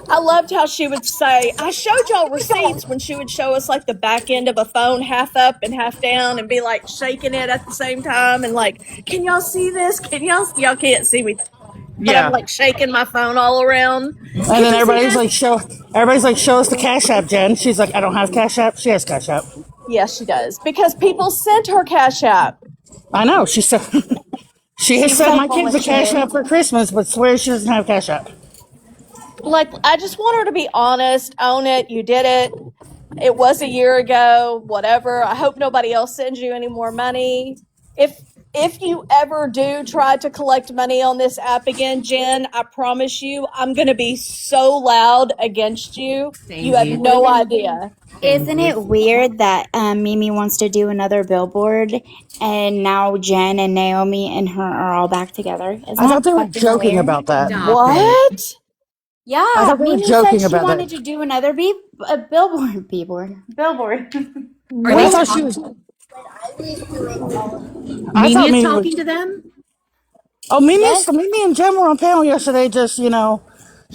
I loved how she would say, I showed y'all receipts when she would show us like the back end of a phone half up and half down and be like shaking it at the same time and like, can y'all see this? Y'all can't see me, but I'm Yeah. like shaking my phone all around. And Can then you see everybody's this? like, show us the Cash App, Jen. She's like, I don't have Cash App. She has Cash App. Yes, she does. Because people sent her Cash App. I know. She said she has She's sent so my full kids of a Cash shit. App for Christmas, but swears she doesn't have Cash App. Like, I just want her to be honest, own it. You did it. It was a year ago, whatever. I hope nobody else sends you any more money. If you ever do try to collect money on this app again, Jen, I promise you, I'm going to be so loud against you. You have Samesies. no idea. Isn't Samesies. it weird that Mimi wants to do another billboard and now Jen and Naomi and her are all back together? Isn't I thought that they were fucking joking weird? about that. Stop it. What? I Yeah, thought they were Mimi said joking she about wanted that. to do another billboard. Are But they I thought she talking? was. I Mimi thought is Mimi was. talking to them? Oh, Mimi and Jen were on panel yesterday, just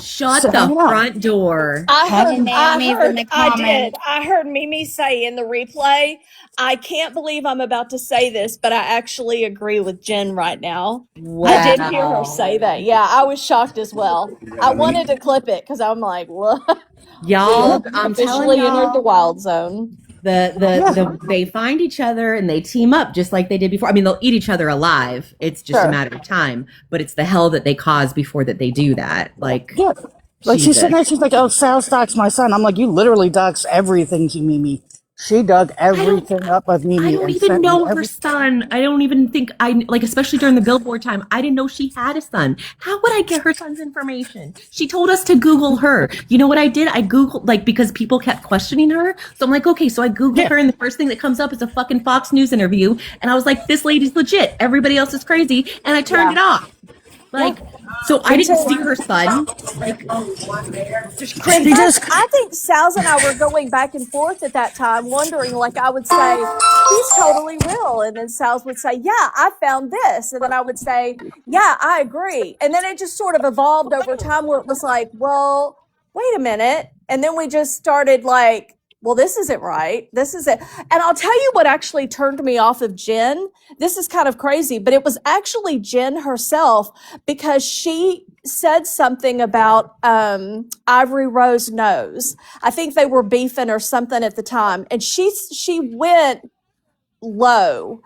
Shut the hanging out. front door. And Naomi's in the comments. I heard Mimi say in the replay, I can't believe I'm about to say this, but I actually agree with Jen right now. I did hear her Wow. say that. Yeah, I was shocked as well. I wanted to clip it because I'm like, what? We Y'all, have I'm telling officially entered the y'all, wild zone. they find each other and they team up just like they did before. I mean, they'll eat each other alive. It's just a Sure. matter of time, but it's the hell that they cause before that they do that. Like, Yeah. Like she's sitting Jesus. there, she's like, "Oh, Sal stalks my son." I'm like, "You literally dox everything to Mimi." She dug everything up of I Mimi don't and even sent me know her every. son. I don't even think I like, especially during the billboard time. I didn't know she had a son. How would I get her son's information? She told us to Google her. You know what I did? I Googled, like, because people kept questioning her. So I'm like, okay, so I Googled Yeah. her, and the first thing that comes up is a fucking Fox News interview. And I was like, this lady's legit. Everybody else is crazy. And I turned it off. Like, so I Me didn't see too. her son. Like, In She fact, just. I think Sal's and I were going back and forth at that time, wondering, like, I would say, she's totally real. And then Sal's would say, yeah, I found this. And then I would say, yeah, I agree. And then it just sort of evolved over time where it was like, well, wait a minute. And then we just started like, well, this isn't right. This is it. And I'll tell you what actually turned me off of Jen. This is kind of crazy, but it was actually Jen herself because she said something about Ivory Rose nose. I think they were beefing or something at the time, and she went low.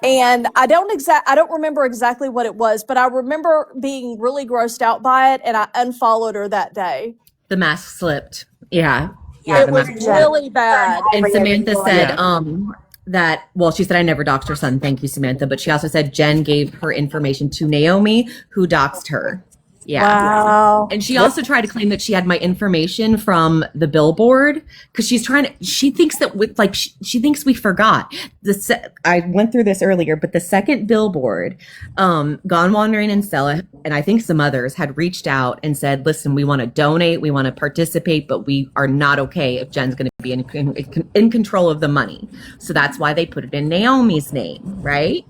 And I don't remember exactly what it was, but I remember being really grossed out by it, and I unfollowed her that day. the mask slipped. Yeah. Yeah, It the was mask slipped. really bad. And Samantha said, Yeah. that, well, she said, I never doxed her son. Thank you, Samantha. But she also said Jen gave her information to Naomi, who doxed her. Yeah. Wow. And she also tried to claim that she had my information from the billboard because she thinks that she thinks we forgot. I went through this earlier, but the second billboard, Gone Wandering and Stella, and I think some others had reached out and said, listen, we want to donate, we want to participate, but we are not okay if Jen's going to be in control of the money. So that's why they put it in Naomi's name, right?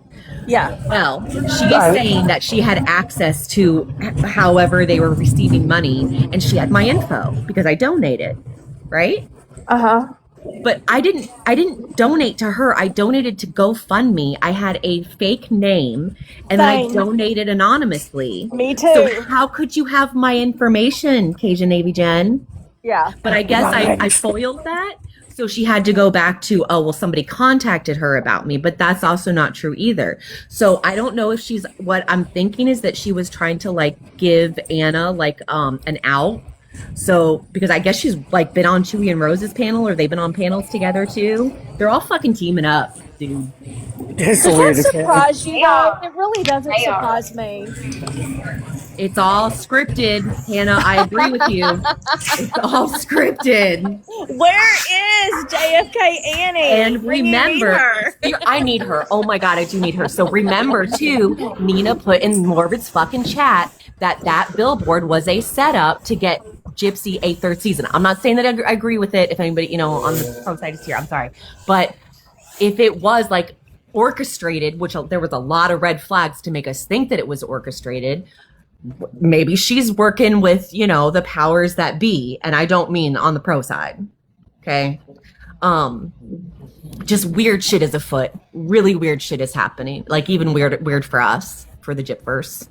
Yeah. Well, she's saying that she had access to however they were receiving money, and she had my info because I donated, right? Uh-huh. But I didn't donate to her. I donated to GoFundMe. I had a fake name, and I Same. donated anonymously. Me too. So how could you have my information, Cajun Navy Jen? Yeah. But I guess I foiled that. So she had to go back to, oh, well, somebody contacted her about me, but that's also not true either. So I don't know if what I'm thinking is that she was trying to like give Anna like an out. So because I guess she's like been on Chewy and Rose's panel, or they've been on panels together too. They're all fucking teaming up. dude. It's Does the that weirdest shit. surprise you They though? are. It really doesn't They are. surprise me. It's all scripted, Hannah. I agree with you. It's all scripted. Where is JFK Annie? And When you need remember, her. I need her. Oh my God, I do need her. So remember, too, Nina put in Morbid's fucking chat that billboard was a setup to get Gypsy a third season. I'm not saying that I agree with it. If anybody, on the pro side is here, I'm sorry. But if it was like orchestrated, which there was a lot of red flags to make us think that it was orchestrated, maybe she's working with, the powers that be. And I don't mean on the pro side. Okay. Just weird shit is afoot. Really weird shit is happening. Like even weird for us, for the Gypverse.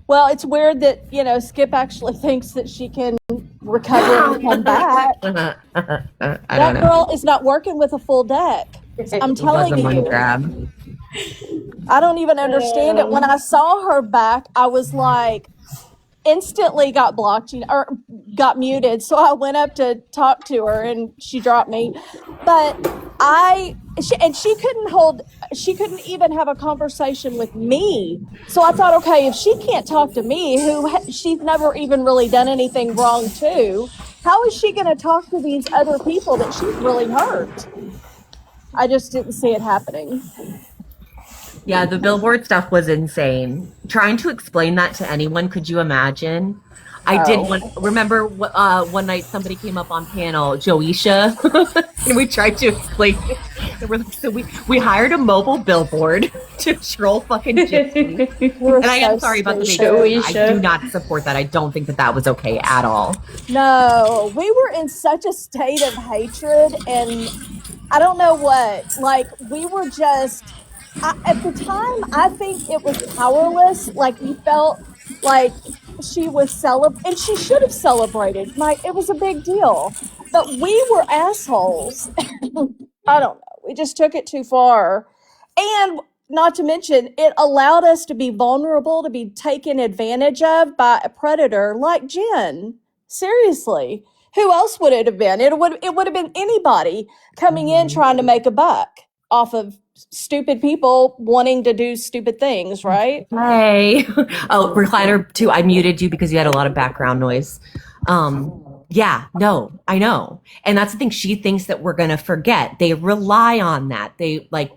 Well, it's weird that, Skip actually thinks that she can recover and come back. That girl is not working with a full deck. I'm telling you. Grab. I don't even understand it. When I saw her back, I was like, instantly got blocked or got muted. So I went up to talk to her and she dropped me. But she couldn't even have a conversation with me. So I thought, okay, if she can't talk to me, she's never even really done anything wrong to, how is she going to talk to these other people that she's really hurt? I just didn't see it happening. Yeah, the billboard stuff was insane. Trying to explain that to anyone, could you imagine? I did remember one night somebody came up on panel, Joisha, and we tried to explain it. So we hired a mobile billboard to troll fucking Gypsy. And I am sorry about the baby. I do not support that. I don't think that was okay at all. No, we were in such a state of hatred and I don't know what. Like, we were just... at the time, I think it was powerless. Like, you felt like she was and she should have celebrated. Like, it was a big deal. But we were assholes. I don't know. We just took it too far. And not to mention, it allowed us to be vulnerable, to be taken advantage of by a predator like Jen. Seriously. Who else would it have been? It would have been anybody coming in trying to make a buck off of stupid people wanting to do stupid things, right? Hey. Oh, Recliner 2, I muted you because you had a lot of background noise. Yeah, no, I know. And that's the thing. She thinks that we're going to forget. They rely on that. They, like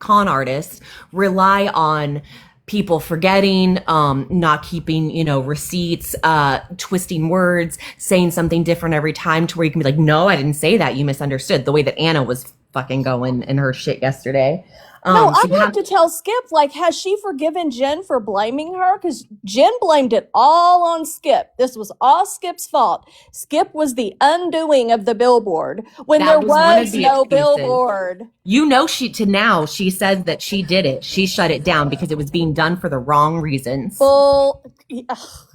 con artists, rely on people forgetting, not keeping, receipts, twisting words, saying something different every time to where you can be like, no, I didn't say that. You misunderstood. The way that Anna was fucking going in her shit yesterday. No, I have to tell Skip, like, has she forgiven Jen for blaming her? Because Jen blamed it all on Skip. This was all Skip's fault. Skip was the undoing of the billboard when there was no billboard. She says that she did it. She shut it down because it was being done for the wrong reasons. Oh,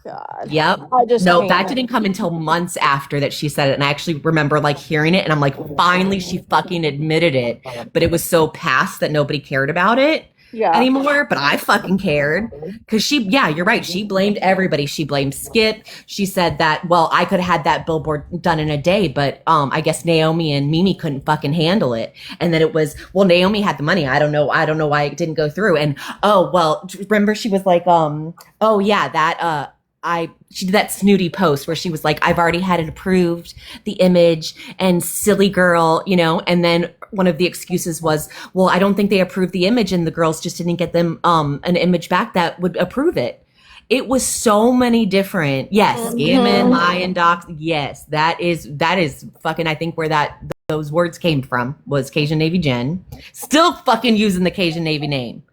God. Yep. That didn't come until months after that she said it. And I actually remember like hearing it and I'm like, finally she fucking admitted it. But it was so past that nobody cared about it anymore. But I fucking cared because you're right. She blamed everybody. She blamed Skip. She said that, well, I could have had that billboard done in a day, but I guess Naomi and Mimi couldn't fucking handle it. And then it was, well, Naomi had the money. I don't know why it didn't go through. And remember she was like, she did that snooty post where she was like, I've already had it approved, the image, and silly girl, and then one of the excuses was, well, I don't think they approved the image and the girls just didn't get them an image back that would approve it. It was so many different, scamming, lying, docs. Yes, that is fucking, I think where those words came from was Cajun Navy Jen. Still fucking using the Cajun Navy name.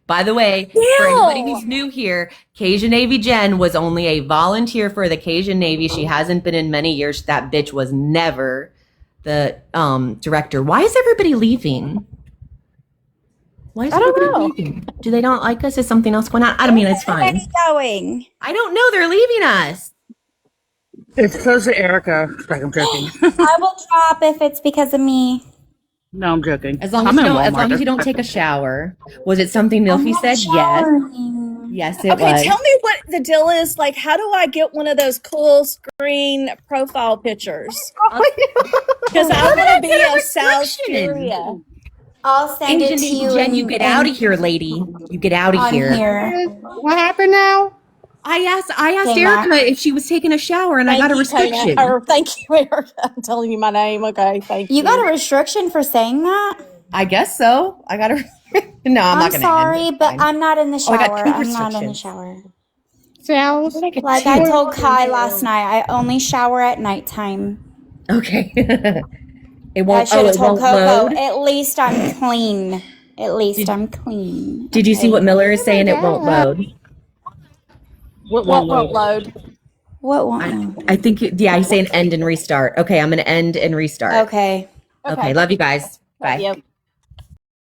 By the way, for anybody who's new here, Cajun Navy Jen was only a volunteer for the Cajun Navy. She hasn't been in many years. That bitch was never the director. Why is everybody leaving? I don't know. Leaving? Do they not like us? Is something else going on? I don't mean, it's fine. Where's going? I don't know. They're leaving us. It's because of Erica. I'm joking. I will drop if it's because of me. No, I'm joking. As long as you don't take a shower. Was it something Milfy said? Yes. Yes, it was. Okay, tell me what the deal is. Like, how do I get one of those cool screen profile pictures? Because I want to be a Salz Furia. I'll send it to you Jen, you get out of here, lady. to you Jen, you get out of here, lady. You get out of on here. What happened now? I asked K-Mac. Erica if she was taking a shower, and I got a restriction. Thank you, Erica. I'm telling you my name. Okay, thank you. You got a restriction for saying that? I guess so. I got a. No, I'm not going to. Sorry, but I'm not in the shower. I got two I'm not in the restrictions. shower. Salz. Like I told Kai last night, I only shower at nighttime. Okay. It I won't. should have told Coco. Load. At least I'm clean. At least I'm clean. Did you see what Miller is saying? It won't load. What won't load? What won't load? I think. He's saying end and restart. Okay, I'm going to end and restart. Okay. Okay. Love you guys. Bye. Yep.